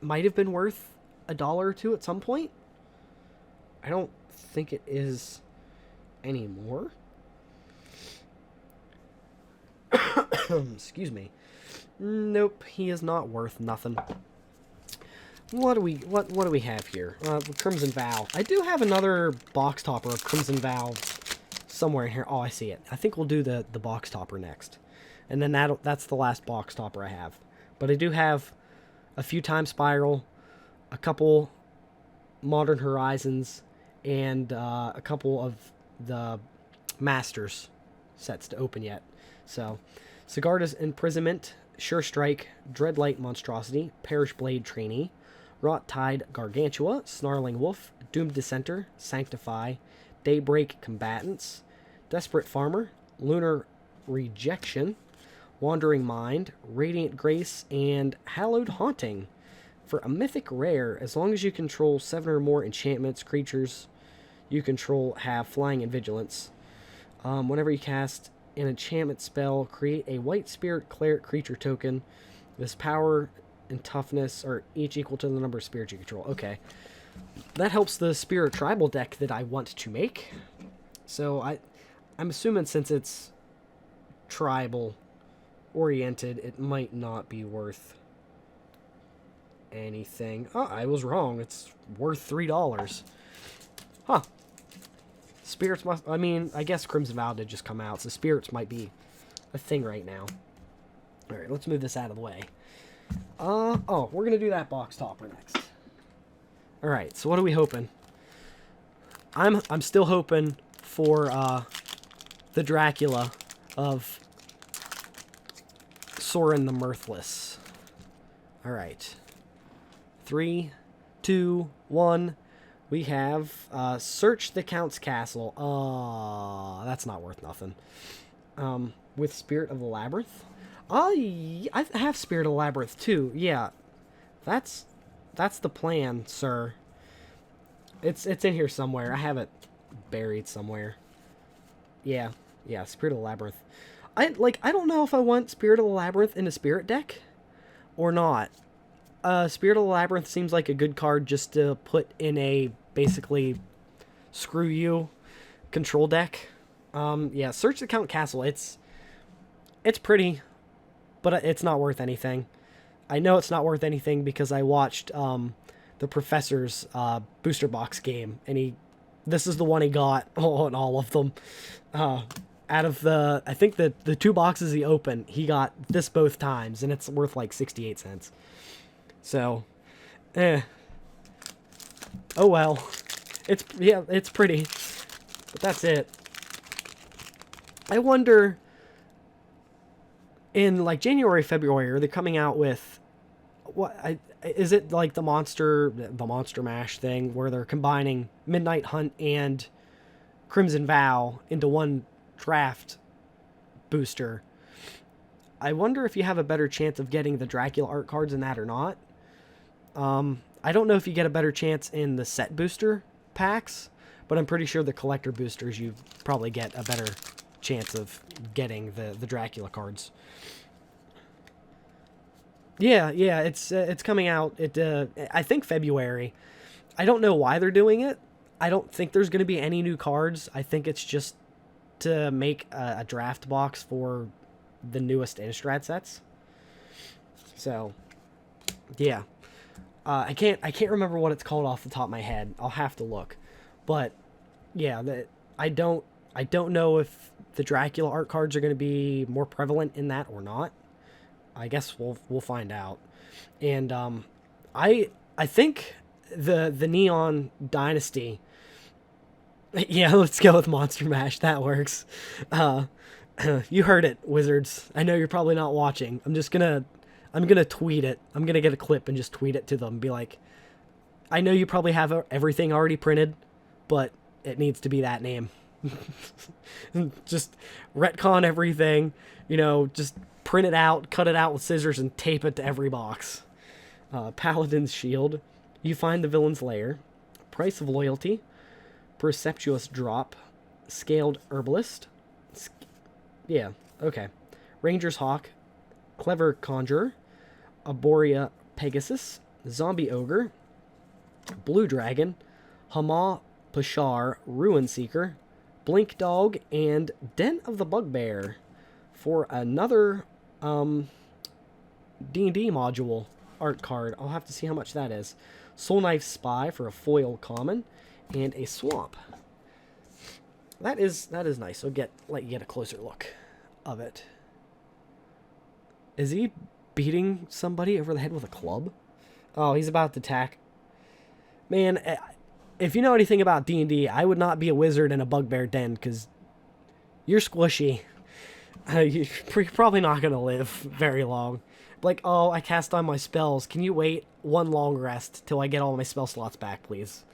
have been worth $1 or $2 at some point. I don't think it is anymore. Excuse me. Nope, he is not worth nothing. What do we have here? Crimson Vow. I do have another box topper of Crimson Vow somewhere in here. Oh, I see it. I think we'll do the box topper next. And then that's the last box topper I have. But I do have a few Time Spiral, a couple Modern Horizons, and a couple of the Masters sets to open yet. So, Sigarda's Imprisonment, Sure Strike, Dreadlight Monstrosity, Perish Blade Trainee, Rot Tide Gargantua, Snarling Wolf, Doomed Dissenter, Sanctify, Daybreak Combatants, Desperate Farmer, Lunar Rejection, Wandering Mind, Radiant Grace, and Hallowed Haunting. For a mythic rare, as long as you control 7 or more enchantments, creatures you control have flying and vigilance. Whenever you cast an enchantment spell, create a white spirit cleric creature token. This power and toughness are each equal to the number of spirits you control. Okay. That helps the spirit tribal deck that I want to make. So I'm assuming since it's tribal oriented, it might not be worth anything. Oh, I was wrong. It's worth $3. Huh. Spirits must... I mean, I guess Crimson Vow did just come out, so spirits might be a thing right now. Alright, let's move this out of the way. Oh, we're gonna do that box topper next. Alright, so what are we hoping? I'm still hoping for, the Dracula of Sorin the Mirthless. Alright. 3, 2, 1... We have, Search the Count's Castle. That's not worth nothing. With Spirit of the Labyrinth? I have Spirit of the Labyrinth, too. Yeah. That's the plan, sir. It's in here somewhere. I have it buried somewhere. Yeah. Yeah, Spirit of the Labyrinth. I don't know if I want Spirit of the Labyrinth in a Spirit deck or not. Spirit of the Labyrinth seems like a good card just to put in a basically screw you control deck. Yeah, Search the Count Castle. It's pretty, but it's not worth anything. I know it's not worth anything because I watched the Professor's booster box game, and this is the one he got on all of them. Out of I think the 2 boxes he opened, he got this both times, and it's worth like 68 cents. So, oh well. It's pretty, but that's it. I wonder, in like January, February, are they coming out with is it like the Monster Mash thing where they're combining Midnight Hunt and Crimson Vow into one draft booster? I wonder if you have a better chance of getting the Dracula art cards in that or not. I don't know if you get a better chance in the set booster packs, but I'm pretty sure the collector boosters you probably get a better chance of getting the Dracula cards. Yeah, it's coming out I think February. I don't know why they're doing it. I don't think there's going to be any new cards. I think it's just to make a draft box for the newest Innistrad sets. So, yeah. I can't remember what it's called off the top of my head. I'll have to look. But yeah, I don't know if the Dracula art cards are going to be more prevalent in that or not. I guess we'll find out. And I think the Neon Dynasty. Yeah, let's go with Monster Mash. That works. You heard it, Wizards. I know you're probably not watching. I'm gonna tweet it. I'm gonna get a clip and just tweet it to them and be like, I know you probably have everything already printed, but it needs to be that name. Just retcon everything, just print it out, cut it out with scissors, and tape it to every box. Paladin's Shield. You find the villain's lair. Price of Loyalty. Perceptuous Drop. Scaled Herbalist. Yeah, okay. Ranger's Hawk. Clever Conjurer. Arborea Pegasus. Zombie Ogre. Blue Dragon. Hama Pashar Ruin Seeker. Blink Dog, and Den of the Bugbear for another D&D module art card. I'll have to see how much that is. Soul Knife Spy for a foil common, and a swamp. That is nice. So let you get a closer look of it. Is he beating somebody over the head with a club? Oh, he's about to attack. Man, if you know anything about D&D, I would not be a wizard in a bugbear den, because you're squishy. You're probably not going to live very long. Like, oh, I cast on my spells. Can you wait one long rest till I get all my spell slots back, please?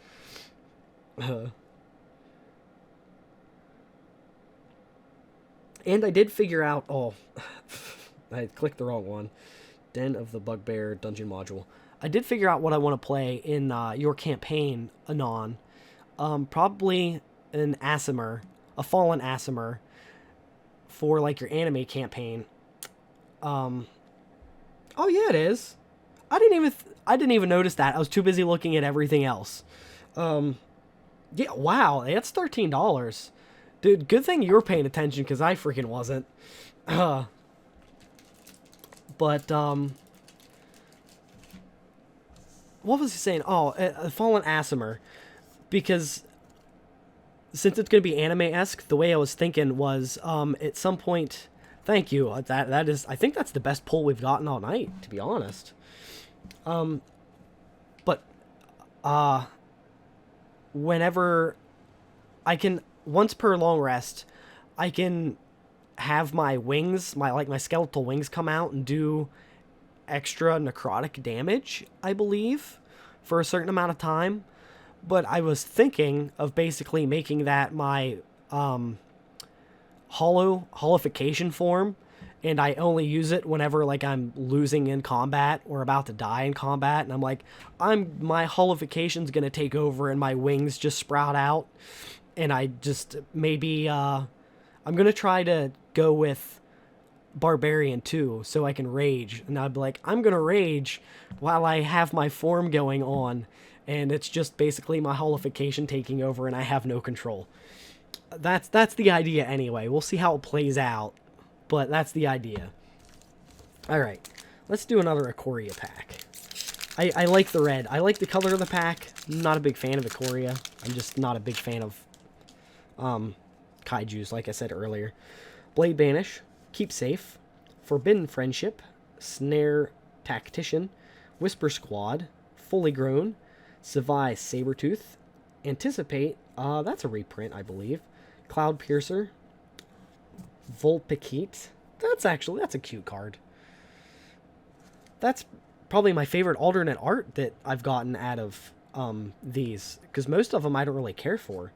And I did figure out... Oh, I clicked the wrong one. Den of the Bugbear Dungeon Module. I did figure out what I want to play in your campaign, Anon. Probably an Aasimar, a Fallen Aasimar, for like your anime campaign. Oh yeah, it is. I didn't even notice that. I was too busy looking at everything else. Yeah, wow, that's $13. Dude, good thing you were paying attention, because I freaking wasn't. But, what was he saying? Oh, Fallen Aasimar. Because since it's going to be anime-esque, the way I was thinking was at some point... Thank you. That is... I think that's the best pull we've gotten all night, to be honest. But whenever I can... Once per long rest, I can have my wings, my skeletal wings come out and do extra necrotic damage, I believe, for a certain amount of time. But I was thinking of basically making that my holification form, and I only use it whenever like I'm losing in combat or about to die in combat, and I'm like, my holification's gonna take over and my wings just sprout out, and I just maybe I'm gonna try to go with Barbarian too, so I can rage, and I'd be like, I'm gonna rage while I have my form going on, and it's just basically my holification taking over, and I have no control. That's the idea anyway. We'll see how it plays out, but that's the idea. All right, let's do another Ikoria pack. I like the red. I like the color of the pack. I'm not a big fan of Ikoria. I'm just not a big fan of kaijus, like I said earlier. Blade Banish, Keep Safe, Forbidden Friendship, Snare Tactician, Whisper Squad, Fully Grown, Savai Sabertooth, Anticipate, that's a reprint, I believe, Cloud Piercer, Volpikite, that's a cute card. That's probably my favorite alternate art that I've gotten out of these, because most of them I don't really care for.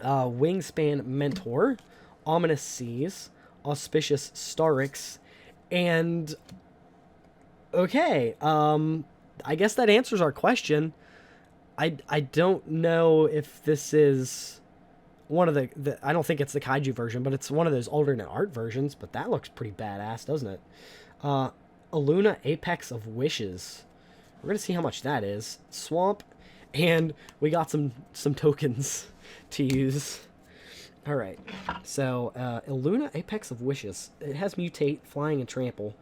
Wingspan Mentor, Ominous Seas, Auspicious Starix, and okay, I guess that answers our question. I don't know if this is one of the I don't think it's the kaiju version, but it's one of those alternate art versions, but that looks pretty badass, doesn't it? Aluna Apex of Wishes. We're going to see how much that is. Swamp, and we got some tokens to use. Alright, so Aluna Apex of Wishes. It has Mutate, Flying, and Trample.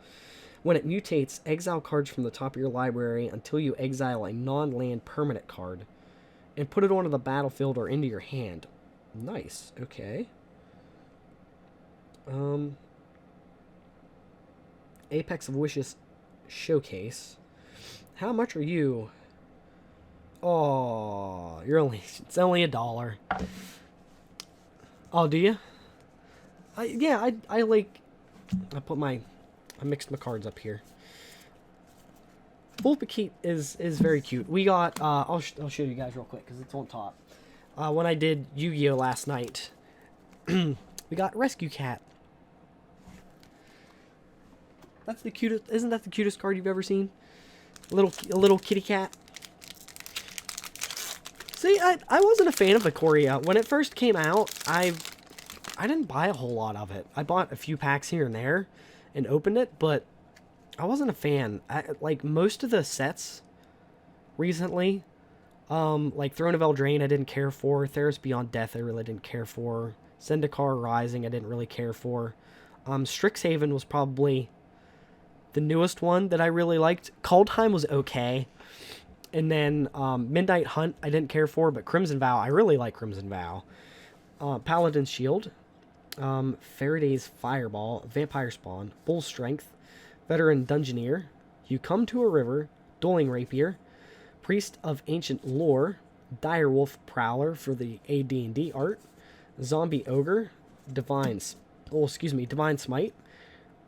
When it mutates, exile cards from the top of your library until you exile a non-land permanent card, and put it onto the battlefield or into your hand. Nice, okay. Apex of Wishes Showcase. How much are you? Oh, it's only $1. Oh, do you? I mixed my cards up here. Volpikite is very cute. We got, I'll show you guys real quick because it's on top. When I did Yu-Gi-Oh! Last night, we got Rescue Cat. That's the cutest, isn't that the cutest card you've ever seen? A little kitty cat. See, I wasn't a fan of Ikoria. When it first came out, I didn't buy a whole lot of it. I bought a few packs here and there and opened it, but I wasn't a fan. Like, most of the sets recently, like Throne of Eldraine I didn't care for, Theros Beyond Death I really didn't care for, Zendikar Rising I didn't really care for, Strixhaven was probably the newest one that I really liked. Kaldheim was okay. And then Midnight Hunt I didn't care for, but Crimson Vow, I really like Crimson Vow. Paladin's Shield, Faraday's Fireball, Vampire Spawn, Bull Strength, Veteran Dungeoneer, You Come to a River, Dueling Rapier, Priest of Ancient Lore, Direwolf Prowler for the AD&D art, Zombie Ogre, Divine Smite,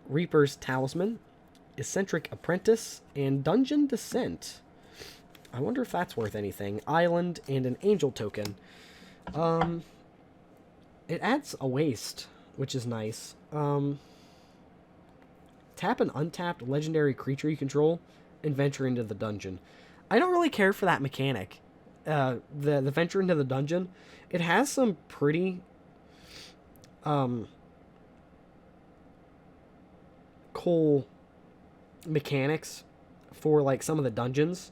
Reaper's Talisman, Eccentric Apprentice, and Dungeon Descent. I wonder if that's worth anything. Island and an Angel token. It adds a waste, which is nice. Tap an untapped legendary creature you control and venture into the dungeon. I don't really care for that mechanic. The venture into the dungeon. It has some pretty cool mechanics for like some of the dungeons.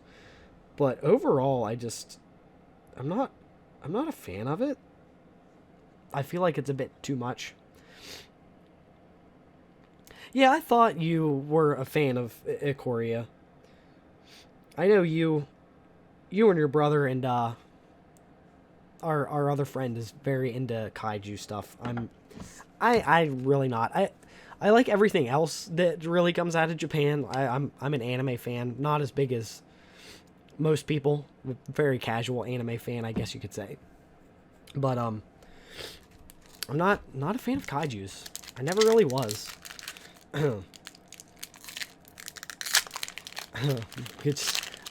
But overall, I'm not a fan of it. I feel like it's a bit too much. Yeah, I thought you were a fan of Ikoria. I know you and your brother and our other friend is very into kaiju stuff. I really not. I like everything else that really comes out of Japan. I'm an anime fan, not as big as most people. Very casual anime fan, I guess you could say. But I'm not a fan of kaijus. I never really was. I'm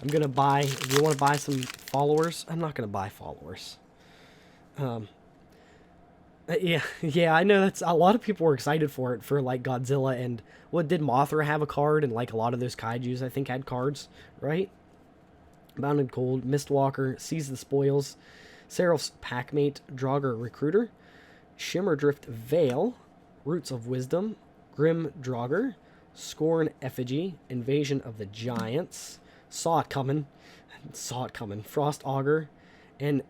gonna buy. If you want to buy some followers, I'm not gonna buy followers. Yeah, yeah, I know that's a lot of people were excited for it for like Godzilla and what did Mothra have a card and like a lot of those kaiju's I think had cards, right? Bounded Cold, Mistwalker, Seize the Spoils, Seraph's Packmate, Draugr Recruiter, Shimmerdrift Veil, Roots of Wisdom, Grim Draugr, Scorn Effigy, Invasion of the Giants, Saw It Coming, Frost Augur, and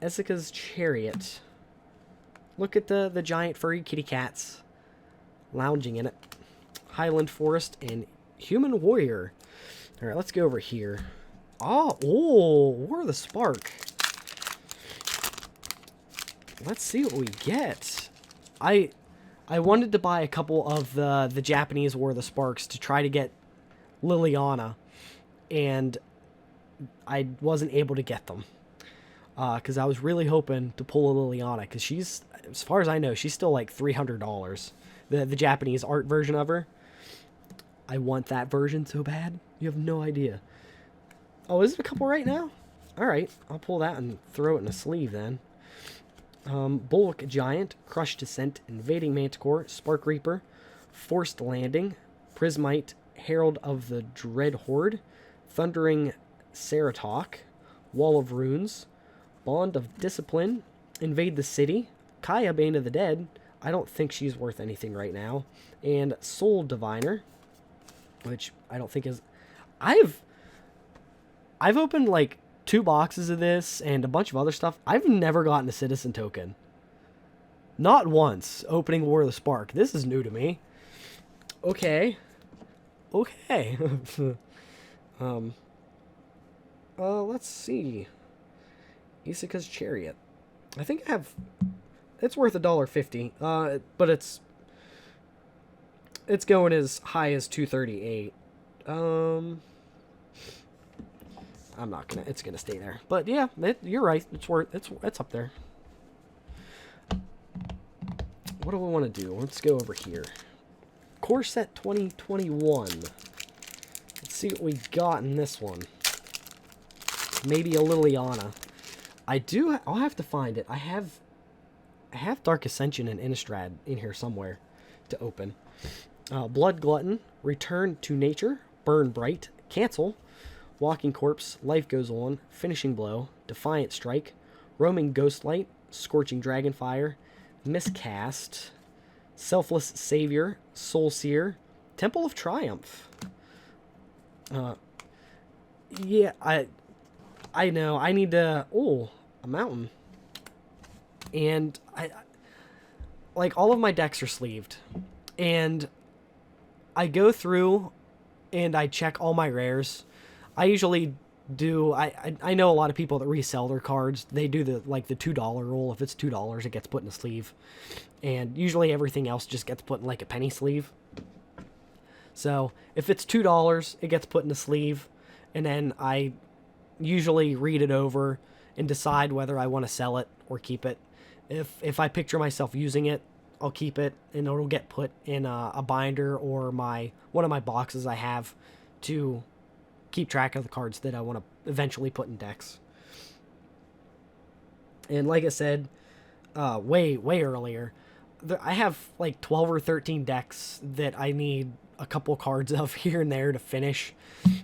Esika's Chariot. Look at the giant furry kitty cats lounging in it. Highland Forest and Human Warrior. All right, let's go over here. Oh, War of the Spark. Let's see what we get. I wanted to buy a couple of the Japanese War of the Sparks to try to get Liliana, and I wasn't able to get them. Because I was really hoping to pull a Liliana, because she's, as far as I know, she's still like $300. The Japanese art version of her. I want that version so bad. You have no idea. Oh, is it a couple right now? Alright, I'll pull that and throw it in a sleeve then. Bulwark Giant, Crushed Descent, Invading Manticore, Spark Reaper, Forced Landing, Prismite, Herald of the Dread Horde, Thundering Ceratok, Wall of Runes, Bond of Discipline, Invade the City, Kaya, Bane of the Dead. I don't think she's worth anything right now. And Soul Diviner, which I don't think is... I've opened like 2 boxes of this and a bunch of other stuff. I've never gotten a Citizen token. Not once opening War of the Spark. This is new to me. Okay. Okay. Let's see. Isika's Chariot. I think I have... It's worth $1.50. But it's going as high as $2.38. I'm not gonna... It's gonna stay there. But yeah, you're right. It's worth... It's up there. What do we want to do? Let's go over here. Core Set 2021. Let's see what we got in this one. Maybe a Liliana. I'll have to find it. I have Dark Ascension and Innistrad in here somewhere to open. Blood Glutton, Return to Nature, Burn Bright, Cancel, Walking Corpse, Life Goes On, Finishing Blow, Defiant Strike, Roaming Ghostlight, Scorching Dragonfire, Miscast, Selfless Savior, Soul Seer, Temple of Triumph. Yeah, I know. I need to... Oh, a mountain. And like, all of my decks are sleeved. And I go through and I check all my rares. I usually do... I know a lot of people that resell their cards. They do the $2 rule. If it's $2, it gets put in a sleeve. And usually everything else just gets put in like a penny sleeve. So if it's $2, it gets put in a sleeve. And then I usually read it over and decide whether I want to sell it or keep it. If I picture myself using it, I'll keep it, and it'll get put in a binder or one of my boxes I have to keep track of the cards that I want to eventually put in decks. And like I said, way earlier, I have like 12 or 13 decks that I need a couple cards of here and there to finish.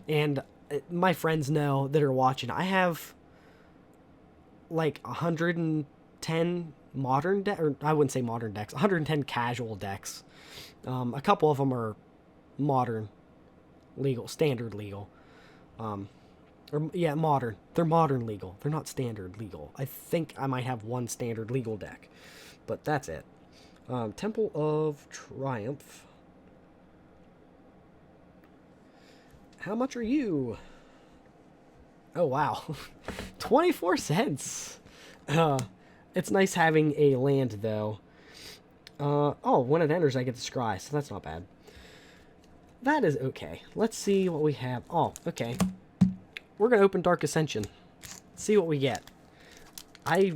And my friends know that are watching, I have like 110 modern decks, or I wouldn't say modern decks, 110 casual decks. A couple of them are modern legal, standard legal. Modern. They're modern legal. They're not standard legal. I think I might have one standard legal deck, but that's it. Temple of Triumph. How much are you? Oh, wow. 24 cents. It's nice having a land, though. Oh, when it enters, I get to scry, so that's not bad. That is okay. Let's see what we have. Oh, okay. We're going to open Dark Ascension. See what we get. I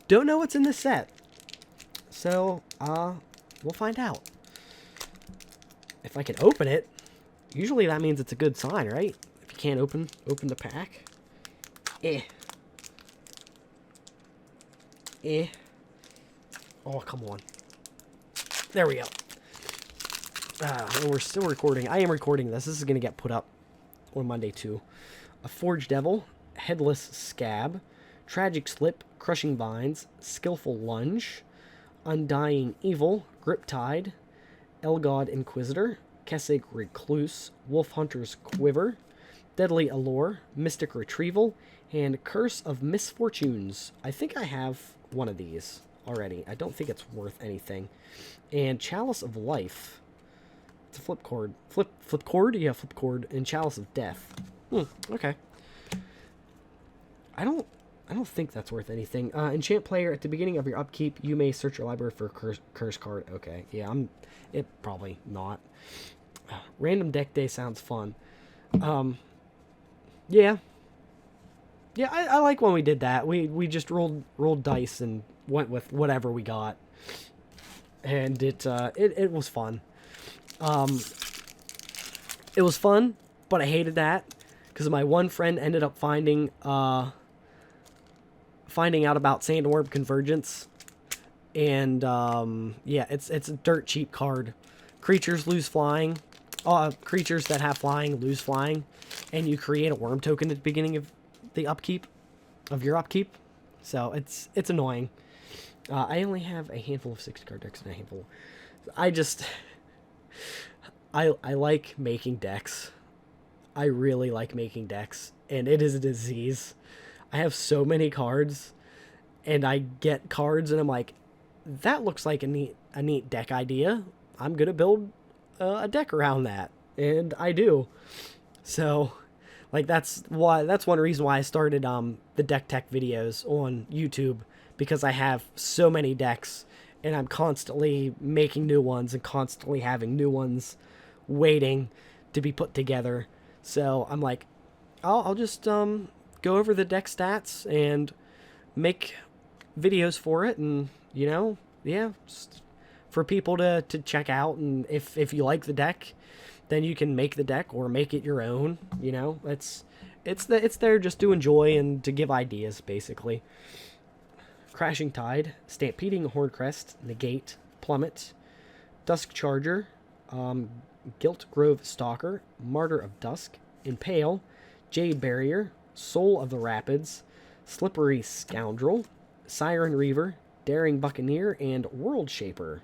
don't know what's in this set. So, we'll find out. If I can open it, usually that means it's a good sign, right? If you can't open the pack. Oh, come on. There we go. We're still recording. I am recording this. This is going to get put up on Monday, too. A Forged Devil, Headless Scab, Tragic Slip, Crushing Vines, Skillful Lunge, Undying Evil, Griptide, Elgod Inquisitor, Kessig Recluse, Wolf Hunter's Quiver, Deadly Allure, Mystic Retrieval, and Curse of Misfortunes. I think I have one of these already. I don't think it's worth anything. And Chalice of Life. It's a flip cord. Flip cord? Yeah, flip cord. And Chalice of Death. Okay. I don't think that's worth anything. Enchant player, at the beginning of your upkeep, you may search your library for a curse card. Okay, yeah, it probably not. Random deck day sounds fun. Yeah. Yeah, I like when we did that. We just rolled dice and went with whatever we got. And it was fun. It was fun, but I hated that because my one friend ended up finding out about Sandworm Convergence, and yeah, it's a dirt cheap card. Creatures lose flying. Creatures that have flying lose flying, and you create a worm token at the beginning of the upkeep of your upkeep. So it's annoying. I only have a handful of 60-card decks and a handful. I like making decks. I really like making decks, and it is a disease. I have so many cards, and I get cards, and I'm like, that looks like a neat deck idea. I'm gonna build a deck around that, and I do. So, like, that's one reason why I started the deck tech videos on YouTube, because I have so many decks, and I'm constantly making new ones and constantly having new ones waiting to be put together. So I'm like, I'll just go over the deck stats and make videos for it, and yeah, just for people to check out. And if you like the deck, then you can make the deck or make it your own. It's there just to enjoy and to give ideas, basically. Crashing Tide, Stampeding Horncrest, Negate, Plummet, Dusk Charger, Gilt Grove Stalker, Martyr of Dusk, Impale, Jade Barrier, Soul of the Rapids, Slippery Scoundrel, Siren Reaver, Daring Buccaneer, and World Shaper.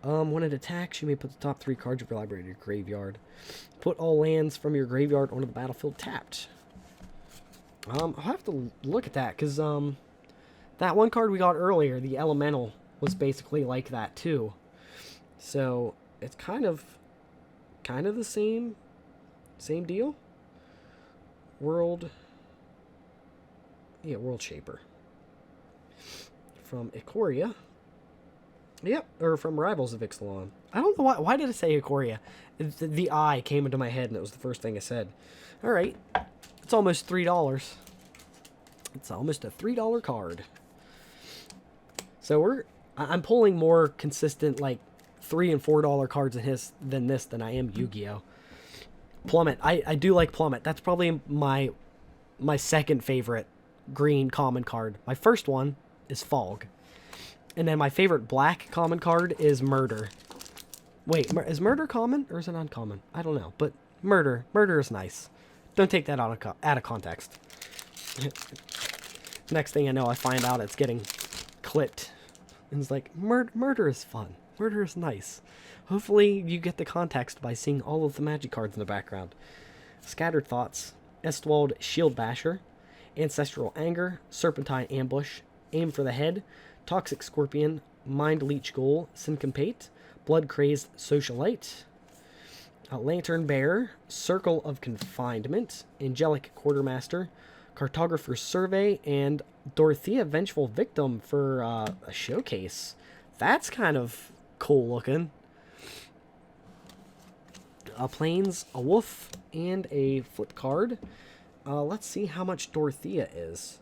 When it attacks, you may put the top 3 cards of your library to your graveyard. Put all lands from your graveyard onto the battlefield tapped. I'll have to look at that, because that one card we got earlier, the Elemental, was basically like that too. So it's kind of the same deal. World Shaper from Ikoria. Yep, or from Rivals of Ixalan. I don't know why did I say Ikoria? The I came into my head and it was the first thing I said. All right, it's almost $3. It's almost a $3 card. So I'm pulling more consistent, like, $3 and $4 cards than I am Yu-Gi-Oh! Plummet. I do like Plummet. That's probably my second favorite green common card. My first one is Fog. And then my favorite black common card is Murder. Wait, is Murder common or is it uncommon? I don't know. But Murder is nice. Don't take that out of context. Next thing I know, I find out it's getting clipped. And it's like, murder is fun. Murder is nice. Hopefully you get the context by seeing all of the magic cards in the background. Scattered Thoughts, Estwald Shield Basher, Ancestral Anger, Serpentine Ambush, Aim for the Head, Toxic Scorpion, Mind Leech Ghoul, Syncopate, Blood Crazed Socialite. Lantern Bearer, Circle of Confinement, Angelic Quartermaster, Cartographer's Survey, and Dorothea Vengeful Victim for a showcase. That's kind of cool looking. Plains, a wolf, and a flip card. Let's see how much Dorothea is.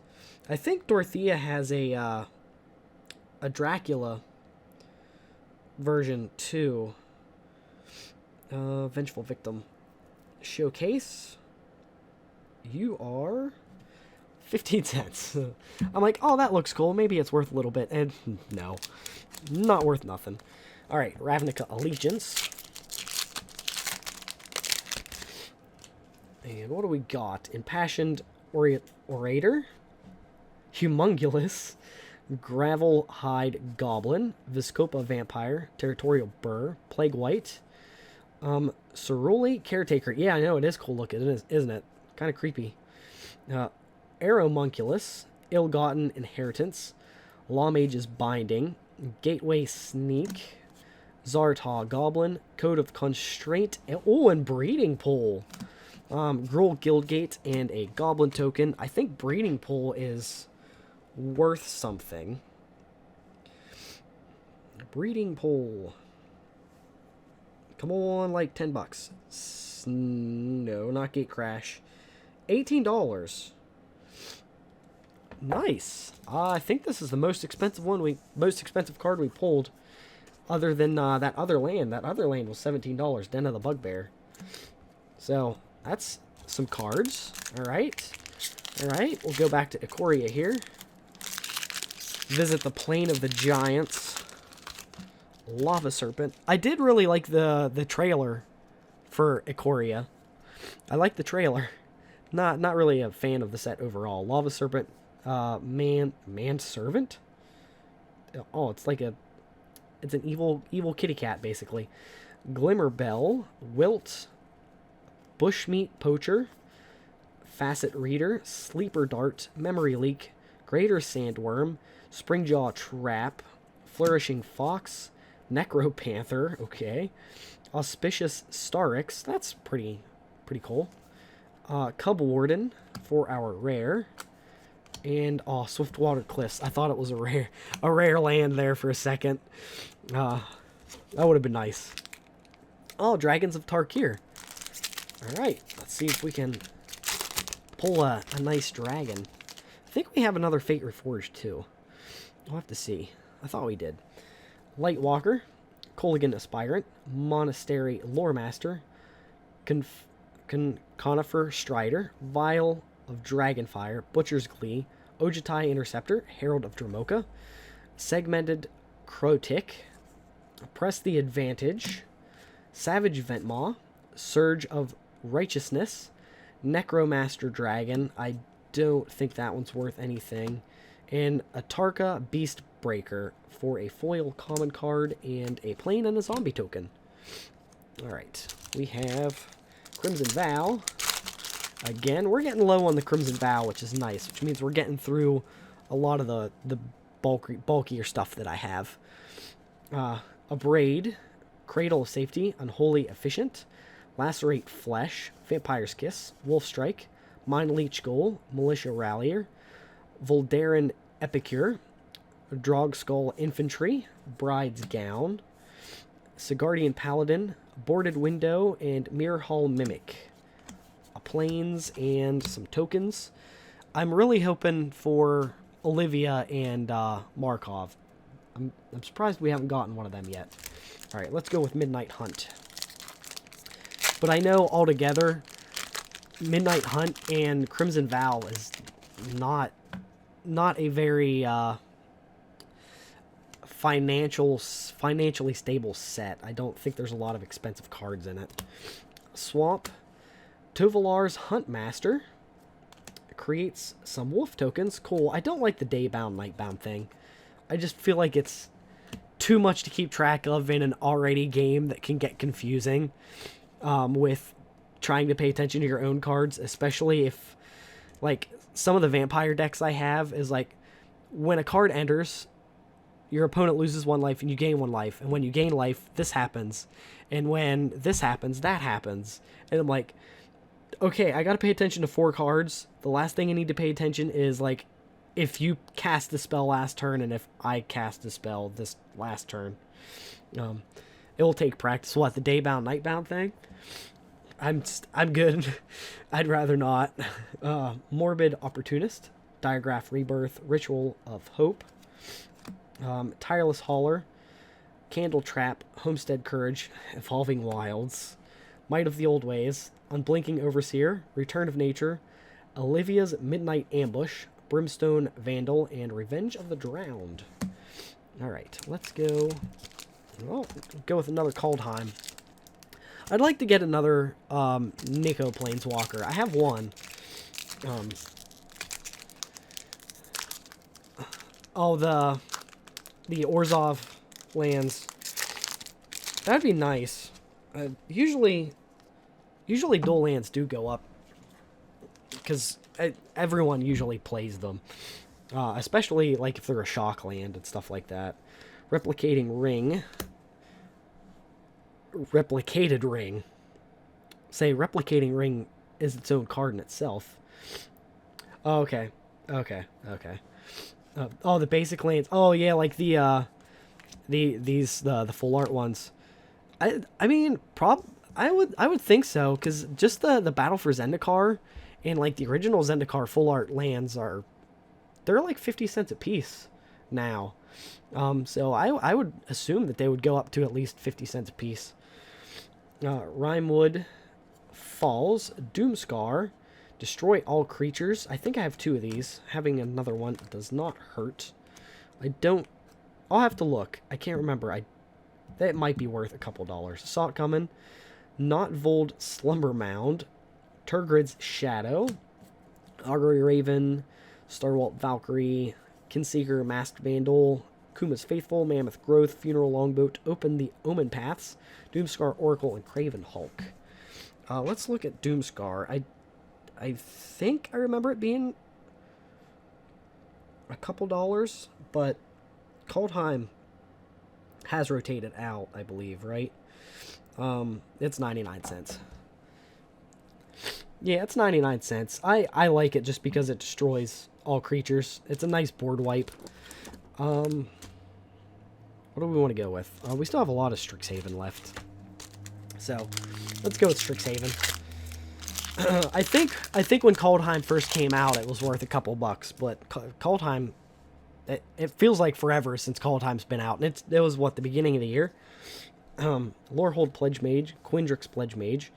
I think Dorothea has a Dracula version too. Vengeful Victim. Showcase. You are 15 cents. I'm like, oh, that looks cool. Maybe it's worth a little bit. And no, not worth nothing. All right, Ravnica Allegiance. And what do we got? Impassioned Orator. Humongulous. Gravel Hide Goblin. Viscopa Vampire. Territorial Burr. Plague White. Cerulli Caretaker. Yeah, I know, it is cool looking, isn't it? Kind of creepy. Aeromunculus. Ill-Gotten Inheritance. Lawmage's Binding. Gateway Sneak. Zartaw Goblin. Code of Constraint. Oh, and Breeding Pool. Gruul Guildgate and a Goblin token. I think Breeding Pool is worth something. Breeding Pool. Come on, like 10 bucks. No, not Gate Crash. $18. Nice. I think this is the most expensive card we pulled, other than that other land. That other land was $17. Den of the Bugbear. So that's some cards. All right. We'll go back to Ikoria here. Visit the Plain of the Giants. Lava Serpent. I did really like the trailer for Ikoria. I like the trailer. Not really a fan of the set overall. Lava Serpent, man servant. Oh, it's an evil kitty cat basically. Glimmer Bell, Wilt, Bushmeat Poacher, Facet Reader, Sleeper Dart, Memory Leak, Greater Sandworm, Springjaw Trap, Flourishing Fox, Necropanther, okay. Auspicious Starix, that's pretty cool. Cub Warden for our rare. And Swiftwater Cliffs. I thought it was a rare land there for a second. That would have been nice. Oh, Dragons of Tarkir. Alright, let's see if we can pull a nice dragon. I think we have another Fate Reforged too. We'll have to see. I thought we did. Lightwalker, Colligan Aspirant, Monastery Loremaster, Conifer Strider, Vial of Dragonfire, Butcher's Glee, Ojutai Interceptor, Herald of Dramoka, Segmented Crotic, Press the Advantage, Savage Ventmaw, Surge of Righteousness, Necromaster Dragon, I don't think that one's worth anything, and Atarka Beast Breaker for a foil common card and a plain and a zombie token. Alright, we have Crimson Vow. Again, we're getting low on the Crimson Vow, which is nice, which means we're getting through a lot of the bulkier stuff that I have. Abrade, Cradle of Safety, Unholy Efficient, Lacerate Flesh, Vampire's Kiss, Wolf Strike, Mind Leech Goal, Militia Rallier, Voldaren Epicure, Drogskull Infantry, Bride's Gown, Sigardian Paladin, Boarded Window, and Mirror Hall Mimic. Planes and some tokens. I'm really hoping for Olivia and Markov. I'm surprised we haven't gotten one of them yet. Alright, let's go with Midnight Hunt. But I know altogether, Midnight Hunt and Crimson Vow is not a very financially stable set. I don't think there's a lot of expensive cards in it. Swamp, Tovalar's Huntmaster creates some wolf tokens. Cool. I don't like the day-bound, night-bound thing. I just feel like it's too much to keep track of in an already game that can get confusing with trying to pay attention to your own cards, especially if, like, some of the vampire decks I have is, like, when a card enters, your opponent loses 1 life and you gain 1 life. And when you gain life, this happens. And when this happens, that happens. And I'm like, okay, I gotta pay attention to 4 cards. The last thing I need to pay attention is, like, if you cast the spell last turn and if I cast the spell this last turn. It will take practice. What, the day-bound, night-bound thing? I'm good. I'd rather not. Morbid Opportunist, Diagraph Rebirth, Ritual of Hope, Tireless Hauler, Candle Trap, Homestead Courage, Evolving Wilds, Might of the Old Ways, Unblinking Overseer, Return of Nature, Olivia's Midnight Ambush, Brimstone Vandal, and Revenge of the Drowned. Alright, let's go. Well, go with another Kaldheim. I'd like to get another Nico Planeswalker. I have one. The Orzhov lands. That'd be nice. Usually dual lands do go up because everyone usually plays them, especially like if they're a shock land and stuff like that. Replicating Ring. Replicated Ring. Say Replicating Ring is its own card in itself. Oh, okay. The basic lands. Oh yeah, like the full art ones. I mean, I would think so, because just the Battle for Zendikar and like the original Zendikar full art lands they're like 50 cents a piece now. So I would assume that they would go up to at least 50 cents a piece. Rimewood Falls, Doomscar, Destroy All Creatures. I think I have 2 of these. Having another one does not hurt. I'll have to look. I can't remember. That might be worth a couple dollars. Saw it coming. Not Vold Slumber Mound, Turgrid's Shadow, Augury Raven, Starwalt Valkyrie, Kinseeker Masked Vandal, Kuma's Faithful, Mammoth Growth, Funeral Longboat, Open the Omen Paths, Doomscar Oracle, and Craven Hulk. Let's look at Doomscar. I think I remember it being a couple dollars, but Kaldheim has rotated out, I believe, right? It's 99 cents. Yeah, it's 99 cents. I like it just because it destroys all creatures. It's a nice board wipe. What do we want to go with? We still have a lot of Strixhaven left. So, let's go with Strixhaven. I think when Kaldheim first came out, it was worth a couple bucks, but Kaldheim, it feels like forever since Kaldheim's been out, and it was, what, the beginning of the year? Lorehold Pledge Mage, Quindrix Pledge Mage,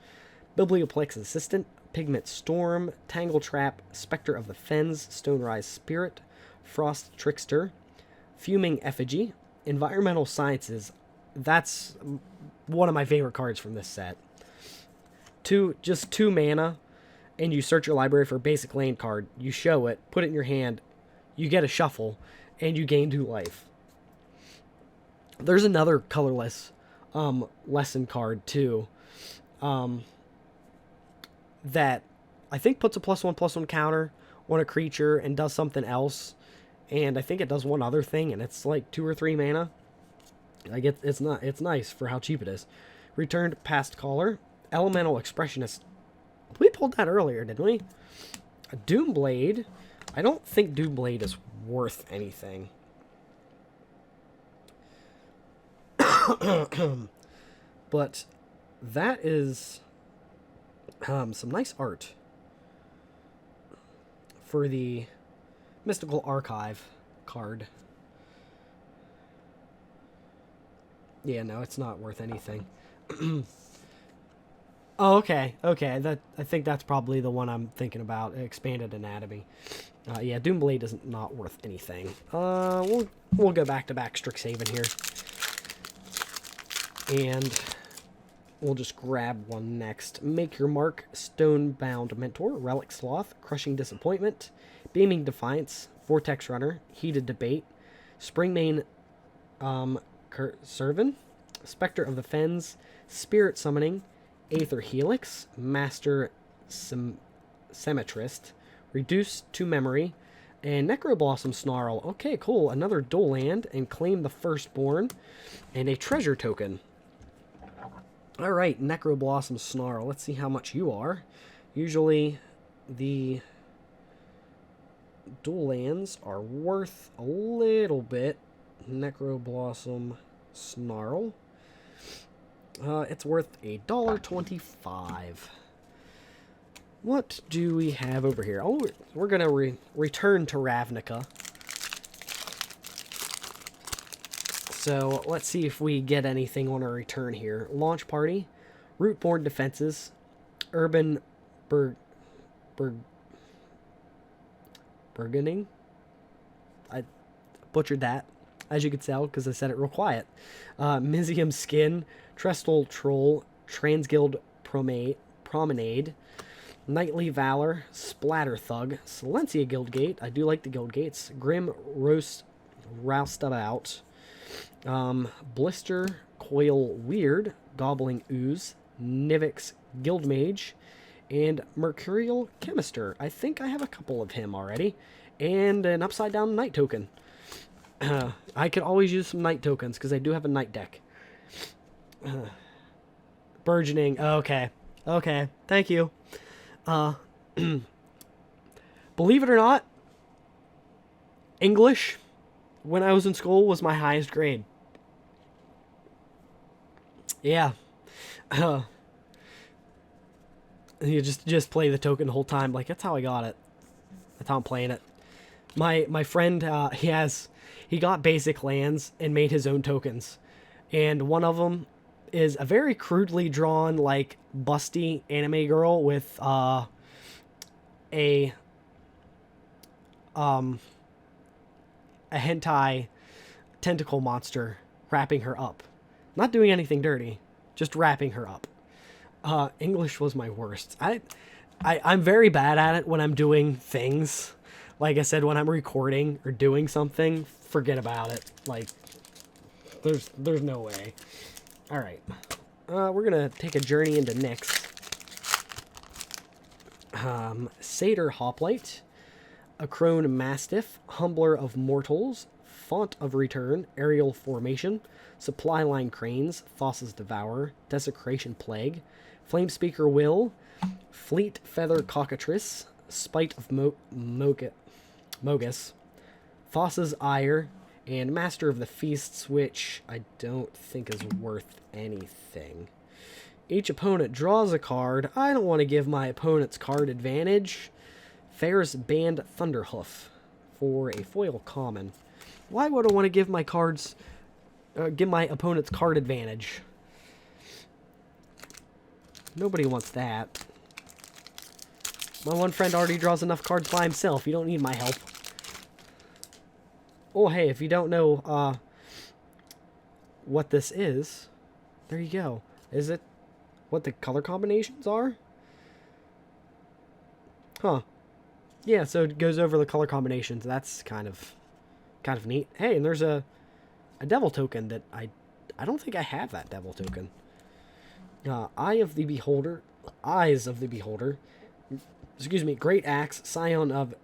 Biblioplex Assistant, Pigment Storm, Tangle Trap, Spectre of the Fens, Stonerise Spirit, Frost Trickster, Fuming Effigy, Environmental Sciences. That's one of my favorite cards from this set. Just 2 mana, and you search your library for a basic land card. You show it, put it in your hand, you get a shuffle, and you gain 2 life. There's another colorless lesson card too, that I think puts a +1/+1 counter on a creature and does something else, and I think it does one other thing, and it's like 2 or 3 mana. It's nice for how cheap it is. Returned Past Caller, Elemental Expressionist. We pulled that earlier, didn't we? A Doomblade. I don't think Doomblade is worth anything. But that is some nice art for the Mystical Archive card. Yeah, no, it's not worth anything. Oh, okay. I think that's probably the one I'm thinking about. Expanded Anatomy. Yeah, Doomblade is not worth anything. We'll go back to back Strixhaven here, and we'll just grab one next. Make Your Mark, Stonebound Mentor, Relic Sloth, Crushing Disappointment, Beaming Defiance, Vortex Runner, Heated Debate, Springmane Servan, Spectre of the Fens, Spirit Summoning, Aether Helix, Master Symmetrist, Reduce to Memory, And Necroblossom Snarl. Okay, cool. Another dual land, and claim the Firstborn, and a treasure token. Alright, Necroblossom Snarl. Let's see how much you are. Usually, the dual lands are worth a little bit. Necroblossom Snarl. It's worth $1.25. What do we have over here? Oh, we're going to return to Ravnica. So, let's see if we get anything on our return here. Launch Party, Rootborn Defenses, Urban Burgeoning. I butchered that, as you could tell, because I said it real quiet. Mizium Skin, Trestle Troll, Transguild Promenade, Knightly Valor, Splatter Thug, Silencia Guildgate. I do like the Guildgates. Grim Roustabout, Blister Coil Weird, Gobbling Ooze, Nivix Guildmage, and Mercurial Chemister. I think I have a couple of him already. And an Upside Down Knight token. I could always use some Knight tokens, because I do have a Knight deck. Burgeoning. Okay. Okay. Thank you. Believe it or not, English, when I was in school, was my highest grade. Yeah. You just play the token the whole time. Like, that's how I got it. That's how I'm playing it. My friend, he got basic lands and made his own tokens. And one of them is a very crudely drawn, like, busty anime girl with, a hentai tentacle monster wrapping her up. Not doing anything dirty, just wrapping her up. English was my worst. I'm very bad at it when I'm doing things. Like I said, when I'm recording or doing something, forget about it. Like, there's no way. Alright. We're gonna take a journey into Nyx. Satyr Hoplite, Acrone Mastiff, Humbler of Mortals, Font of Return, Aerial Formation, Supply Line Cranes, Thassa's Devourer, Desecration Plague, Flamespeaker Will, Fleet Feather Cockatrice, Spite of Mogus, Thassa's Ire, and Master of the Feasts, which I don't think is worth anything. Each opponent draws a card. I don't want to give my opponent's card advantage. Fair's Band Thunderhoof for a foil common. Why would I want to give my cards... give my opponent's card advantage? Nobody wants that. My one friend already draws enough cards by himself. You don't need my help. Oh, hey, if you don't know what this is, there you go. Is it what the color combinations are? Huh. Yeah, so it goes over the color combinations. That's kind of neat. Hey, and there's a devil token that I don't think I have that devil token. Eyes of the Beholder. Excuse me. Great Axe, Scion of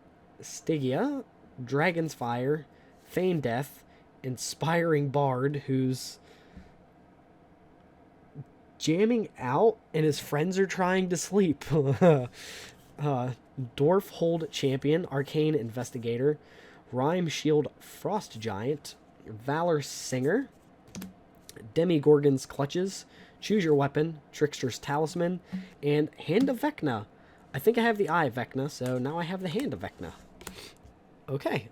Stygia, Dragon's Fire, Feign Death, Inspiring Bard, who's jamming out and his friends are trying to sleep. Dwarfhold Champion, Arcane Investigator, Rhyme Shield Frost Giant, Valor Singer, Demigorgon's Clutches, Choose Your Weapon, Trickster's Talisman, and Hand of Vecna. I think I have the Eye of Vecna, so now I have the Hand of Vecna. Okay,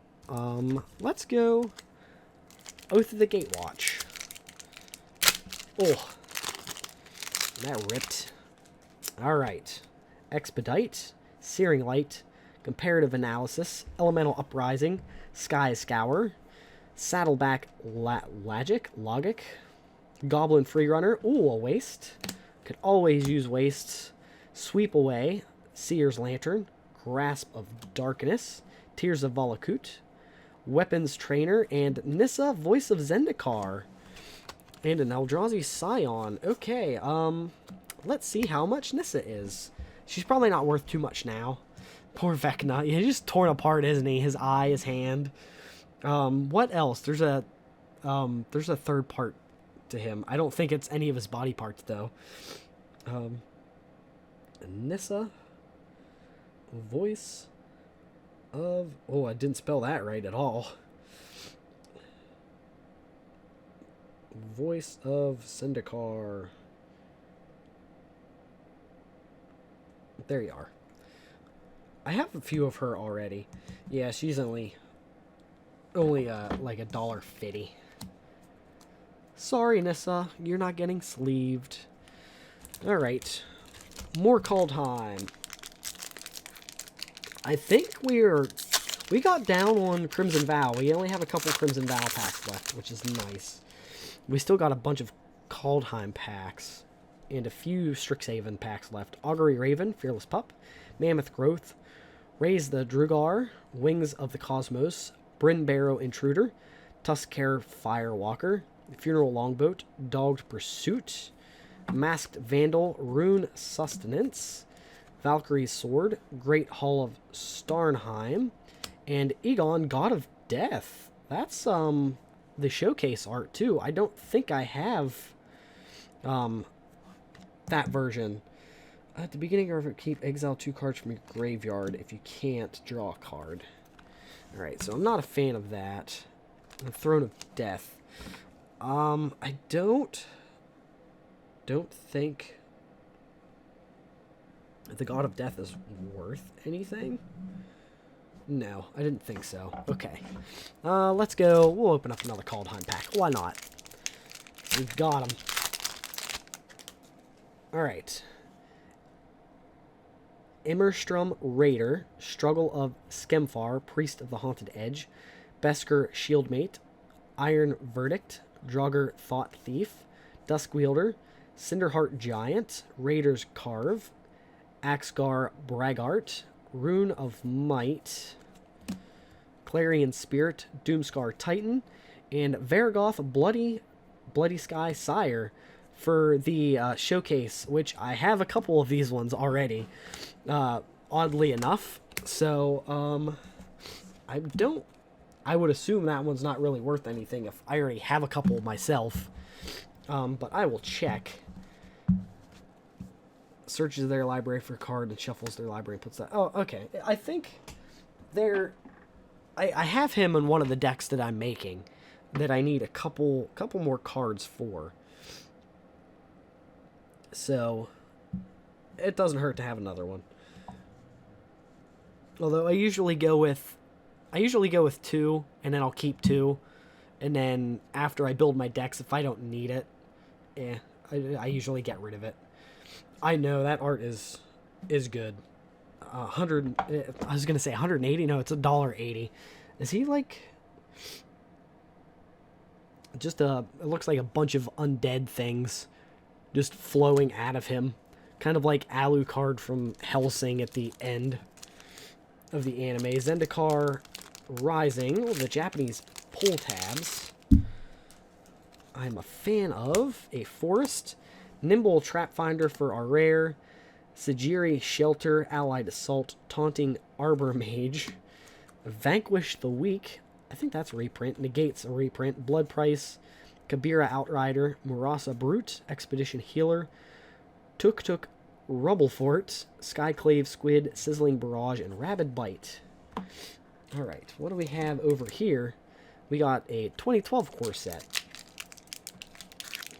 let's go Oath of the Gatewatch. Oh, that ripped. Alright. Expedite, Searing Light, Comparative Analysis, Elemental Uprising, Sky Scour, Saddleback Logic, Goblin Freerunner. Ooh, a Waste. Could always use Wastes. Sweep Away, Seer's Lantern, Grasp of Darkness, Tears of Valakut, Weapons Trainer, and Nissa, Voice of Zendikar. And an Eldrazi Scion. Okay, let's see how much Nissa is. She's probably not worth too much now, Poor Vecna. Yeah, he's just torn apart, isn't he? His eye, his hand. What else? There's a third part to him. I don't think it's any of his body parts, though. Nissa. Voice of... Oh, I didn't spell that right at all. Voice of zendikar. There you are. I have a few of her already. Yeah, she's only like $1.50. Sorry, Nissa, you're not getting sleeved. All right, more Kaldheim. I think we got down on Crimson Vow. We only have a couple Crimson Vow packs left, which is nice. We still got a bunch of Kaldheim packs and a few Strixhaven packs left. Augury Raven, Fearless Pup, Mammoth Growth, Raise the Drugar, Wings of the Cosmos, Bryn Barrow Intruder, Tuskar Firewalker, Funeral Longboat, Dogged Pursuit, Masked Vandal, Rune Sustenance, Valkyrie's Sword, Great Hall of Starnheim, and Egon, God of Death. That's the showcase art too. I don't think I have that version. At the beginning of it, keep exile 2 cards from your graveyard. If you can't, draw a card. Alright, so I'm not a fan of that. The Throne of Death. I don't think the God of Death is worth anything. No, I didn't think so. Okay. Let's go. We'll open up another Kaldheim pack. Why not? We've got them. Alright. Immerstrom Raider, Struggle of Skemfar, Priest of the Haunted Edge, Besker Shieldmate, Iron Verdict, Draugr Thought Thief, Duskwielder, Cinderheart Giant, Raider's Carve, Axgar Braggart, Rune of Might, Clarion Spirit, Doomscar Titan, and Vargoth Bloody Sky Sire for the showcase, which I have a couple of these ones already, oddly enough. So, I would assume that one's not really worth anything if I already have a couple myself. But I will check. Searches their library for a card and shuffles their library and puts that... Oh, okay. I think I have him in one of the decks that I'm making that I need a couple more cards for. So, it doesn't hurt to have another one. Although I usually go with 2, and then I'll keep 2. And then after I build my decks, if I don't need it, I usually get rid of it. I know that art is good. 100. I was gonna say 180. No, it's $1.80. Is he like just it looks like a bunch of undead things just flowing out of him, kind of like Alucard from Hellsing at the end of the anime. Zendikar Rising, the Japanese pull tabs. I'm a fan of a Forest, Nimble Trapfinder for our rare, Sajiri Shelter, Allied Assault, Taunting Arbor Mage, Vanquish the Weak, I think that's a reprint, Negates a reprint, Blood Price, Kabira Outrider, Murasa Brute, Expedition Healer, Tuk Rubblefort, Skyclave Squid, Sizzling Barrage, and Rabid Bite. Alright, what do we have over here? We got a 2012 core set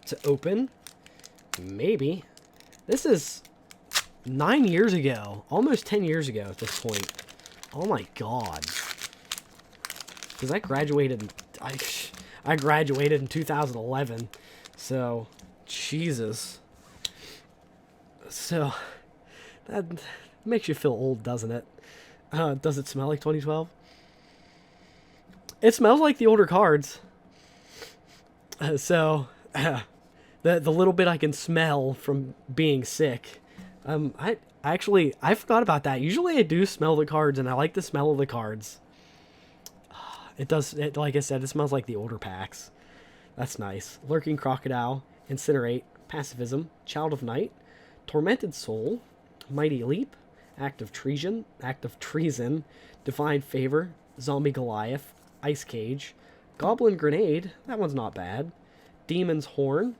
to open. Maybe. This is 9 years ago. Almost 10 years ago at this point. Oh my god. Because I graduated... I graduated in 2011. So, Jesus. So, that makes you feel old, doesn't it? Does it smell like 2012? It smells like the older cards. So, the little bit I can smell from being sick. I forgot about that. Usually I do smell the cards, and I like the smell of the cards. It does, like I said, it smells like the older packs. That's nice. Lurking Crocodile, Incinerate, Pacifism, Child of Night, Tormented Soul, Mighty Leap, Act of Treason, Divine Favor, Zombie Goliath, Ice Cage, Goblin Grenade, that one's not bad, Demon's Horn,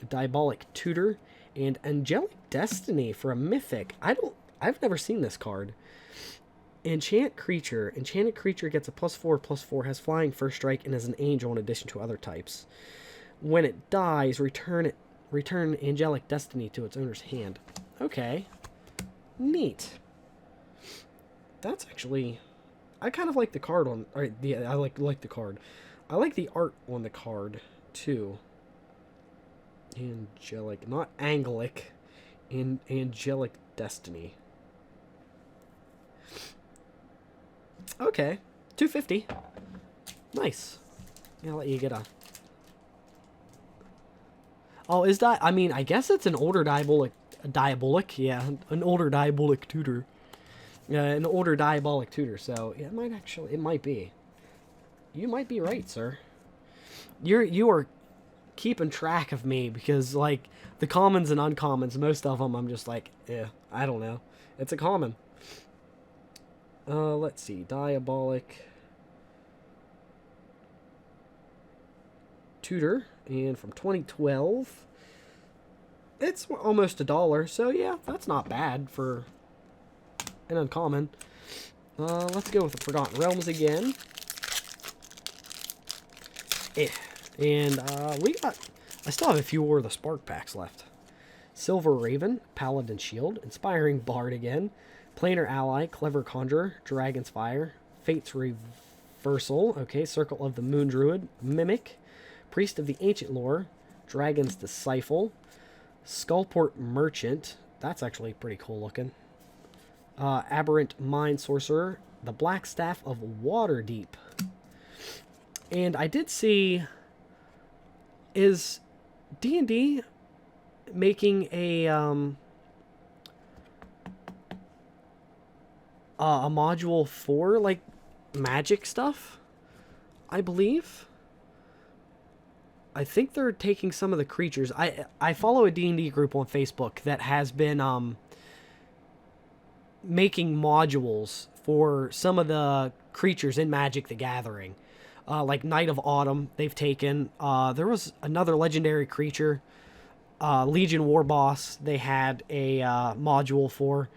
Diabolic Tutor, and Angelic Destiny for a Mythic. I've never seen this card. Enchanted creature gets a +4/+4, has flying, first strike, and is an angel in addition to other types. When it dies, return Angelic Destiny to its owner's hand. Okay. Neat. That's actually... I kind of like the card on... Or, yeah, I like the card. I like the art on the card, too. Angelic... Not Angelic. Angelic Destiny. Okay. $250. Nice. I'll let you get a... Oh, is that... I mean, I guess it's an older Diabolic, yeah. An older Diabolic Tutor. An older Diabolic Tutor, so yeah, it might be. You might be right, sir. You are keeping track of me, because, like, the commons and uncommons, most of them I'm just like, I don't know. It's a common. Let's see. Diabolic Tutor, and from 2012. It's almost $1, so yeah, that's not bad for an uncommon. Let's go with the Forgotten Realms again. And I still have a few more of the Spark packs left. Silver Raven, Paladin Shield, Inspiring Bard again, Planar Ally, Clever Conjurer, Dragon's Fire, Fate's Reversal, okay, Circle of the Moon Druid, Mimic, Priest of the Ancient Lore, Dragon's Disciple, Skullport Merchant, that's actually pretty cool looking. Aberrant Mind Sorcerer, the Black Staff of Waterdeep. And I did see, is D&D making a module for, like, magic stuff, I believe. I think they're taking some of the creatures. I follow a D&D group on Facebook that has been making modules for some of the creatures in Magic the Gathering. Like Knight of Autumn, they've taken. There was another legendary creature, Legion War Boss, they had a module for.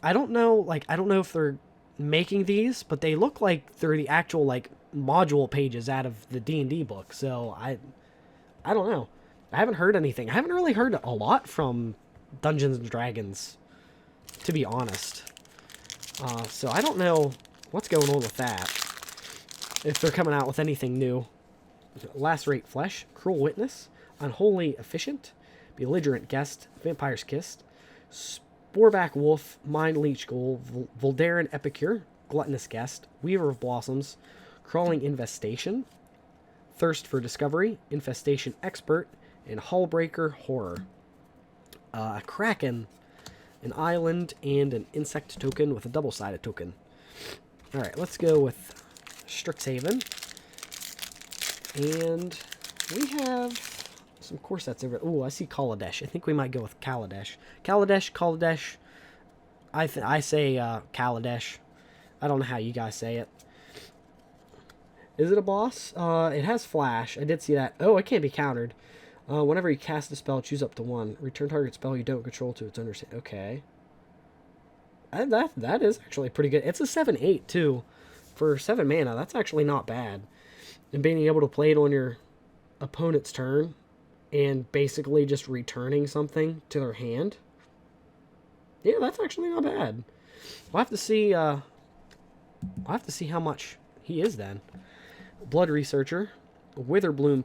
I don't know if they're making these, but they look like they're the actual, like, module pages out of the D&D book. So I don't know. I haven't heard anything. I haven't really heard a lot from Dungeons & Dragons, to be honest. So I don't know what's going on with that. If they're coming out with anything new. Lacerate Flesh, Cruel Witness, Unholy Efficient, Belligerent Guest, Vampire's Kiss, Sporeback Wolf, Mind Leech Ghoul, Voldaren Epicure, Gluttonous Guest, Weaver of Blossoms, Crawling Infestation, Thirst for Discovery, Infestation Expert, and Hullbreaker Horror. A Kraken, an Island, and an Insect token with a double-sided token. Alright, let's go with Strixhaven. And we have some core sets over... Ooh, I see Kaladesh. I think we might go with Kaladesh. Kaladesh. I say Kaladesh. I don't know how you guys say it. Is it a boss? It has flash. I did see that. Oh, it can't be countered. Whenever you cast a spell, choose up to 1. Return target spell you don't control to its owner. Okay. That is actually pretty good. It's a 7/8 too. For 7 mana, that's actually not bad. And being able to play it on your opponent's turn and basically just returning something to their hand. Yeah, that's actually not bad. We'll have to see how much he is then. Blood Researcher, Witherbloom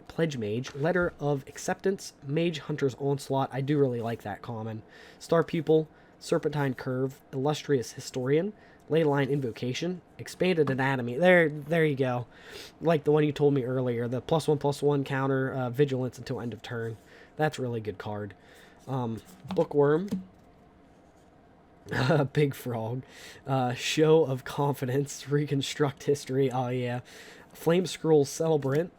Pledge Mage, Letter of Acceptance, Mage Hunter's Onslaught. I do really like that common. Star Pupil, Serpentine Curve, Illustrious Historian, Leyline Invocation, Expanded Anatomy. There you go. Like the one you told me earlier, the +1/+1 counter, Vigilance until end of turn. That's a really good card. Bookworm, Big Frog, Show of Confidence, Reconstruct History. Oh yeah. Flame Scroll Celebrant,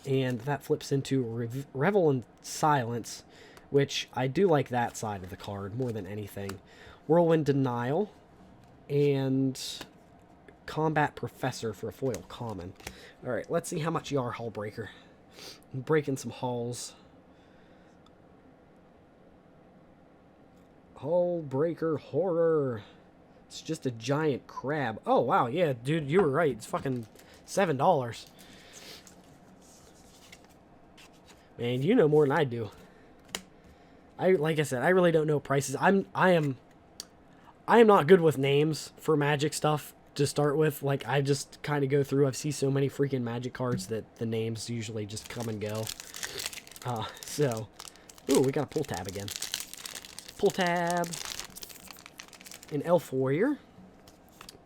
and that flips into Revel in Silence, which I do like that side of the card more than anything. Whirlwind Denial, and Combat Professor for a foil common. Alright, let's see how much you are, Hullbreaker. I'm breaking some hulls. Hullbreaker Horror. It's just a giant crab. Oh, wow, yeah, dude, you were right. It's fucking $7. Man, you know more than I do. Like I said, I really don't know prices. I am not good with names for Magic stuff to start with. Like, I just kind of go through. I've seen so many freaking Magic cards that the names usually just come and go. Ooh, we got a pull tab again. Pull tab. An Elf Warrior.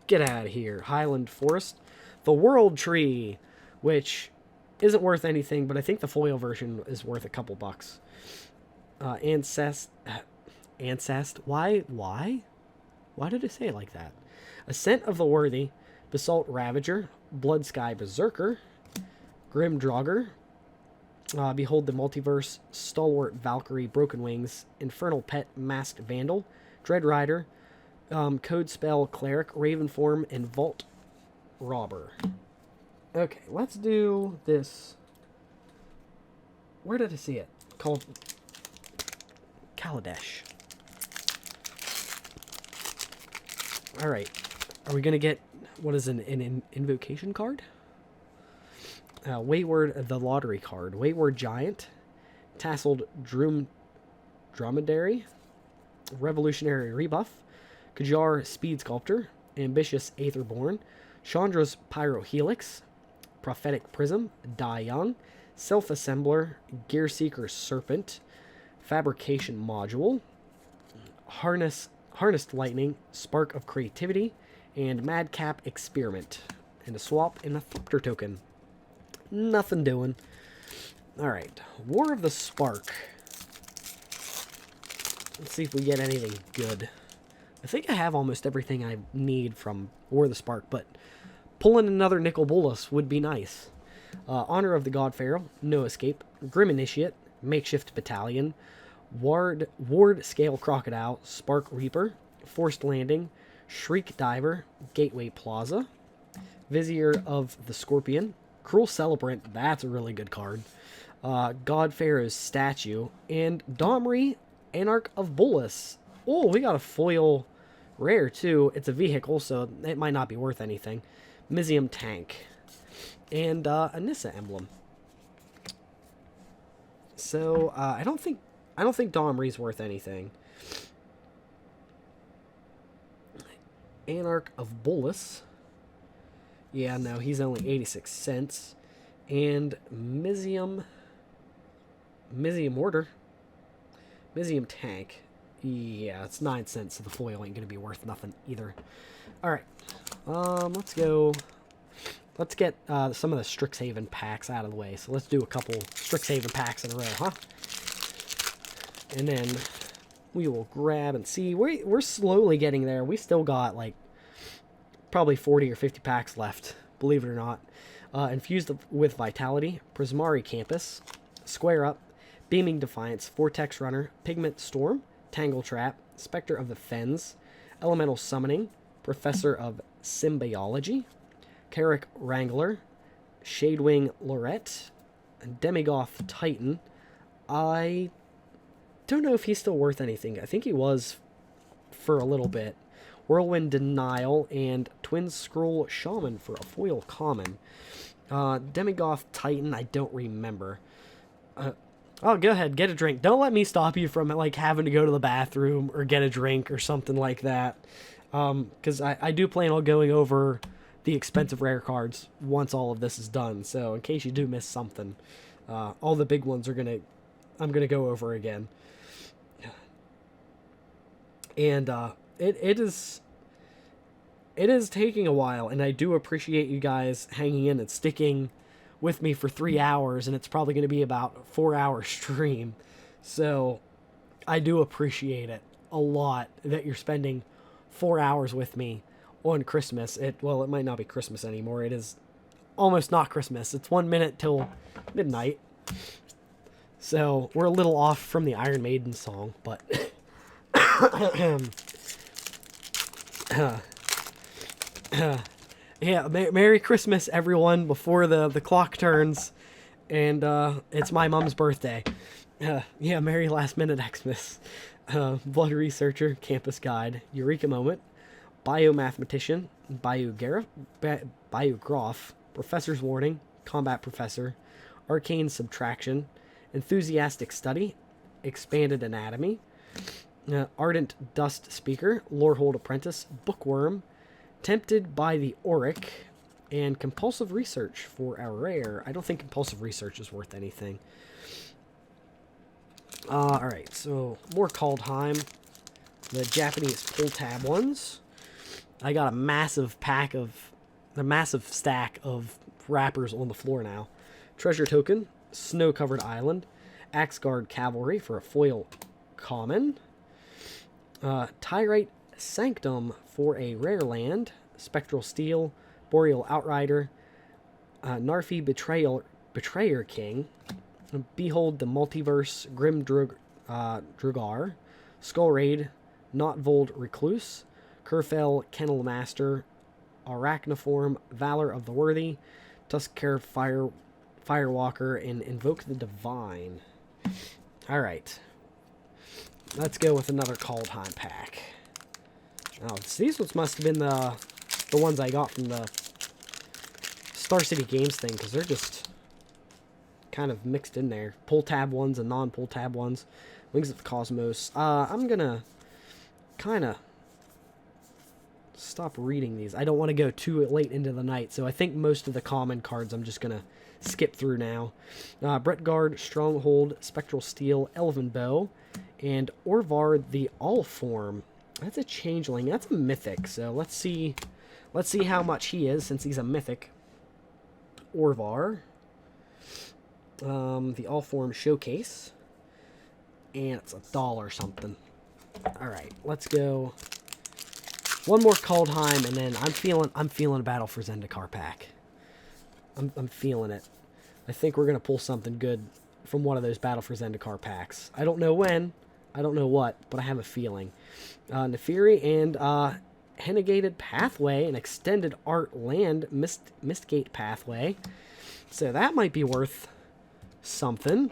Get out of here. Highland Forest. The World Tree, which isn't worth anything, but I think the foil version is worth a couple bucks. Ancest. Why? Why did it say it like that? Ascent of the Worthy, Basalt Ravager, Blood Sky Berserker, Grim Draugr, Behold the Multiverse, Stalwart Valkyrie, Broken Wings, Infernal Pet, Masked Vandal, Dread Rider, Code Spell Cleric, Raven Form, and Vault Robber. Okay, let's do this. Where did I see it? Called Kaladesh. Alright. Are we going to get, what is an invocation card? Wayward, the lottery card. Wayward Giant. Tasseled Dromedary. Revolutionary Rebuff. Kajar Speed Sculptor. Ambitious Aetherborn. Chandra's Pyrohelix. Prophetic Prism. Die Young. Self-Assembler. Gearseeker Serpent. Fabrication Module. Harnessed Lightning. Spark of Creativity. And Madcap Experiment. And a swap and a Thopter token. Nothing doing. Alright. War of the Spark. Let's see if we get anything good. I think I have almost everything I need from War of the Spark, but pulling another Nicol Bolas would be nice. Honor of the God Pharaoh, No Escape, Grim Initiate, Makeshift Battalion, Ward Scale Crocodile, Spark Reaper, Forced Landing, Shriek Diver, Gateway Plaza, Vizier of the Scorpion, Cruel Celebrant, that's a really good card, God Pharaoh's Statue, and Domri, Anarch of Bolas. Oh, we got a foil rare too. It's a vehicle, so it might not be worth anything. Mizium Tank. And a Nissa emblem. So I don't think Domri's worth anything. Anarch of Bolas. Yeah, no, he's only 86 cents. And Mizium Order. Mizium Tank. Yeah, it's 9 cents, so the foil ain't gonna be worth nothing either. Alright. Let's go. Let's get some of the Strixhaven packs out of the way. So let's do a couple Strixhaven packs in a row, huh? And then we will grab and see. We're slowly getting there. We still got, like, probably 40 or 50 packs left, believe it or not. Infused with Vitality, Prismari Campus, Square Up, Beaming Defiance, Vortex Runner, Pigment Storm, Tangle Trap, Spectre of the Fens, Elemental Summoning, Professor of Symbiology, Carrick Wrangler, Shadewing Lorette, Demigoth Titan. I don't know if he's still worth anything. I think he was for a little bit. Whirlwind Denial, and Twin Scroll Shaman for a foil common. Demigoth Titan, I don't remember. Oh, go ahead, get a drink. Don't let me stop you from, like, having to go to the bathroom or get a drink or something like that. Because I do plan on going over the expensive rare cards once all of this is done. So in case you do miss something, all the big ones I'm gonna go over again. And it is taking a while, and I do appreciate you guys hanging in and sticking with me for 3 hours, and it's probably going to be about a 4-hour stream. So I do appreciate it a lot that you're spending 4 hours with me on Christmas. Well, it might not be Christmas anymore. It is almost not Christmas. It's 1 minute till midnight. So we're a little off from the Iron Maiden song, but Yeah, Merry Christmas, everyone, before the clock turns, and it's my mom's birthday. Yeah, Merry Last Minute Xmas. Blood Researcher, Campus Guide, Eureka Moment, Biomathematician, Biograph, Professor's Warning, Combat Professor, Arcane Subtraction, Enthusiastic Study, Expanded Anatomy, Ardent Dust Speaker, Lorehold Apprentice, Bookworm, Tempted by the Auric, and Compulsive Research for a rare. I don't think Compulsive Research is worth anything. Alright, so more Kaldheim. The Japanese pull tab ones. I got a massive stack of wrappers on the floor now. Treasure Token, Snow-Covered Island, Axeguard Cavalry for a foil common, Tyrite Sanctum for a rare land, Spectral Steel, Boreal Outrider, Narfi Betrayer King, Behold the Multiverse, Grim Drugar, Skull Raid, Notvold Recluse, Kerfell Kennel Master, Arachniform, Valor of the Worthy, Tuskar Firewalker, and Invoke the Divine. Alright. Let's go with another Kaldheim pack. Oh, these ones must have been the ones I got from the Star City Games thing, because they're just kind of mixed in there. Pull tab ones and non-pull tab ones. Wings of the Cosmos. I'm gonna kind of stop reading these. I don't want to go too late into the night, so I think most of the common cards I'm just gonna skip through now. Bretgard, Stronghold, Spectral Steel, Elven Bow, and Orvar the Allform. That's a changeling. That's a mythic. So let's see how much he is, since he's a mythic. Orvar. The Allform Showcase. And it's $1 something. Alright, let's go. One more Kaldheim, and then I'm feeling a Battle for Zendikar pack. I'm feeling it. I think we're gonna pull something good from one of those Battle for Zendikar packs. I don't know when, I don't know what, but I have a feeling. Neferi and Hennegated Pathway, an extended art land Mistgate Pathway. So that might be worth something.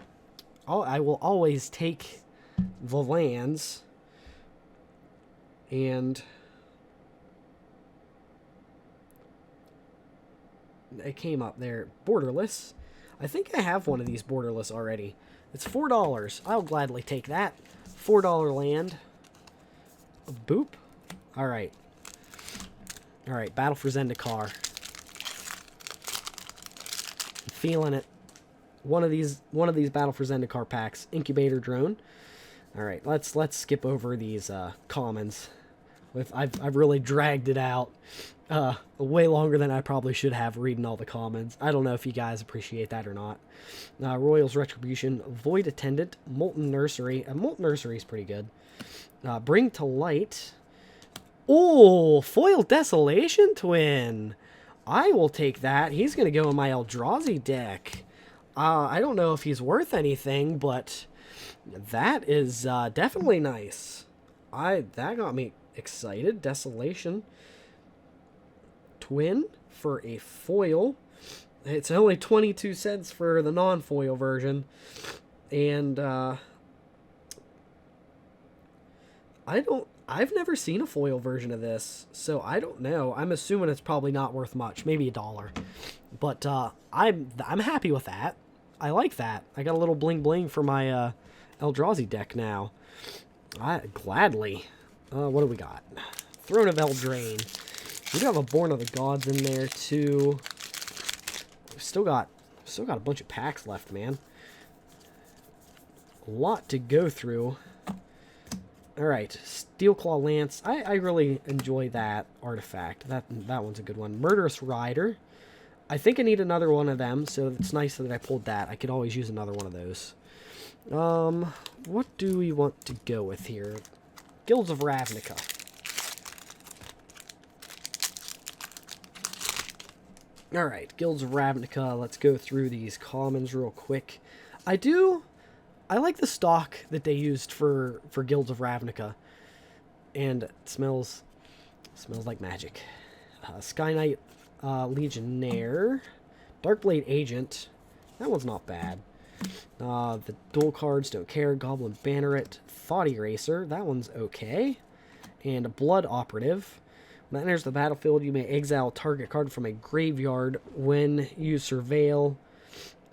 I will always take the lands. And it came up there. Borderless. I think I have one of these Borderless already. It's $4. I'll gladly take that. $4 land. Boop. Alright. Alright, Battle for Zendikar. Feeling it. One of these Battle for Zendikar packs. Incubator Drone. Alright, let's skip over these commons. I've really dragged it out way longer than I probably should have reading all the commons. I don't know if you guys appreciate that or not. Royal's Retribution, Void Attendant, Molten Nursery. Molten Nursery is pretty good. Bring to Light. Oh, Foil Desolation Twin. I will take that. He's going to go in my Eldrazi deck. I don't know if he's worth anything, but that is definitely nice. That got me excited. Desolation Twin for a foil. It's only 22 cents for the non-foil version. And I've never seen a foil version of this, so I don't know. I'm assuming it's probably not worth much, maybe $1. But I'm happy with that. I like that. I got a little bling bling for my Eldrazi deck now. Gladly. What do we got? Throne of Eldraine. We do have a Born of the Gods in there too. We've still got a bunch of packs left, man. A lot to go through. Alright, Steelclaw Lance. I really enjoy that artifact. That one's a good one. Murderous Rider. I think I need another one of them, so it's nice that I pulled that. I could always use another one of those. What do we want to go with here? Guilds of Ravnica. Alright, Guilds of Ravnica. Let's go through these commons real quick. I like the stock that they used for Guilds of Ravnica. And it smells Smells like magic. Sky Knight Legionnaire. Darkblade Agent. That one's not bad. The dual cards, don't care. Goblin Banneret. Thought Eraser. That one's okay. And a Blood Operative. When that enters the battlefield, you may exile target card from a graveyard when you surveil.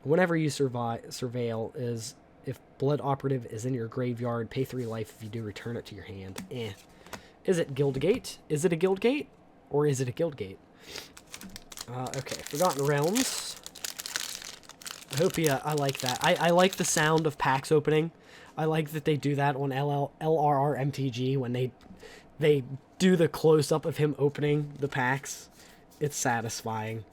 Whenever you surveil is if Blood Operative is in your graveyard, pay 3 life. If you do, return it to your hand. Is it Guildgate? Is it a Guildgate? Or is it a Guildgate? Okay, Forgotten Realms. I hope I like that. I like the sound of packs opening. I like that they do that on LRR MTG when they do the close-up of him opening the packs. It's satisfying.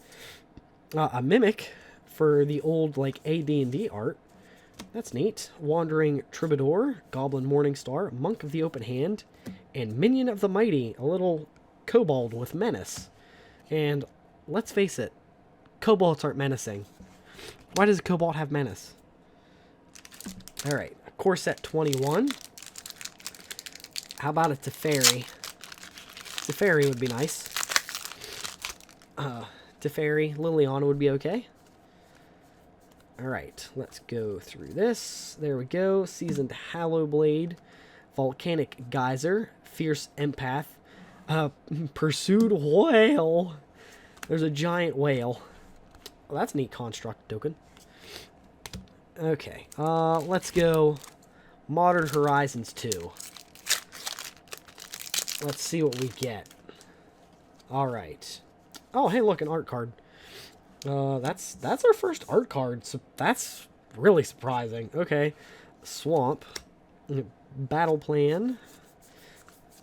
A Mimic for the old, like, AD&D art. That's neat. Wandering Troubadour, Goblin Morningstar, Monk of the Open Hand, and Minion of the Mighty, a little kobold with menace. And let's face it, kobolds aren't menacing. Why does a kobold have menace? Alright, Corset 21. How about a Teferi? Teferi would be nice. Teferi, Liliana would be okay. Alright, let's go through this. There we go. Seasoned Hallowblade. Volcanic Geyser. Fierce Empath. Pursued Whale. There's a giant whale. Well, that's a neat construct token. Okay, let's go Modern Horizons 2. Let's see what we get. Alright. Oh, hey, look, an art card. That's our first art card, so that's really surprising. Okay. Swamp. Battle Plan.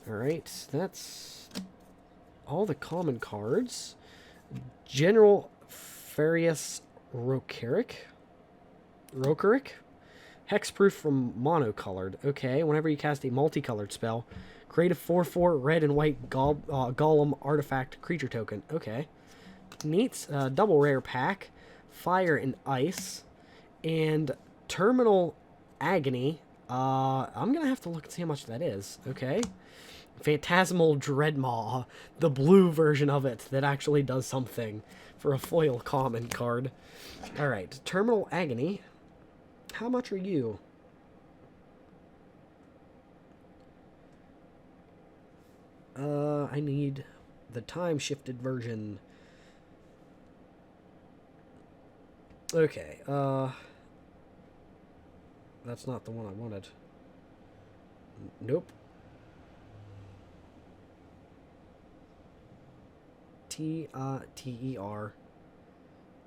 Alright, that's all the common cards. General Farius Rokeric. Hexproof from monocolored. Okay, whenever you cast a multicolored spell, create a 4/4 red and white golem artifact creature token. Okay. Neat. Double rare pack. Fire and Ice. And Terminal Agony. I'm going to have to look and see how much that is. Okay. Phantasmal Dreadmaw. The blue version of it that actually does something for a foil common card. Alright. Terminal Agony. How much are you? I need the time-shifted version. Okay, that's not the one I wanted. Nope. T-E-R.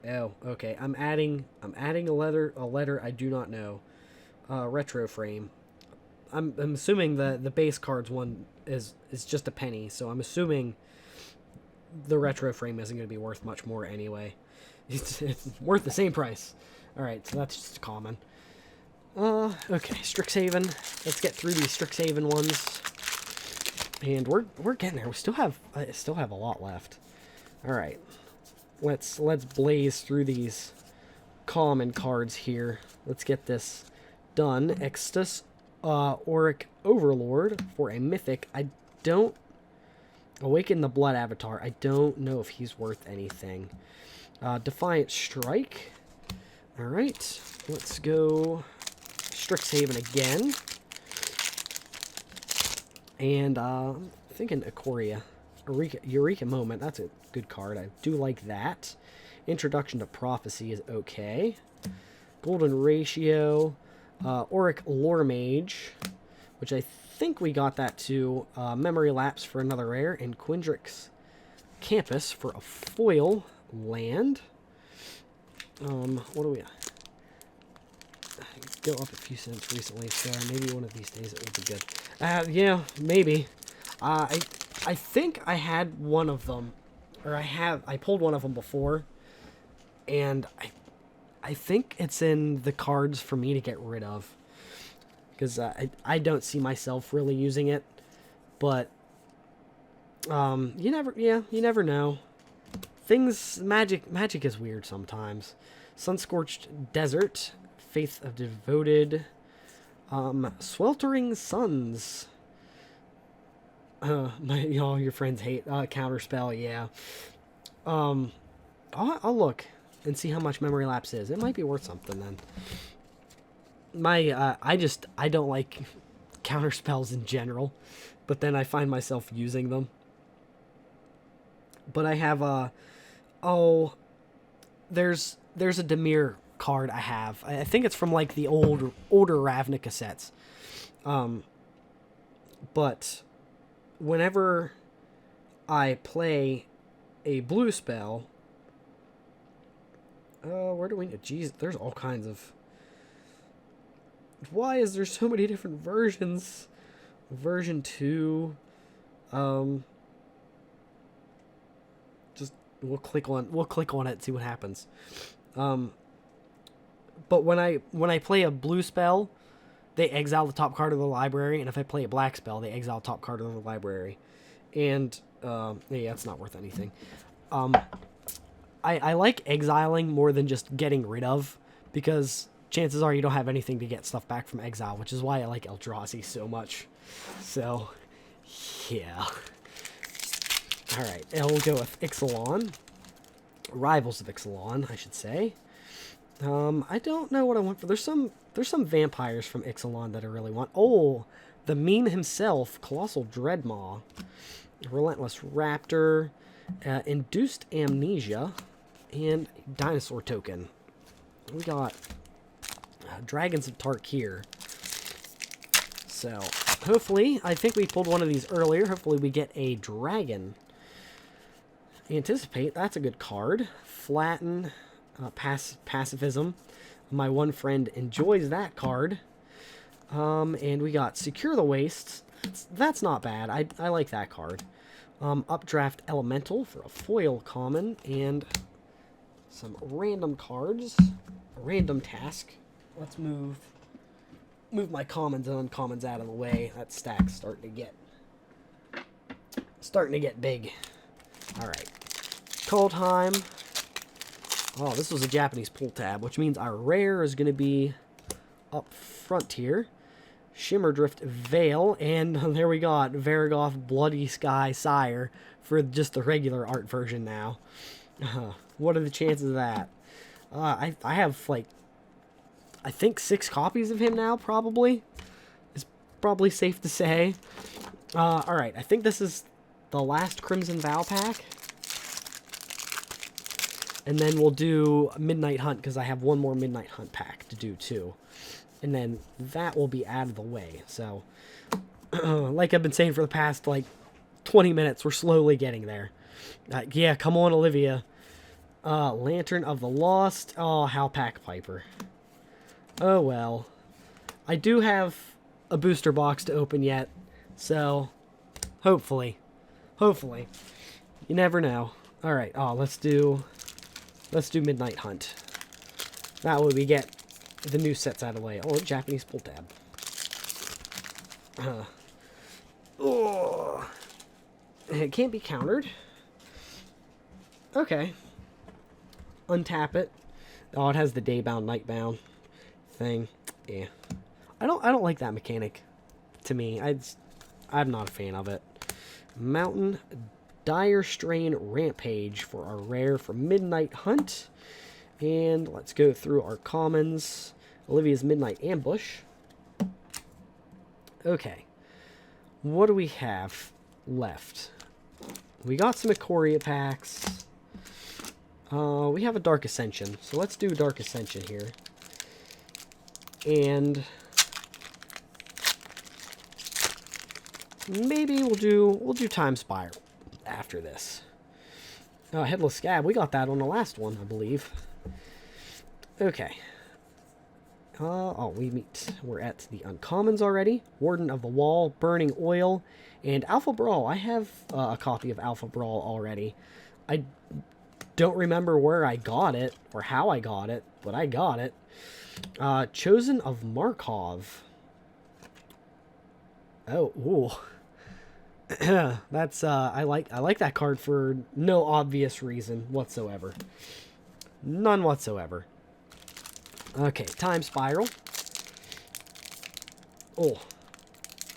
Oh, okay. I'm adding a letter I do not know. Retro frame. I'm assuming the base cards one is just a penny, so I'm assuming the retro frame isn't going to be worth much more anyway. It's worth the same price. Alright, so that's just common. Okay, Strixhaven. Let's get through these Strixhaven ones. And we're getting there. We still have a lot left. Alright. Let's blaze through these common cards here. Let's get this done. Extus Auric Overlord for a mythic. I don't Awaken the Blood Avatar. I don't know if he's worth anything. Defiant Strike. Alright. Let's go Strixhaven again. And I'm thinking Ikoria. Eureka Moment. That's a good card. I do like that. Introduction to Prophecy is okay. Golden Ratio. Auric Lore Mage, which I think we got that too. Memory Lapse for another rare. And Quindrix Campus for a foil land. What do we... Go up a few cents recently, so maybe one of these days it will be good. Yeah, maybe. I think I had one of them, or I pulled one of them before, and I think it's in the cards for me to get rid of, because I don't see myself really using it, but you never know. Magic is weird sometimes. Sunscorched Desert, Faith of Devoted, Sweltering Suns. Your friends hate counterspell. Yeah. I'll look and see how much memory lapse is. It might be worth something then. I don't like counterspells in general, but then I find myself using them. But I have there's a Demir card I have. I think it's from like the older Ravnica sets. But whenever I play a blue spell, where do we? Jeez, there's all kinds of. Why is there so many different versions? Version 2. Just we'll click on it, see what happens. But when I play a blue spell, they exile the top card of the library, and if I play a black spell, they exile the top card of the library. And yeah, it's not worth anything. I like exiling more than just getting rid of, because chances are you don't have anything to get stuff back from exile, which is why I like Eldrazi so much. So, yeah. Alright, and we'll go with Ixalan. Rivals of Ixalan, I should say. I don't know what I want for... There's some vampires from Ixalan that I really want. Oh, the meme himself, Colossal Dreadmaw. Relentless Raptor. Induced Amnesia. And Dinosaur Token. We got Dragons of Tarkir. So, hopefully, I think we pulled one of these earlier. Hopefully we get a dragon. Anticipate, that's a good card. Flatten, pacifism. My one friend enjoys that card. And we got Secure the Wastes. That's not bad. I like that card. Updraft Elemental for a foil common. And some random cards. A random task. Let's move my commons and uncommons out of the way. That stack's starting to get big. Alright. Coldheim. Oh, this was a Japanese pull tab, which means our rare is going to be up front here. Shimmerdrift Veil, and there we got Varaggoth Bloody Sky Sire for just the regular art version now. What are the chances of that? I have, like, I think 6 copies of him now, probably. It's probably safe to say. Alright, I think this is the last Crimson Vow pack. And then we'll do Midnight Hunt, because I have one more Midnight Hunt pack to do, too. And then that will be out of the way. So, like I've been saying for the past, like, 20 minutes, we're slowly getting there. Yeah, come on, Olivia. Lantern of the Lost. Oh, Halpack Piper. Oh, well. I do have a booster box to open yet. So, hopefully. Hopefully. You never know. Alright, let's do Midnight Hunt. That way we get the new sets out of the way. Oh, Japanese pull tab. Oh. It can't be countered. Okay. Untap it. Oh, it has the day-bound, night-bound thing. Yeah. I don't like that mechanic. To me, I'm not a fan of it. Mountain Dire Strain Rampage for our rare for Midnight Hunt. And let's go through our commons. Olivia's Midnight Ambush. Okay. What do we have left? We got some Ikoria packs. We have a Dark Ascension. So let's do Dark Ascension here. And maybe we'll do Time Spiral after this. Headless Scab, we got that on the last one, I believe. Okay. We're at the uncommons already. Warden of the Wall, Burning Oil, and Alpha Brawl. I have a copy of Alpha Brawl already. I don't remember where I got it or how I got it, but I got it. Chosen of Markov. Oh, ooh. That's I like that card for no obvious reason whatsoever. None whatsoever. Okay, Time Spiral. Oh.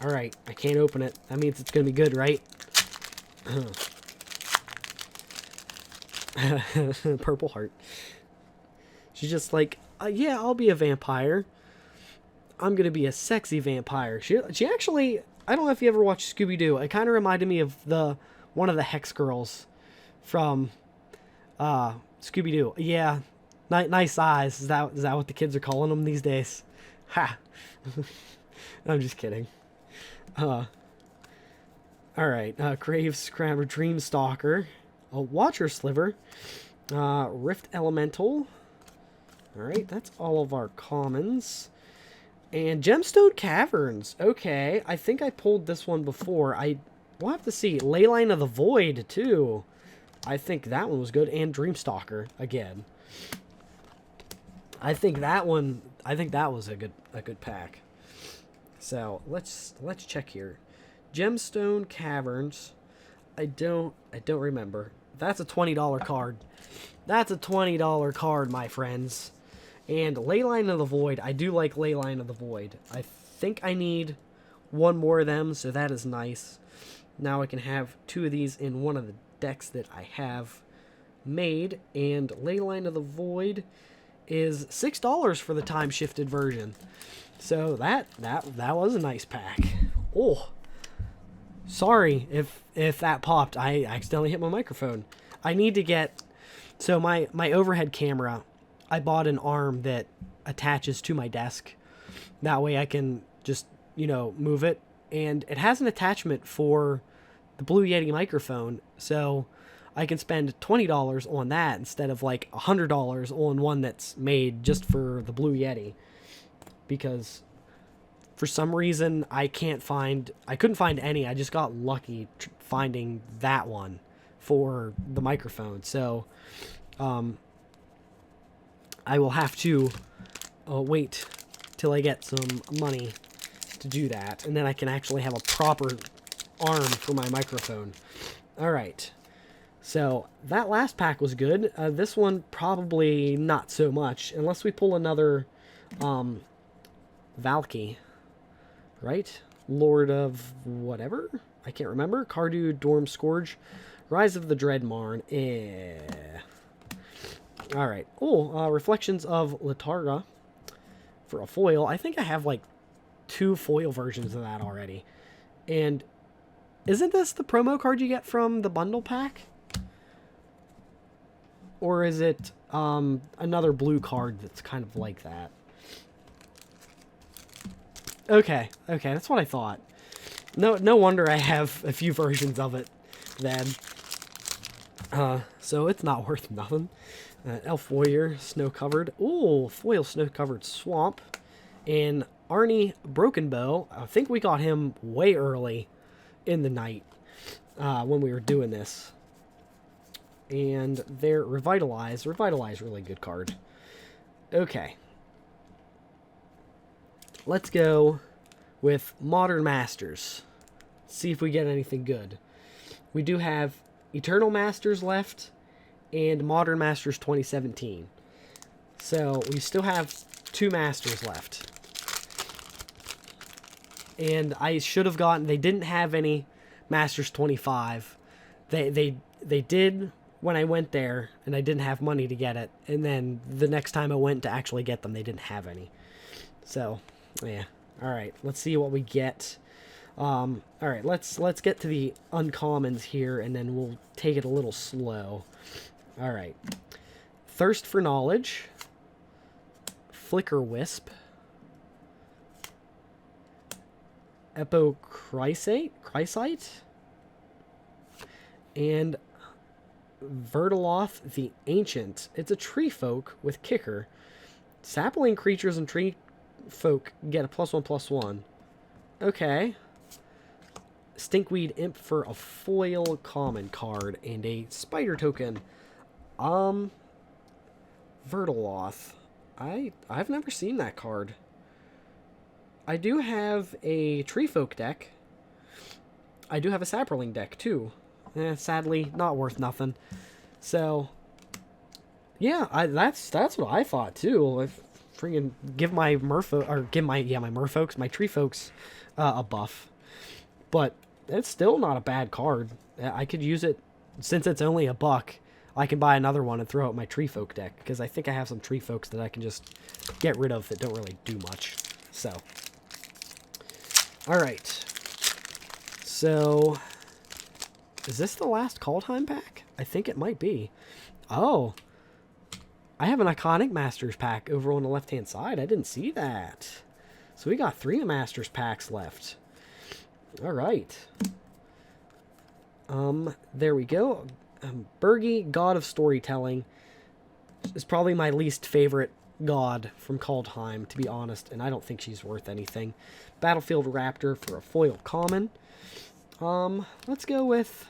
Alright, I can't open it. That means it's gonna be good, right? Purple heart. She's just like, yeah, I'll be a vampire. I'm gonna be a sexy vampire. She actually, I don't know if you ever watched Scooby-Doo. It kind of reminded me of one of the Hex girls from Scooby-Doo. Yeah, nice eyes. Is that what the kids are calling them these days? Ha! I'm just kidding. Alright, Graves, Scrabber, Dreamstalker, a Watcher Sliver, Rift Elemental. Alright, that's all of our commons. And Gemstone Caverns. Okay, I think I pulled this one before. We'll have to see. Leyline of the Void, too. I think that one was good. And Dreamstalker, again. I think that was a good pack. So, let's check here. Gemstone Caverns. I don't remember. That's a $20 card. That's a $20 card, my friends. And Leyline of the Void. I do like Leyline of the Void. I think I need one more of them, so that is nice. Now I can have two of these in one of the decks that I have made. And Leyline of the Void is $6 for the time-shifted version. So that was a nice pack. Oh, sorry if that popped. I accidentally hit my microphone. I need to get... So my overhead camera... I bought an arm that attaches to my desk. That way I can just, move it. And it has an attachment for the Blue Yeti microphone. So I can spend $20 on that instead of like $100 on one that's made just for the Blue Yeti. Because for some reason I couldn't find any. I just got lucky finding that one for the microphone. So, I will have to wait till I get some money to do that, and then I can actually have a proper arm for my microphone. Alright, so that last pack was good. This one probably not so much, unless we pull another Valky, right? Lord of whatever? I can't remember. Cardu, Dorm Scourge, Rise of the Dreadmarn. Alright. Oh, Reflections of Letarga for a foil. I think I have like 2 foil versions of that already. And isn't this the promo card you get from the bundle pack? Or is it another blue card that's kind of like that? Okay, that's what I thought. No wonder I have a few versions of it then. So it's not worth nothing. Elf Warrior, Snow Covered. Ooh, foil Snow Covered Swamp. And Arnie Broken Bow. I think we got him way early in the night when we were doing this. And they're Revitalize. Revitalize, really good card. Okay. Let's go with Modern Masters. See if we get anything good. We do have Eternal Masters left and Modern Masters 2017. So we still have 2 Masters left. And I should have gotten... They didn't have any Masters 25. They did when I went there, and I didn't have money to get it. And then the next time I went to actually get them, they didn't have any. So, yeah. Alright, let's see what we get. Alright, let's get to the uncommons here, and then we'll take it a little slow. Alright. Thirst for Knowledge. Flicker Wisp. Epochrysite. And Vertaloth the Ancient. It's a tree folk with kicker. Sapling creatures and tree folk get a +1/+1. Okay. Stinkweed Imp for a foil common card and a spider token. Vertaloth. I've never seen that card. I do have a tree folk deck. I do have a Saproling deck too. Sadly, not worth nothing. So, yeah, that's what I thought too. freaking give my merfolk, or give my, yeah, my merfolks, my tree folks, a buff. But it's still not a bad card. I could use it, since it's only a buck, I can buy another one and throw out my tree folk deck, because I think I have some tree folks that I can just get rid of that don't really do much. So, alright. So, is this the last call time pack? I think it might be. Oh, I have an Iconic Masters pack over on the left-hand side. I didn't see that. So we got 3 Masters packs left. All right. There we go. Bergie, God of Storytelling, is probably my least favorite god from Kaldheim, to be honest, and I don't think she's worth anything. Battlefield Raptor for a foil common. Let's go with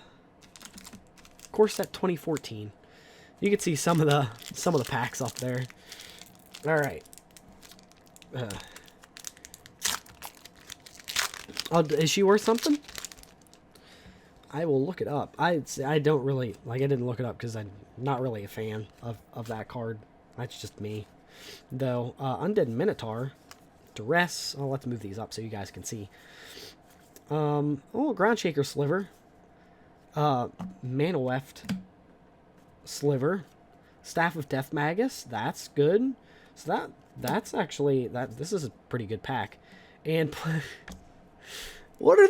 Core Set 2014. You can see some of the packs up there. All right. Is she worth something? I will look it up. I don't really like. I didn't look it up because I'm not really a fan of that card. That's just me. Though Undead Minotaur, Duress. Oh, let's move these up so you guys can see. Oh, Groundshaker Sliver. Manaweft Sliver, Staff of Death Magus. That's good. So that's actually this is a pretty good pack. And what are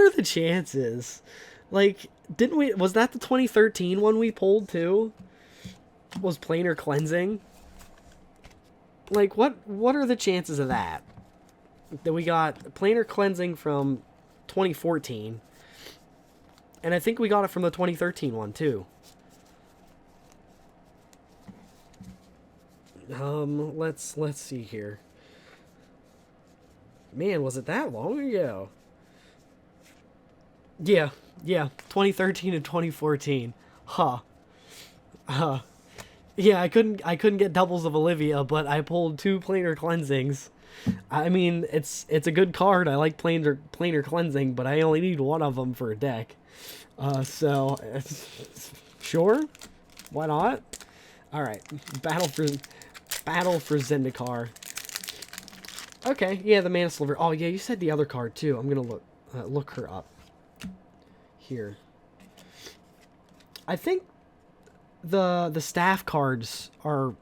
the chances? Like, was that the 2013 one we pulled too? Was Planar Cleansing? Like, what are the chances of that? That we got Planar Cleansing from 2014, and I think we got it from the 2013 one too. Let's see here. Man, was it that long ago? Yeah, 2013 and 2014. Huh. Yeah, I couldn't get doubles of Olivia, but I pulled 2 Planar Cleansings. I mean, it's a good card. I like planar Cleansing, but I only need 1 of them for a deck. So sure, why not? All right, Battle for Zendikar. Okay, yeah, the Mana Sliver. Oh yeah, you said the other card too. I'm gonna look her up here. I think the staff cards are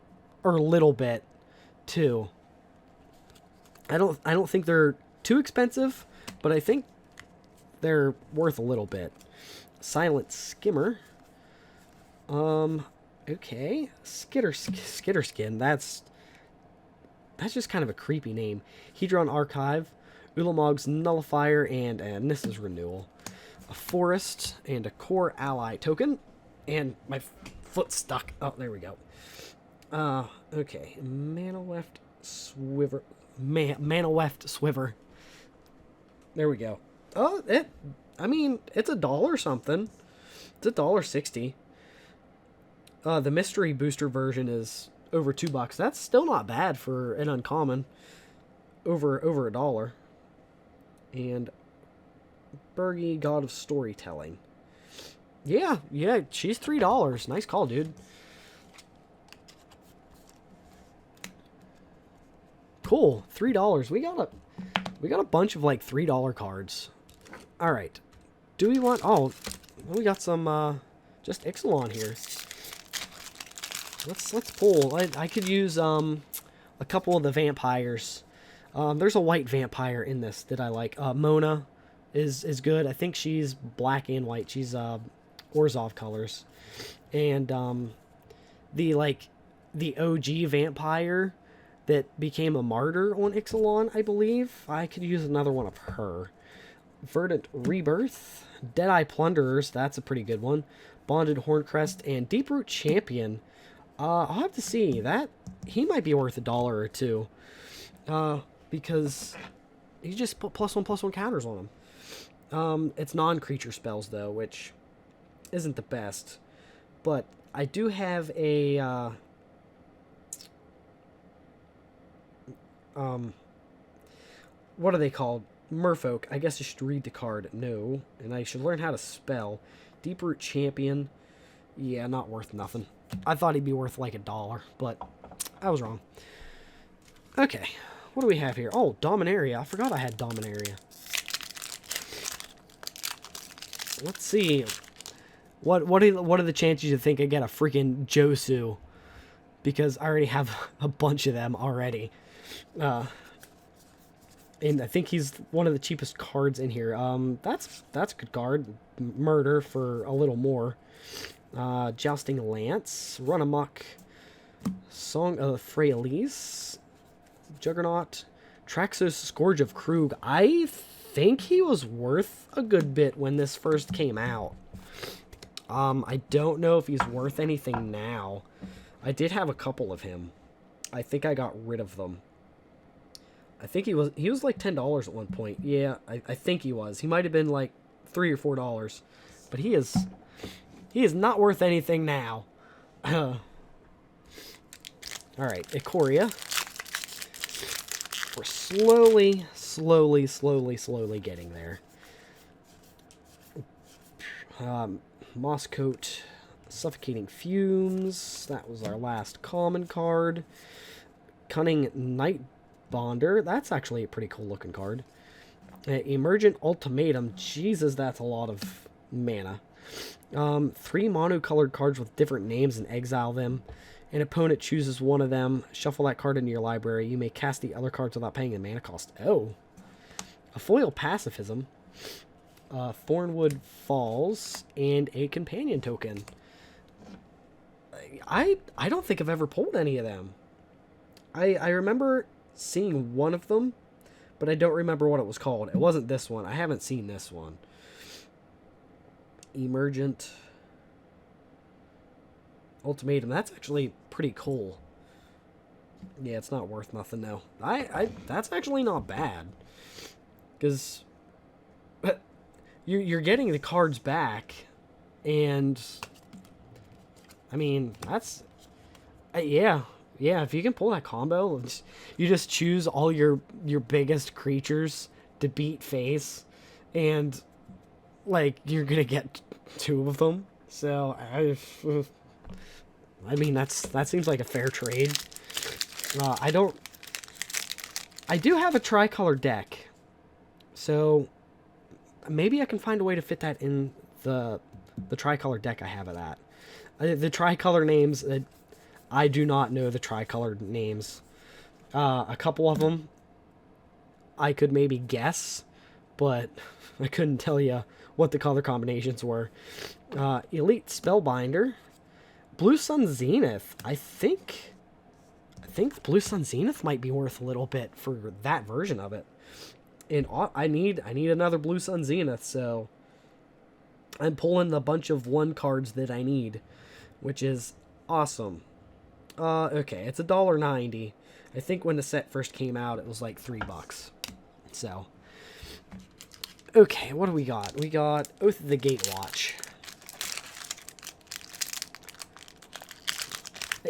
a little bit too. I don't think they're too expensive, but I think they're worth a little bit. Silent Skimmer. Okay. Skitterskin. That's just kind of a creepy name. Hedron Archive, Ulamog's Nullifier, and Nissa's Renewal. A Forest and a Core Ally token. And my foot's stuck. Oh, there we go. Okay. Manaweft Swiver. Manaweft Swiver. There we go. Oh, I mean, it's $1 something. It's $1.60. The mystery booster version is over $2. That's still not bad for an uncommon. Over $1. And Bergie, God of Storytelling. Yeah, she's $3. Nice call, dude. Cool, $3. We got a bunch of like $3 cards. All right. Do we want? Oh, we got some just Ixalan here. Let's pull. I could use a couple of the vampires. There's a white vampire in this that I like. Mona is good. I think she's black and white. She's Orzhov colors. And the OG vampire that became a martyr on Ixalan, I believe. I could use another one of her. Verdant Rebirth. Deadeye Plunderers, that's a pretty good one. Bonded Horncrest and Deeproot Champion. I'll have to see. He might be worth $1 or $2. Because you just put +1/+1 counters on him. It's non-creature spells though, which isn't the best. But I do have a what are they called? Merfolk. I guess I should read the card. No. And I should learn how to spell. Deeproot Champion. Yeah, not worth nothing. I thought he'd be worth like $1, but I was wrong. Okay, what do we have here? Oh, Dominaria. I forgot I had Dominaria. Let's see. What are the chances you think I get a freaking Josu? Because I already have a bunch of them already. And I think he's one of the cheapest cards in here. That's a good card. Murder for a little more. Jousting Lance. Run Amok. Song of Freyalise. Juggernaut. Traxos Scourge of Krug. I think he was worth a good bit when this first came out. I don't know if he's worth anything now. I did have a couple of him. I think I got rid of them. I think he was like $10 at one point. Yeah, I think he was. He might have been like $3 or $4. But he is not worth anything now. Alright, Ikoria. We're slowly getting there. Mosscoat, Suffocating Fumes. That was our last common card. Cunning Night Bonder. That's actually a pretty cool looking card. Emergent Ultimatum. Jesus, that's a lot of mana. 3 mono-colored cards with different names and exile them. An opponent chooses one of them. Shuffle that card into your library. You may cast the other cards without paying the mana cost. Oh. A foil pacifism. Thornwood Falls. And a companion token. I don't think I've ever pulled any of them. I remember seeing one of them, but I don't remember what it was called. It wasn't this one. I haven't seen this one. Emergent Ultimatum. That's actually pretty cool. Yeah, it's not worth nothing though. That's actually not bad, because you're getting the cards back, and I mean that's yeah. Yeah, if you can pull that combo, you just choose all your biggest creatures to beat face, and like you're gonna get 2 of them. So I mean that seems like a fair trade. I do have a tricolor deck, so maybe I can find a way to fit that in the tricolor deck I have of that. The tricolor names. I do not know the tricolored names. A couple of them I could maybe guess, but I couldn't tell you what the color combinations were. Elite Spellbinder. Blue Sun Zenith. I think Blue Sun Zenith might be worth a little bit for that version of it. And I need another Blue Sun Zenith, so I'm pulling the bunch of 1 cards that I need, which is awesome. Okay, it's $1.90. I think when the set first came out, it was like $3. So, okay, what do we got? We got Oath of the Gatewatch.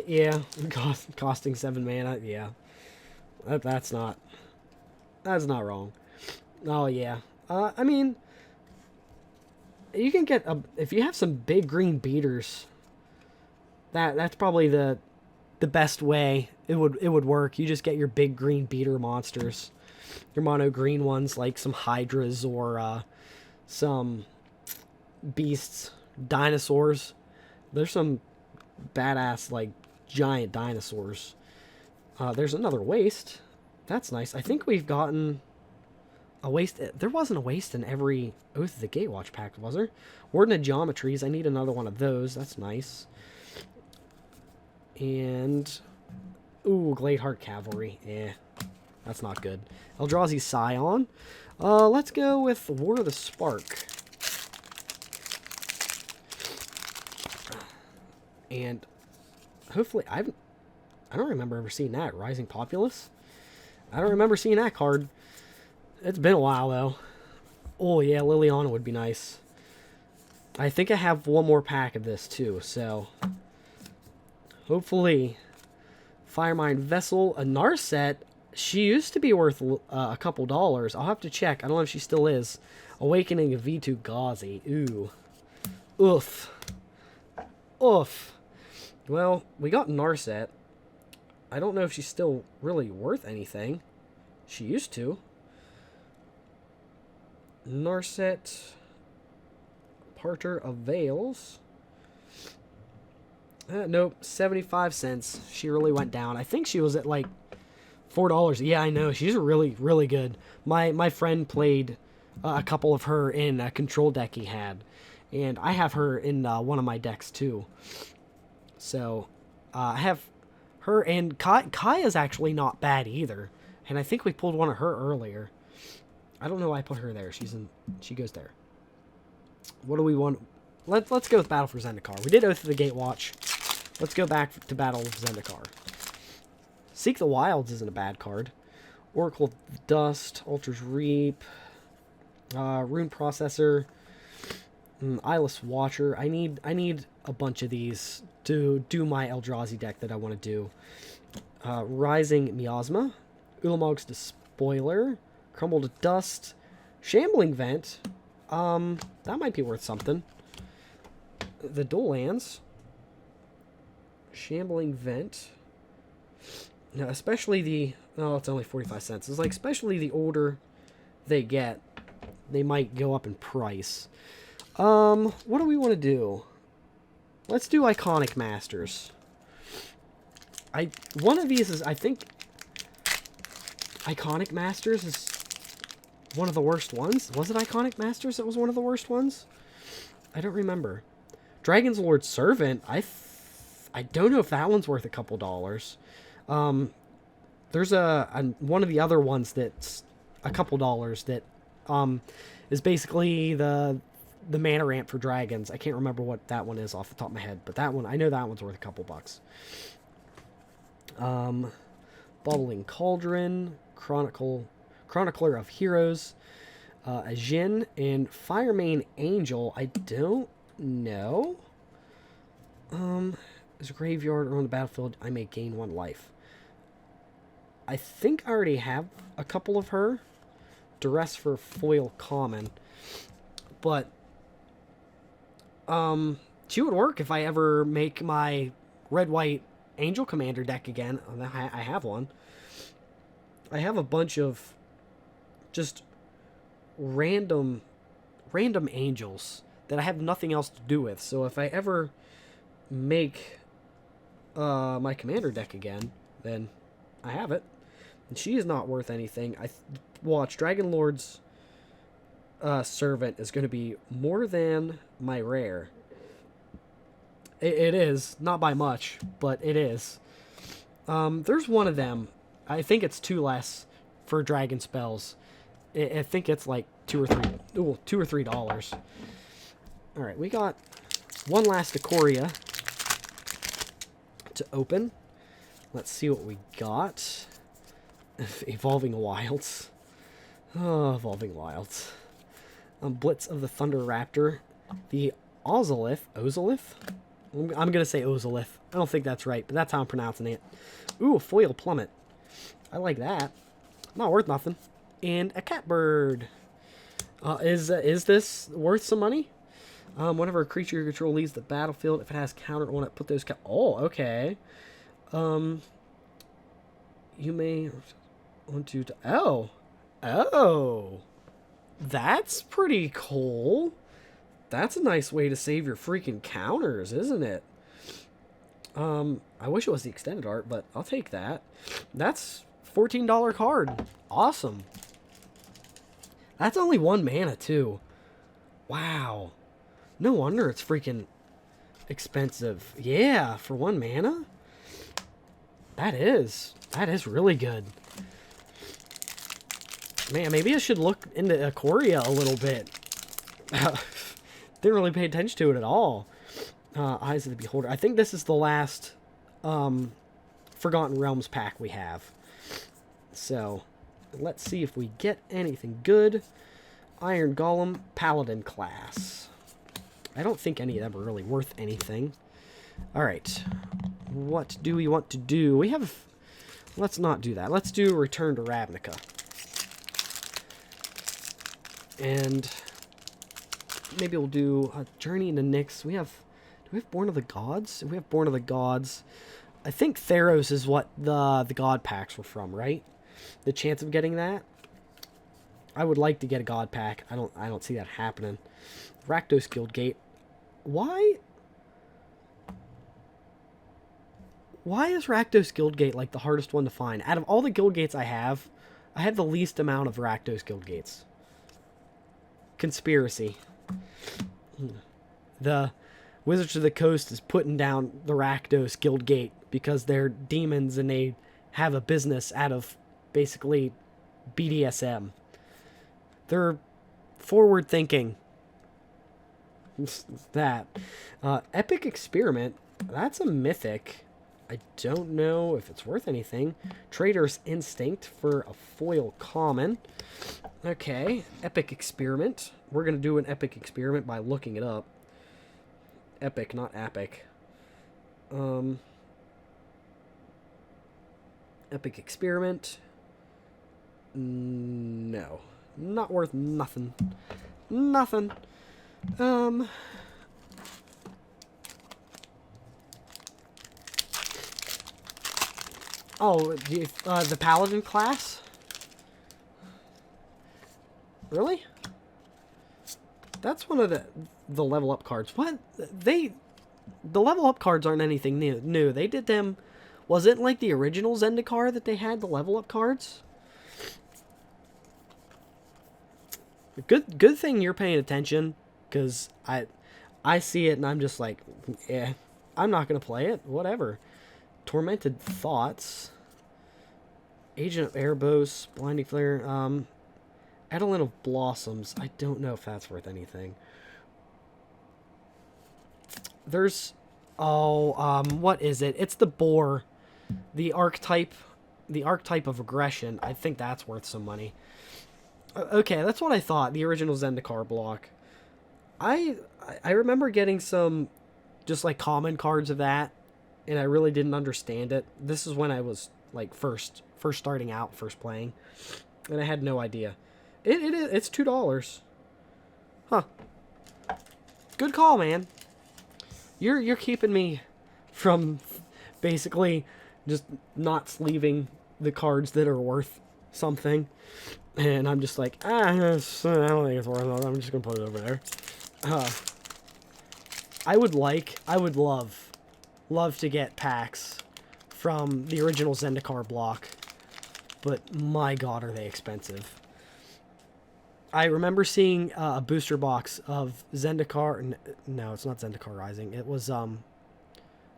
Yeah, costing 7 mana. Yeah, that's not wrong. Oh yeah. I mean, you can get if you have some big green beaters. That's probably the best way it would work. You just get your big green beater monsters, your mono green ones, like some hydras or some beasts, dinosaurs. There's some badass like giant dinosaurs. There's another waste. That's nice. I think we've gotten a waste. There wasn't a waste in every Oath of the Gatewatch pack, was there? Warden of Geometries. I need another one of those. That's nice. And ooh, Gladeheart Cavalry. That's not good. Eldrazi Scion. Let's go with War of the Spark. And hopefully I don't remember ever seeing that. Rising Populace. I don't remember seeing that card. It's been a while though. Oh yeah, Liliana would be nice. I think I have 1 more pack of this too, so hopefully. Firemind Vessel, a Narset. She used to be worth a couple dollars. I'll have to check. I don't know if she still is. Awakening of V2 Gauzy. Ooh. Oof. Oof. Well, we got Narset. I don't know if she's still really worth anything. She used to. Narset. Parter of Veils. Nope, 75 cents. She really went down. I think she was at like $4. Yeah, I know. She's really, really good. My friend played a couple of her in a control deck he had. And I have her in one of my decks too. So, I have her, and Kaya's actually not bad either. And I think we pulled one of her earlier. I don't know why I put her there. She goes there. What do we want? Let's go with Battle for Zendikar. We did Oath of the Gatewatch. Let's go back to Battle of Zendikar. Seek the Wilds isn't a bad card. Oracle of Dust, Ultra's Reap, Rune Processor, Eyeless Watcher. I need a bunch of these to do my Eldrazi deck that I want to do. Rising Miasma, Ulamog's Despoiler, Crumble to Dust, Shambling Vent. That might be worth something. The Dual Lands. Shambling Vent. Now, especially the... Oh, it's only 45 cents. It's like, especially the older they get, they might go up in price. What do we want to do? Let's do Iconic Masters. One of these is, I think... Iconic Masters is one of the worst ones. Was it Iconic Masters that was one of the worst ones? I don't remember. Dragon's Lord Servant, I don't know if that one's worth a couple dollars. There's one of the other ones that's a couple dollars that is basically the mana ramp for dragons. I can't remember what that one is off the top of my head, but that one, I know that one's worth a couple bucks. Bubbling Cauldron, Chronicler of Heroes, a Jin, and Firemane Angel. I don't know. As a graveyard or on the battlefield, I may gain 1 life. I think I already have a couple of her. Duress for foil common. But, she would work if I ever make my red-white Angel Commander deck again. I have one. I have a bunch of just random angels that I have nothing else to do with. So if I ever make my commander deck again, then I have it. And she is not worth anything. Watch, Dragon Lord's Servant is going to be more than my rare. It is, not by much, but it is. There's one of them. I think it's 2 less for dragon spells. I think it's like $2 or $3. All right, we got one last Ikoria to open. Let's see what we got. Evolving Wilds. Oh, Evolving Wilds. Blitz of the Thunder Raptor. The Ozolith. I'm going to say Ozolith. I don't think that's right, but that's how I'm pronouncing it. Ooh, a Foil Plummet. I like that. Not worth nothing. And a Catbird. Is this worth some money? Whenever a creature you control leaves the battlefield, if it has counter on it, put those... Oh, okay. You may... Oh! That's pretty cool. That's a nice way to save your freaking counters, isn't it? I wish it was the extended art, but I'll take that. That's $14 card. Awesome. That's only 1 mana, too. Wow. No wonder it's freaking expensive. Yeah, for 1 mana? That is really good. Man, maybe I should look into Ikoria a little bit. Didn't really pay attention to it at all. Eyes of the Beholder. I think this is the last Forgotten Realms pack we have. So, let's see if we get anything good. Iron Golem, Paladin class. I don't think any of them are really worth anything. Alright. What do we want to do? We have... Let's not do that. Let's do Return to Ravnica. And maybe we'll do a Journey into Nyx. Do we have Born of the Gods? We have Born of the Gods. I think Theros is what the God packs were from, right? The chance of getting that. I would like to get a God pack. I don't see that happening. Rakdos Guildgate. Why is Rakdos Guildgate like the hardest one to find? Out of all the Guildgates I have the least amount of Rakdos Guildgates. Conspiracy. The Wizards of the Coast is putting down the Rakdos Guildgate because they're demons and they have a business out of basically BDSM. They're forward thinking. That. Epic Experiment. That's a mythic. I don't know if it's worth anything. Trader's Instinct for a foil common. Okay. Epic Experiment. We're going to do an Epic Experiment by looking it up. Epic, not epic. Epic Experiment. No. Not worth nothing. Nothing. Oh, the Paladin class? Really? That's one of the level up cards. What? The level up cards aren't anything new. They did them. Was it like the original zendikar that they had the level up cards? Good thing you're paying attention, because I see it and I'm just like, yeah, I'm not gonna play it. Whatever. Tormented Thoughts. Agent of Erebos. Blinding Flare. Edelin of Blossoms. I don't know if that's worth anything. There's... Oh, what is it? It's the boar. The archetype of aggression. I think that's worth some money. Okay, that's what I thought. The original Zendikar block. I remember getting some just like common cards of that, and I really didn't understand it. This is when I was like first starting out, first playing, and I had no idea. It's $2. Huh. Good call, man. You're keeping me from basically just not sleeving the cards that are worth something. And I'm just like, I don't think it's worth it. I'm just going to put it over there. I would love to get packs from the original Zendikar block. But my god, are they expensive. I remember seeing a booster box of Zendikar. No, it's not Zendikar Rising. It was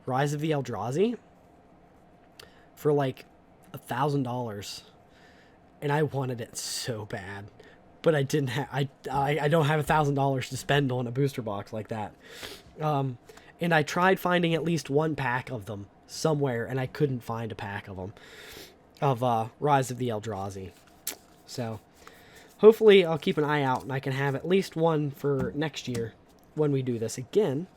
Rise of the Eldrazi for like $1,000, and I wanted it so bad, but I didn't have. I don't have $1,000 to spend on a booster box like that. And I tried finding at least one pack of them somewhere, and I couldn't find a pack of them of Rise of the Eldrazi. So hopefully I'll keep an eye out and I can have at least one for next year when we do this again.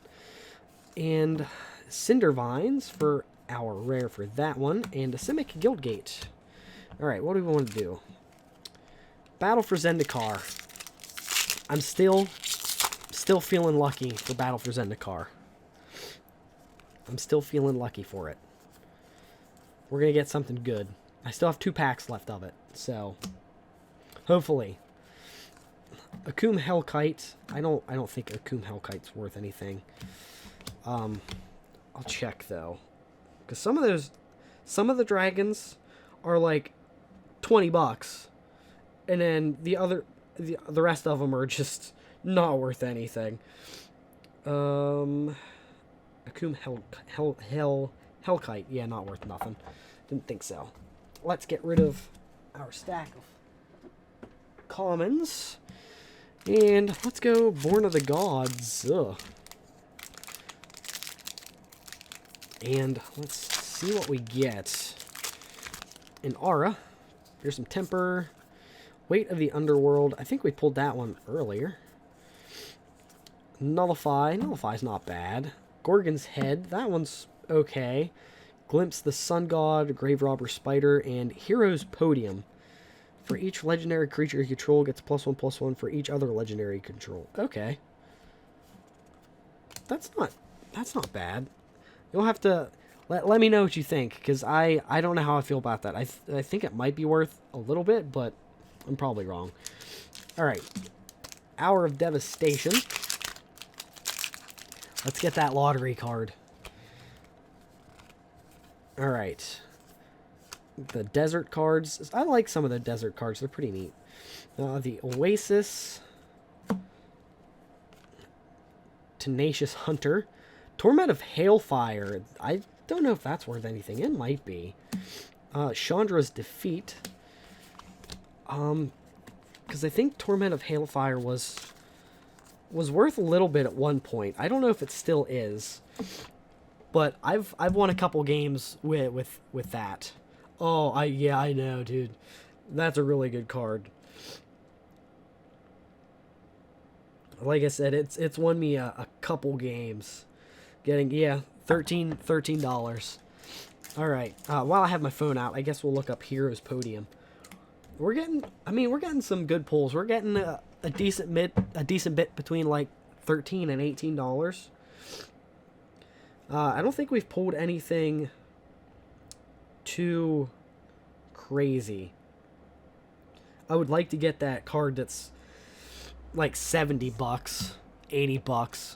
And Cinder Vines for our rare for that one, and a Simic Guildgate. Alright, what do we want to do? Battle for Zendikar. I'm still feeling lucky for Battle for Zendikar. I'm still feeling lucky for it. We're going to get something good. I still have 2 packs left of it, so hopefully. Akum Hellkite. I don't think Akum Hellkite's worth anything. I'll check though, because some of the dragons are like $20, and then the rest of them are just not worth anything. Akum Hellkite. Yeah, not worth nothing. Didn't think so. Let's get rid of our stack of commons. And let's go Born of the Gods. Ugh. And let's see what we get. In Aura. Here's some Temper. Weight of the Underworld. I think we pulled that one earlier. Nullify. Nullify's not bad. Gorgon's Head. That one's okay. Glimpse the Sun God, Grave Robber Spider, and Hero's Podium. For each legendary creature you control gets +1/+1 for each other legendary control. Okay. That's not bad. You'll have to Let me know what you think, because I don't know how I feel about that. I think it might be worth a little bit, but I'm probably wrong. All right. Hour of Devastation. Let's get that lottery card. All right. The desert cards. I like some of the desert cards. They're pretty neat. The Oasis. Tenacious Hunter. Torment of Hailfire. I don't know if that's worth anything. It might be. Chandra's Defeat. Because I think Torment of Hailfire was worth a little bit at one point. I don't know if it still is, but I've won a couple games with that. Oh, I know, dude. That's a really good card. Like I said, it's won me a couple games. Getting $13. All right. While I have my phone out, I guess we'll look up Heroes Podium. We're getting some good pulls. We're getting a decent bit between like $13 and $18. I don't think we've pulled anything too crazy. I would like to get that card that's like $70, $80.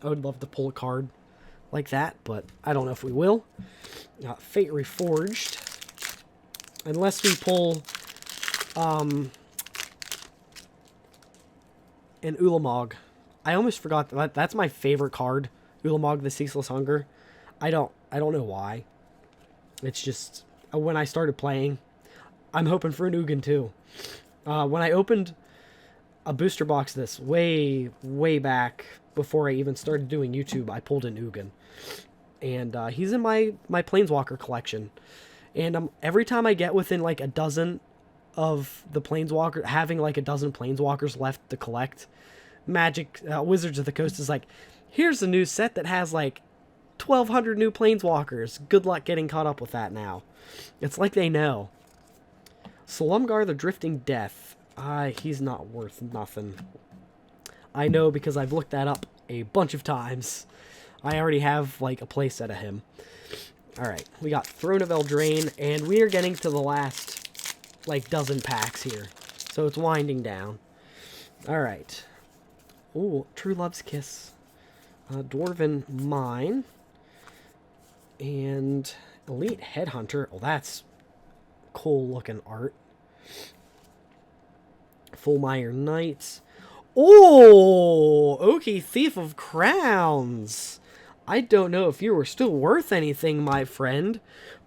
I would love to pull a card like that, but I don't know if we will. Fate Reforged. Unless we pull an Ulamog. I almost forgot that's my favorite card. Ulamog the Ceaseless Hunger. I don't know why. It's just when I started playing, I'm hoping for an Ugin too. When I opened a booster box this way back before I even started doing YouTube, I pulled an Ugin. And he's in my Planeswalker collection. And every time I get within like a dozen of the Planeswalker, having like a dozen Planeswalkers left to collect, Magic Wizards of the Coast is like, here's a new set that has like 1,200 new Planeswalkers. Good luck getting caught up with that now. It's like they know. Solumgar the Drifting Death. He's not worth nothing. I know because I've looked that up a bunch of times. I already have like a playset of him. Alright, we got Throne of Eldraine, and we are getting to the last like dozen packs here. So it's winding down. Alright. Ooh, True Love's Kiss. Dwarven Mine. And Elite Headhunter. Oh, that's cool looking art. Fulmire Knights. Oh, Oki Thief of Crowns. I don't know if you were still worth anything, my friend,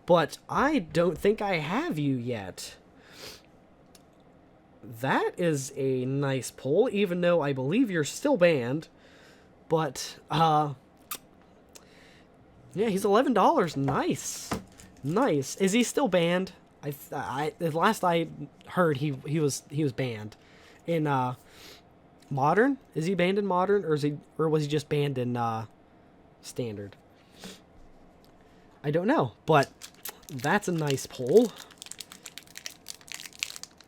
but I don't think I have you yet. That is a nice pull, even though I believe you're still banned. But, yeah, he's $11. Nice. Nice. Is he still banned? The last I heard, he was banned. In, Modern? Is he banned in Modern, or was he just banned in, Standard? I don't know, but that's a nice pull.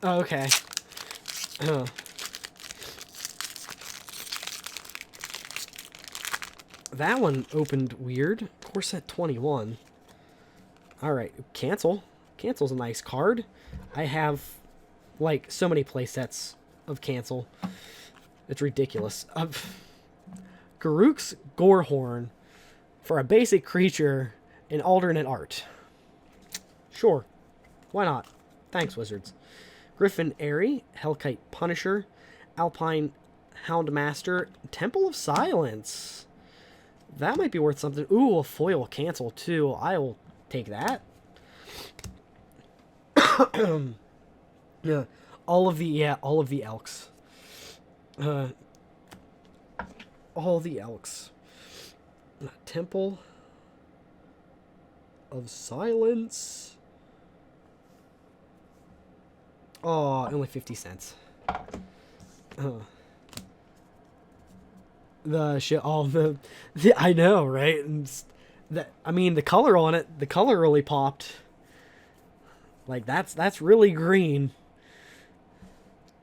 Oh, okay. That one opened weird. Corset 21. Alright, Cancel. Cancel's a nice card. I have, like, so many playsets of Cancel. It's ridiculous. Garruk's Gorehorn for a basic creature in alternate art. Sure. Why not? Thanks, Wizards. Griffin Airy, Hellkite Punisher, Alpine Houndmaster, Temple of Silence. That might be worth something. Ooh, a foil Cancel too. I will take that. Yeah, all of the elks. All the elks. Temple of Silence. Oh, only 50 cents. I know, right? I mean, the color on it, the color really popped. Like, that's really green.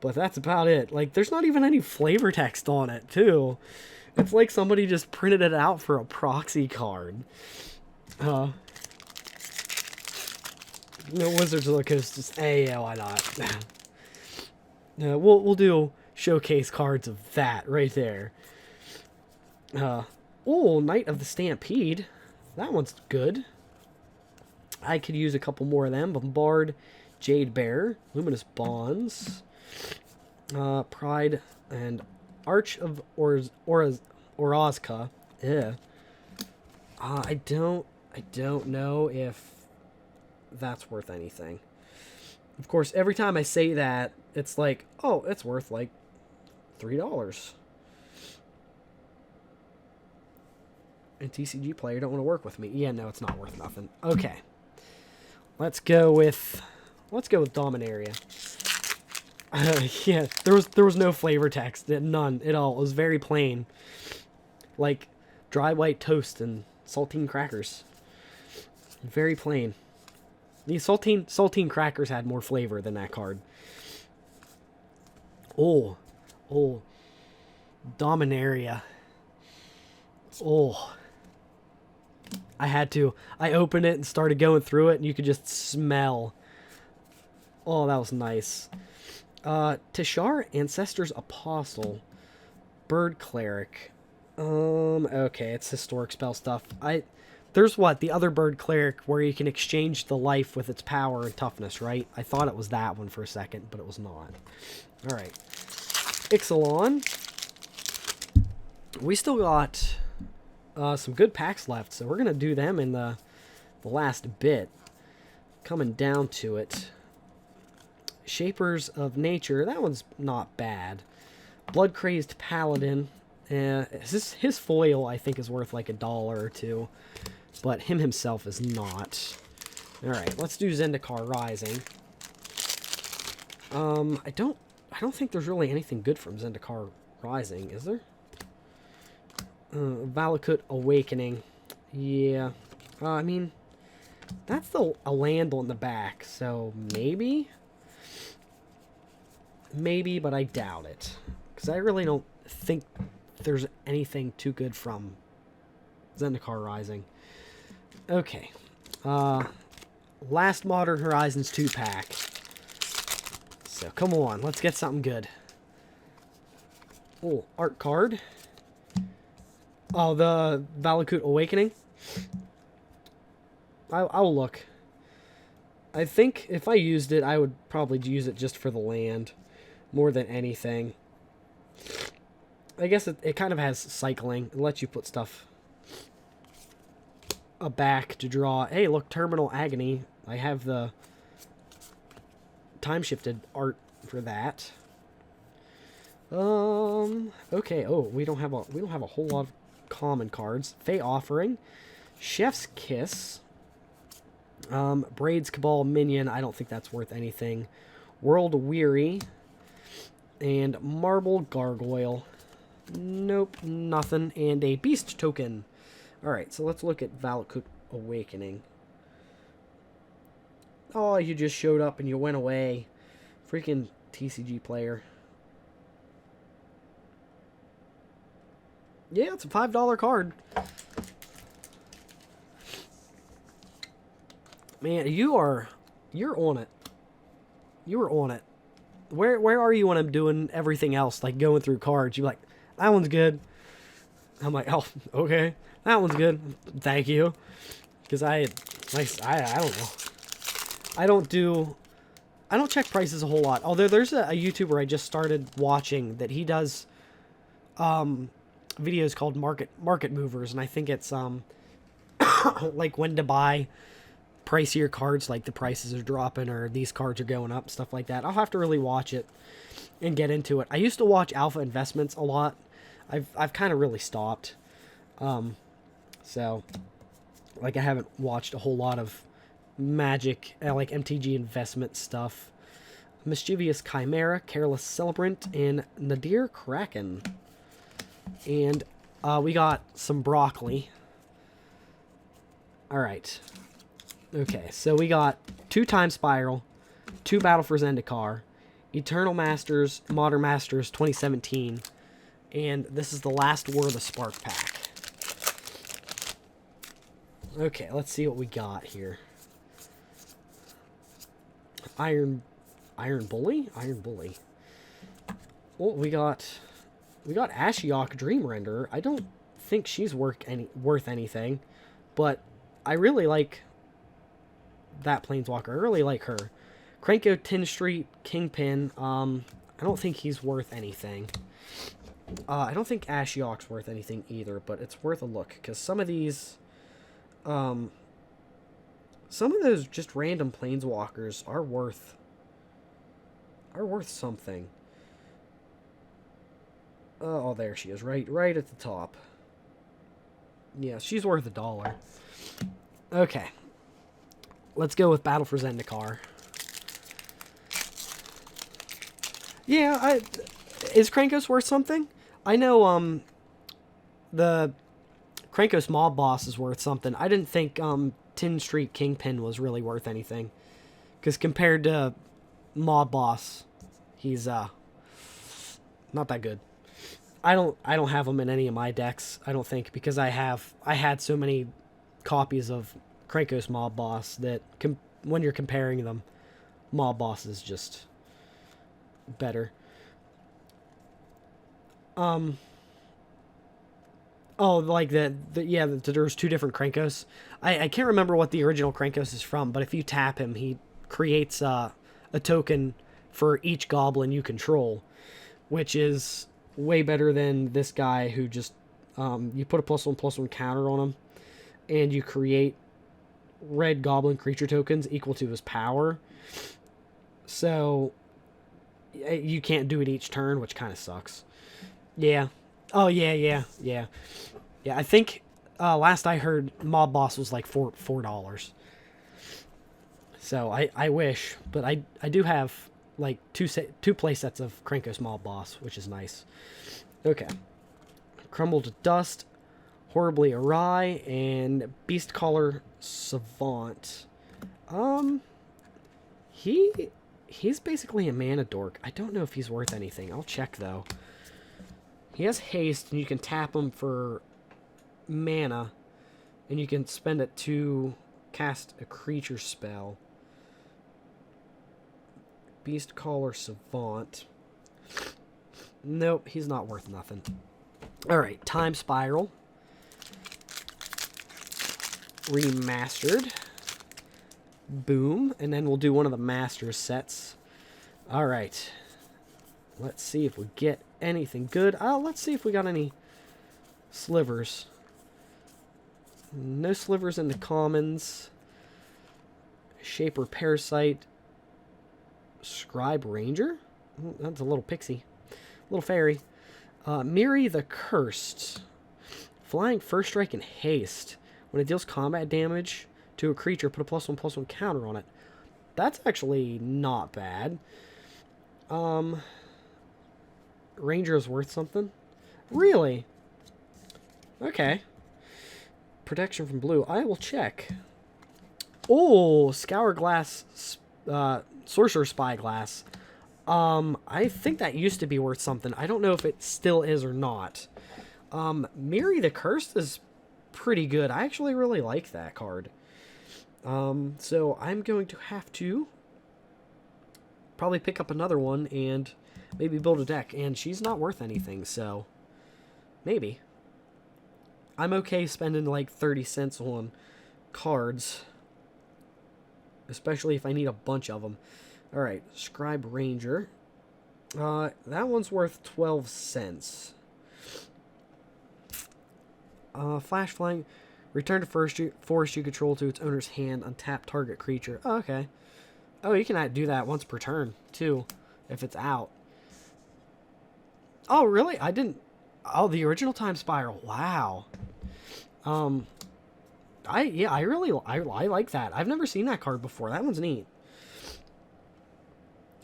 But that's about it. Like, there's not even any flavor text on it, too. It's like somebody just printed it out for a proxy card. No, Wizards of the Coast is... yeah, why not? We'll do showcase cards of that right there. Oh, Knight of the Stampede. That one's good. I could use a couple more of them. Bombard, Jade Bear, Luminous Bonds, Pride, and Arch of Orazka. Yeah. I don't know if that's worth anything. Of course, every time I say that, it's like, oh, it's worth like $3. And TCG player don't want to work with me. Yeah, no, it's not worth nothing. Okay. Let's go with Dominaria. Yeah, there was no flavor text, none at all. It was very plain, like dry white toast and saltine crackers. Very plain. These saltine crackers had more flavor than that card. Oh, Dominaria. Oh. I opened it and started going through it, and you could just smell. Oh, that was nice. Tishar, Ancestors Apostle. Bird Cleric. Okay, it's historic spell stuff. There's the other Bird Cleric where you can exchange the life with its power and toughness, right? I thought it was that one for a second, but it was not. Alright. Ixalan. We still got... some good packs left, so we're going to do them in the last bit. Coming down to it. Shapers of Nature, that one's not bad. Blood Crazed Paladin. His foil, I think, is worth like $1 or $2, but him himself is not. Alright, let's do Zendikar Rising. I don't think there's really anything good from Zendikar Rising, is there? Valakut Awakening. Yeah. I mean, that's a land on the back, so maybe? Maybe, but I doubt it. Because I really don't think there's anything too good from Zendikar Rising. Okay. Last Modern Horizons 2-pack. So, come on. Let's get something good. Oh, art card. Oh, the Valakut Awakening? I'll look. I think if I used it, I would probably use it just for the land. More than anything. I guess it kind of has cycling. It lets you put stuff back to draw. Hey, look, Terminal Agony. I have the time-shifted art for that. Okay. Oh, we don't have a whole lot of common cards. Fey Offering, Chef's Kiss, Braid's Cabal Minion. I don't think that's worth anything. World Weary, and Marble Gargoyle. Nope, nothing. And a Beast Token. Alright, so let's look at Valakut Awakening. Oh, you just showed up and you went away. Freaking TCG player. Yeah, it's a $5 card. Man, you're on it. You were on it. Where are you when I'm doing everything else, like going through cards? You're like, that one's good. I'm like, oh, okay. That one's good. Thank you. Because I don't know. I don't check prices a whole lot. Although there's a YouTuber I just started watching that he does videos called Market Movers, and I think it's like when to buy pricier cards, like the prices are dropping or these cards are going up, stuff like that. I'll have to really watch it and get into it. I used to watch Alpha Investments a lot. I've kind of really stopped. So like I haven't watched a whole lot of Magic, like MTG investment stuff. Mischievous Chimera, Careless Celebrant, and Nadir Kraken. And we got some broccoli. Alright. Okay, so we got 2 Time Spiral, 2 Battle for Zendikar, Eternal Masters, Modern Masters 2017, and this is the last War of the Spark pack. Okay, let's see what we got here. Iron Bully? Iron Bully. Well, we got Ashiok Dream Renderer. I don't think she's worth anything, but I really like that Planeswalker. I really like her. Krenko Tin Street Kingpin. I don't think he's worth anything. I don't think Ashiok's worth anything either, but it's worth a look because some of these, some of those just random Planeswalkers are worth something. Oh, there she is, right at the top. Yeah, she's worth $1. Okay. Let's go with Battle for Zendikar. Yeah, is Krankos worth something? I know, the Krankos mob boss is worth something. I didn't think, Tin Street Kingpin was really worth anything. Because compared to mob boss, he's, not that good. I don't have him in any of my decks, I don't think, because I had so many copies of Krankos mob boss that when you're comparing them, mob boss is just better. Oh, like there's two different Krankos. I can't remember what the original Krankos is from, but if you tap him, he creates a token for each goblin you control, which is way better than this guy who just you put a +1/+1 counter on him, and you create red goblin creature tokens equal to his power. So you can't do it each turn, which kind of sucks. Yeah. Oh yeah. I think last I heard, mob boss was like $4. So I wish, but I do have like two play sets of Krankos mob boss, which is nice. Okay. Crumble to Dust, Horribly Awry, and Beastcaller Savant. He's basically a mana dork. I don't know if he's worth anything. I'll check though. He has haste, and you can tap him for mana, and you can spend it to cast a creature spell. Beastcaller Savant. Nope, he's not worth nothing. Alright, Time Spiral. Remastered. Boom. And then we'll do one of the Masters sets. Alright. Let's see if we get anything good. Let's see if we got any slivers. No slivers in the commons. Shaper Parasite. Scribe Ranger? Oh, that's a little pixie. Little fairy. Miri the Cursed. Flying First Strike and Haste. When it deals combat damage to a creature, put a +1/+1 counter on it. That's actually not bad. Ranger is worth something? Really? Okay. Protection from blue. I will check. Oh, Scour Glass, Sorcerer Spyglass. I think that used to be worth something. I don't know if it still is or not. Miri the Cursed is pretty good. I actually really like that card. So I'm going to have to probably pick up another one and maybe build a deck. And she's not worth anything, so maybe. I'm okay spending like 30 cents on cards, especially if I need a bunch of them. Alright, Scribe Ranger. That one's worth 12 cents. Flash Flying. Return to forest you control to its owner's hand. Untap target creature. Oh, okay. Oh, you can do that once per turn, too, if it's out. Oh, really? I didn't... Oh, the original Time Spiral. Wow. I like that. I've never seen that card before. That one's neat.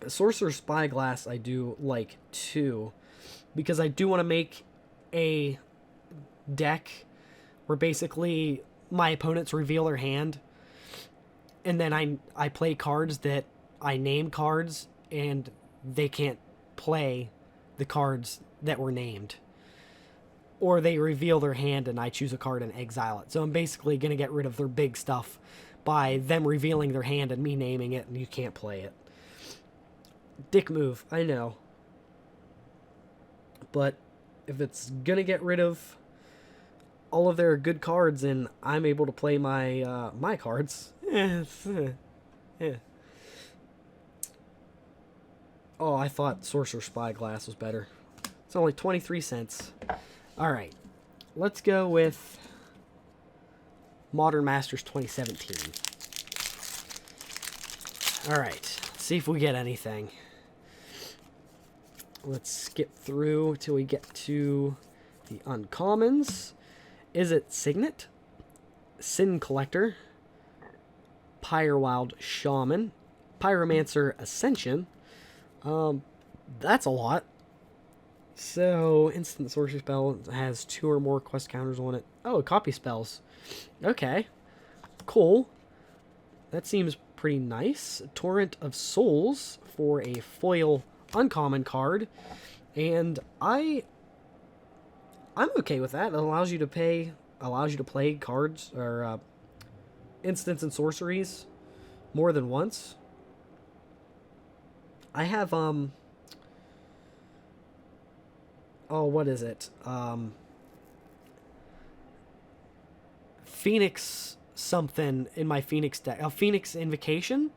Sorcerer Spyglass I do like too, because I do want to make a deck where basically my opponents reveal their hand, and then I play cards that I name cards, and they can't play the cards that were named. or they reveal their hand and I choose a card and exile it. So I'm basically going to get rid of their big stuff by them revealing their hand and me naming it, and you can't play it. Dick move, I know. But if it's going to get rid of all of their good cards and I'm able to play my my cards, yeah. Oh, I thought Sorcerer's Spyglass was better. It's only 23 cents. Alright, let's go with Modern Masters 2017. Alright, see if we get anything. Let's skip through till we get to the uncommons. Is it Signet? Sin Collector? Pyrewild Shaman? Pyromancer Ascension? That's a lot. So, instant sorcery spell has 2 or more quest counters on it. Oh, copy spells. Okay. Cool. That seems pretty nice. Torrent of Souls for a foil uncommon card. And I'm okay with that. It allows you to play cards or instants and sorceries more than once. I have oh, what is it? Phoenix something in my Phoenix deck. A Phoenix Invocation?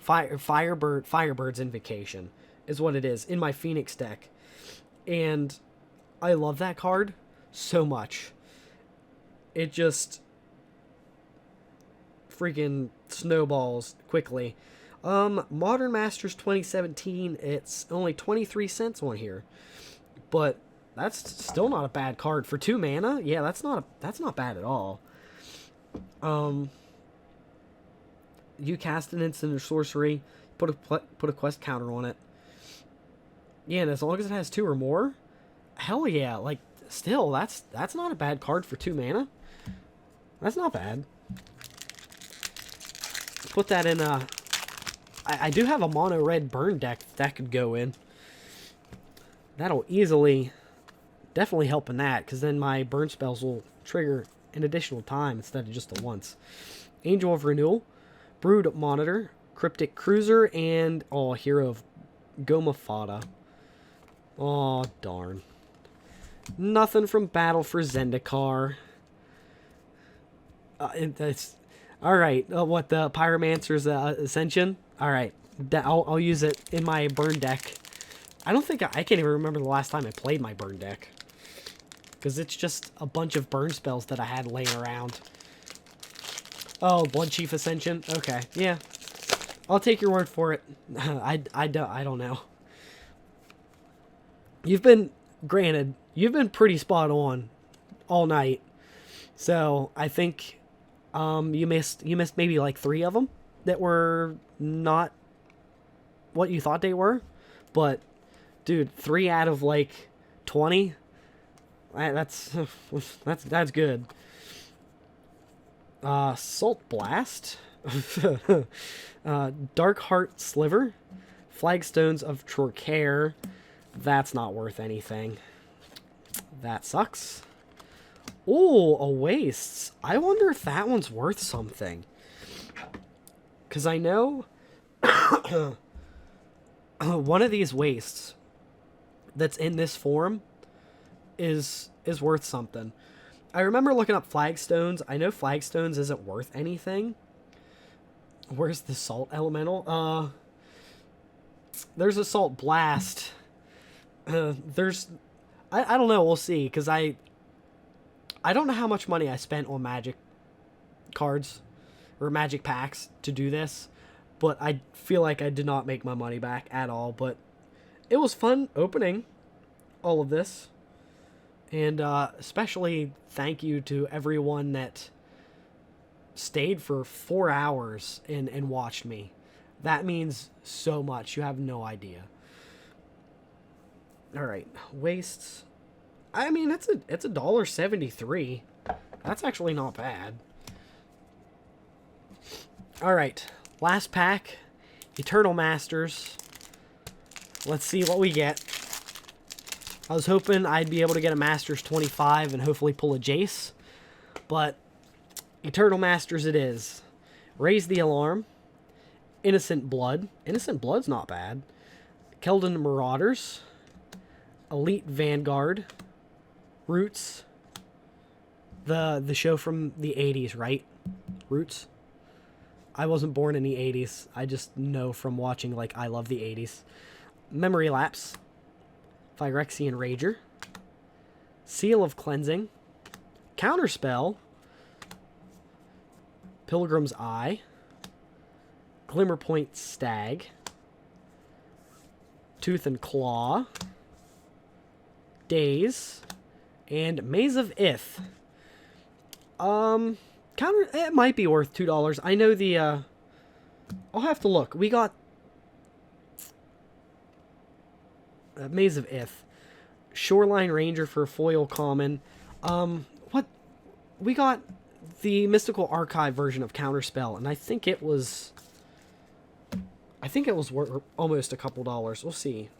Firebird's Invocation is what it is in my Phoenix deck. And I love that card so much. It just freaking snowballs quickly. Modern Masters 2017, it's only 23 cents on here. But that's still not a bad card for 2 mana. Yeah, that's not bad at all. You cast an instant or sorcery, put a quest counter on it. Yeah, and as long as it has 2 or more, hell yeah, like still that's not a bad card for 2 mana. That's not bad. Put that in I do have a mono red burn deck that could go in. That'll definitely help in that, because then my burn spells will trigger an additional time instead of just the once. Angel of Renewal, Brood Monitor, Cryptic Cruiser, and Hero of Goma Fada. Oh, darn. Nothing from Battle for Zendikar. Alright, what, the Pyromancer's Ascension? Alright, I'll use it in my burn deck. I don't think I can't even remember the last time I played my burn deck. Because it's just a bunch of burn spells that I had laying around. Oh, Blood Chief Ascension? Okay, yeah. I'll take your word for it. I don't know. Granted, you've been pretty spot on all night. So, I think you missed maybe like 3 of them that were not what you thought they were. But, dude, 3 out of like 20, that's good. Salt Blast, Dark Heart Sliver, Flagstones of Torquaire. That's not worth anything. That sucks. Oh, a Wastes. I wonder if that one's worth something. Because I know one of these Wastes that's in this form is worth something. I remember looking up Flagstones. I know Flagstones isn't worth anything. Where's the Salt Elemental? There's a Salt Blast. I don't know, we'll see, because I don't know how much money I spent on Magic cards or Magic packs to do this, but I feel like I did not make my money back at all. But it was fun opening all of this, and especially thank you to everyone that stayed for 4 hours and watched me. That means so much. You have no idea. All right, Wastes. I mean, it's $1.73. That's actually not bad. All right, last pack, Eternal Masters. Let's see what we get. I was hoping I'd be able to get a Masters 25 and hopefully pull a Jace, but Eternal Masters it is. Raise the Alarm, Innocent Blood. Innocent Blood's not bad. Keldon Marauders, Elite Vanguard, Roots, the show from the 80s, right? Roots. I wasn't born in the 80s. I just know from watching, like, I love the 80s. Memory Lapse, Phyrexian Rager, Seal of Cleansing, Counterspell, Pilgrim's Eye, Glimmerpoint Stag, Tooth and Claw, Daze, and Maze of Ith. It might be worth $2. I know the, I'll have to look. We got Maze of Ith, Shoreline Ranger for foil common. We got the Mystical Archive version of Counterspell, and I think it was worth almost a couple dollars. We'll see.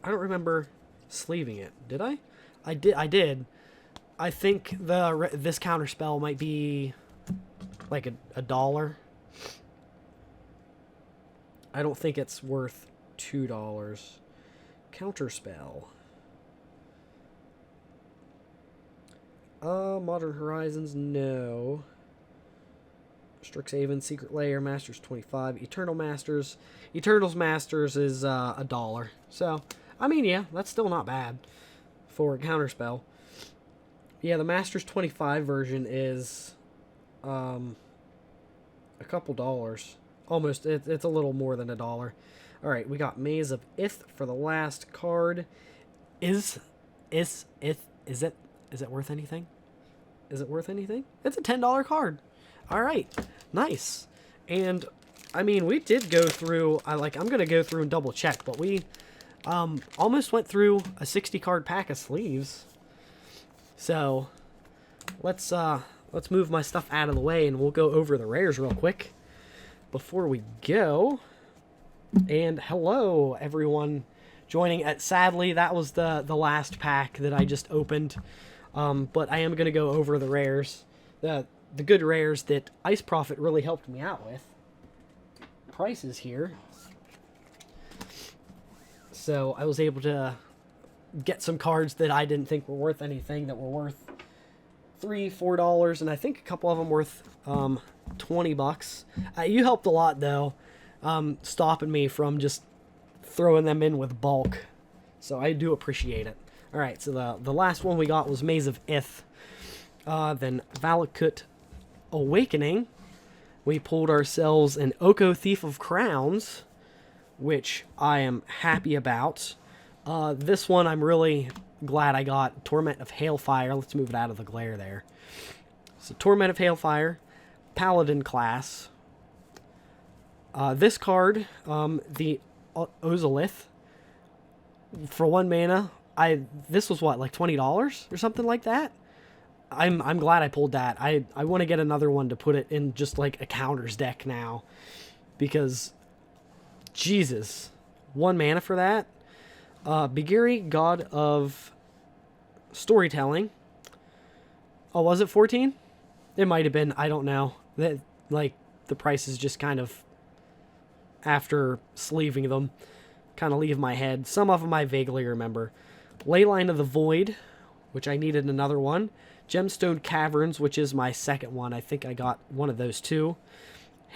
I don't remember sleeving it. Did I? I did. I think this Counterspell might be like a dollar. I don't think it's worth $2. Counterspell. Modern Horizons, no. Strixhaven, Secret Lair, Masters 25, Eternal Masters. Eternals Masters is a dollar. So, I mean, yeah, that's still not bad for a Counterspell. Yeah, the Masters 25 version is a couple dollars. Almost, it's a little more than $1. Alright, we got Maze of Ith for the last card. Is it worth anything? Is it worth anything? It's a $10 card. Alright, nice. And, I mean, we did go through, I'm going to go through and double check, but we almost went through a 60 card pack of sleeves. So, let's move my stuff out of the way and we'll go over the rares real quick before we go. And hello, everyone joining. Sadly, that was the last pack that I just opened. But I am going to go over the rares. The good rares that Ice Prophet really helped me out with. Prices here. So I was able to get some cards that I didn't think were worth anything that were worth $3, $4, and I think a couple of them worth $20. You helped a lot though, stopping me from just throwing them in with bulk. So I do appreciate it. Alright, so the last one we got was Maze of Ith. Then Valakut Awakening. We pulled ourselves an Oko Thief of Crowns, which I am happy about. This one I'm really glad I got. Torment of Hailfire. Let's move it out of the glare there. So Torment of Hailfire, Paladin class. This card, the Ozolith, for 1 mana. This was what, like $20 or something like that? I'm glad I pulled that. I want to get another one to put it in just like a counters deck now, because Jesus, 1 mana for that. Begiri, God of Storytelling. Oh, was it 14? It might have been. I don't know. That, like, the prices just kind of, after sleeving them, kind of leave my head. Some of them I vaguely remember. Leyline of the Void, which I needed another one. Gemstone Caverns, which is my second one. I think I got one of those too.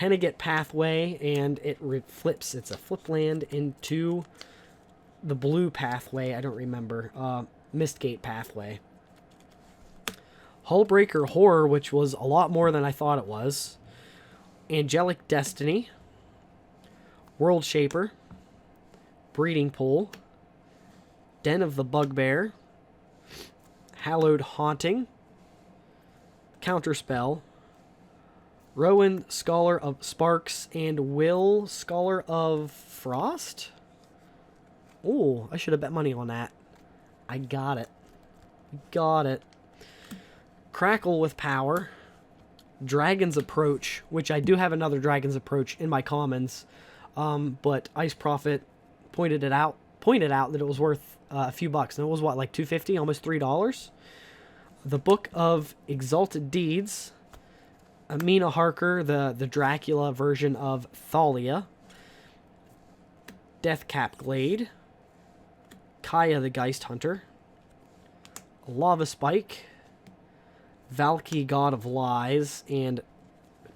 Henniget Pathway, and it flips. It's a flip land into the blue pathway. I don't remember. Mistgate Pathway. Hullbreaker Horror, which was a lot more than I thought it was. Angelic Destiny. World Shaper. Breeding Pool. Den of the Bugbear. Hallowed Haunting. Counterspell. Rowan, Scholar of Sparks, and Will, Scholar of Frost? Ooh, I should have bet money on that. I got it. Got it. Crackle with Power. Dragon's Approach, which I do have another Dragon's Approach in my commons, but Ice Prophet pointed it out pointed out that it was worth a few bucks. And it was what, like $2.50, almost $3. The Book of Exalted Deeds. Amina Harker, the Dracula version of Thalia. Deathcap Glade. Kaya the Geist Hunter. Lava Spike. Valky God of Lies. And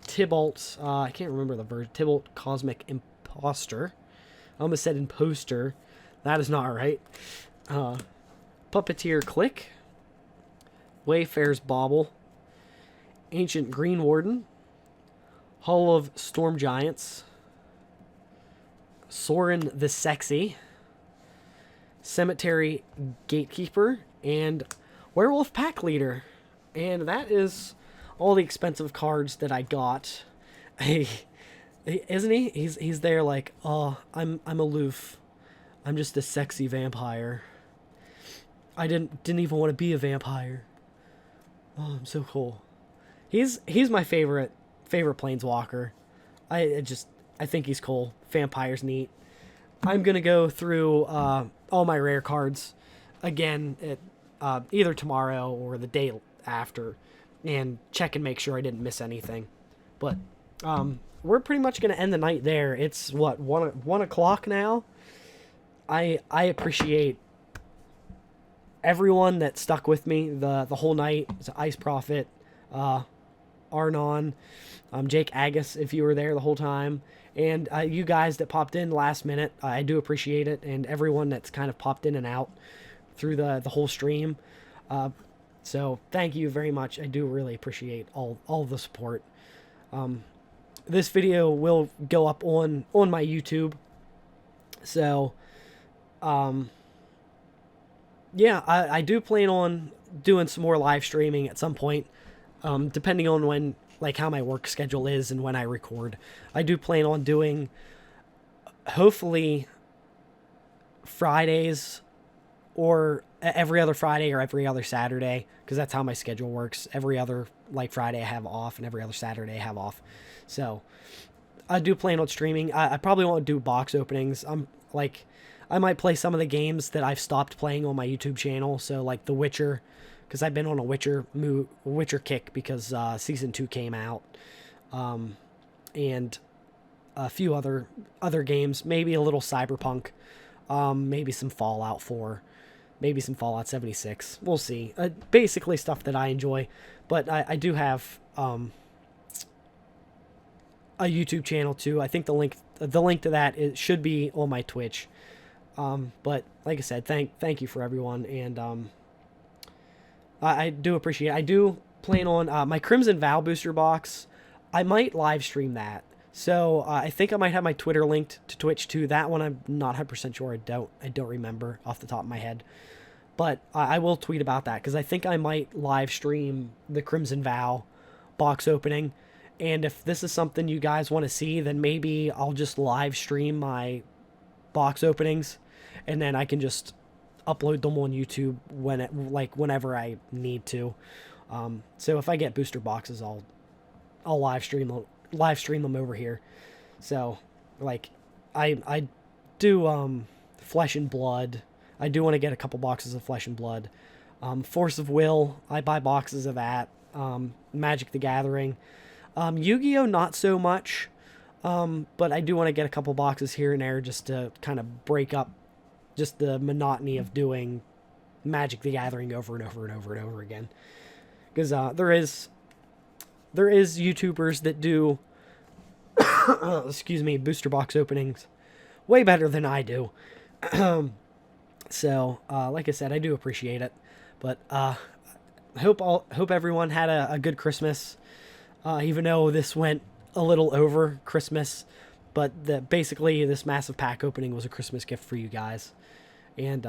Tybalt, I can't remember the version. Tybalt Cosmic Imposter. I almost said Imposter. That is not right. Puppeteer Click. Wayfarer's Bauble. Ancient Green Warden. Hall of Storm Giants. Sorin the Sexy. Cemetery Gatekeeper. And Werewolf Pack Leader. And that is all the expensive cards that I got. Isn't he? He's there like, oh, I'm aloof. I'm just a sexy vampire. I didn't even want to be a vampire. Oh, I'm so cool. He's my favorite planeswalker. I think he's cool. Vampire's neat. I'm gonna go through all my rare cards again at either tomorrow or the day after, and check and make sure I didn't miss anything. But we're pretty much gonna end the night there. It's what, 1 o'clock now. I appreciate everyone that stuck with me the whole night. It's Ice Prophet, Arnon, Jake Agus, if you were there the whole time, and you guys that popped in last minute. I do appreciate it, and everyone that's kind of popped in and out through the whole stream. So thank you very much. I do really appreciate all the support. This video will go up on my YouTube. So, yeah, I do plan on doing some more live streaming at some point, depending on when, like, how my work schedule is and when I record. I do plan on doing, hopefully, Fridays or every other Friday or every other Saturday, because that's how my schedule works. Every other, like, Friday I have off, and every other Saturday I have off. So I do plan on streaming. I probably won't do box openings. I might play some of the games that I've stopped playing on my YouTube channel. So like The Witcher, because I've been on a Witcher kick because season 2 came out, and a few other games. Maybe a little Cyberpunk, maybe some Fallout 4. Maybe some Fallout 76. We'll see. Basically stuff that I enjoy. But I do have a YouTube channel too. I think the link to that should be on my Twitch. But like I said, thank you for everyone, and I do appreciate it. I do plan on my Crimson Vow booster box. I might live stream that. So I think I might have my Twitter linked to Twitch too. That one I'm not 100% sure. I don't remember off the top of my head. But I will tweet about that, because I think I might live stream the Crimson Vow box opening. And if this is something you guys want to see, then maybe I'll just live stream my box openings, and then I can just upload them on YouTube whenever I need to. So if I get booster boxes, I'll live stream them over here. So like I do Flesh and Blood. I do want to get a couple boxes of Flesh and Blood. Force of Will, I buy boxes of that. Magic the Gathering. Yu-Gi-Oh! Not so much. But I do want to get a couple boxes here and there just to kind of break up just the monotony of doing Magic the Gathering over and over and over and over again. Because there is YouTubers that do excuse me, booster box openings way better than I do. So, like I said, I do appreciate it. But hope everyone had a good Christmas. Even though this went a little over Christmas, but basically this massive pack opening was a Christmas gift for you guys. And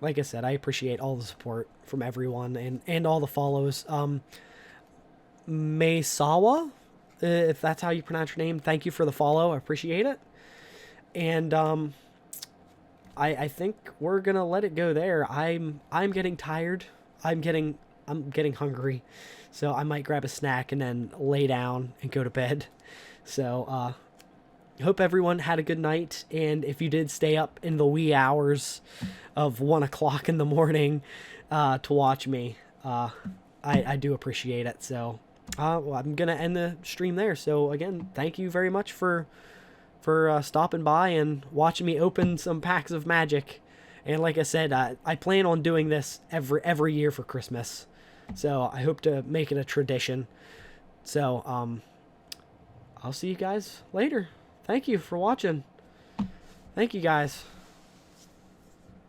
like I said, I appreciate all the support from everyone and all the follows. Meisawa, if that's how you pronounce your name, thank you for the follow. I appreciate it. And I think we're gonna let it go there. I'm getting tired. I'm getting hungry, so I might grab a snack and then lay down and go to bed. So hope everyone had a good night. And if you did stay up in the wee hours of 1 o'clock in the morning to watch me, I do appreciate it. So well, I'm going to end the stream there. So again, thank you very much for stopping by and watching me open some packs of Magic. And like I said, I plan on doing this every year for Christmas. So I hope to make it a tradition. So I'll see you guys later. Thank you for watching. Thank you guys.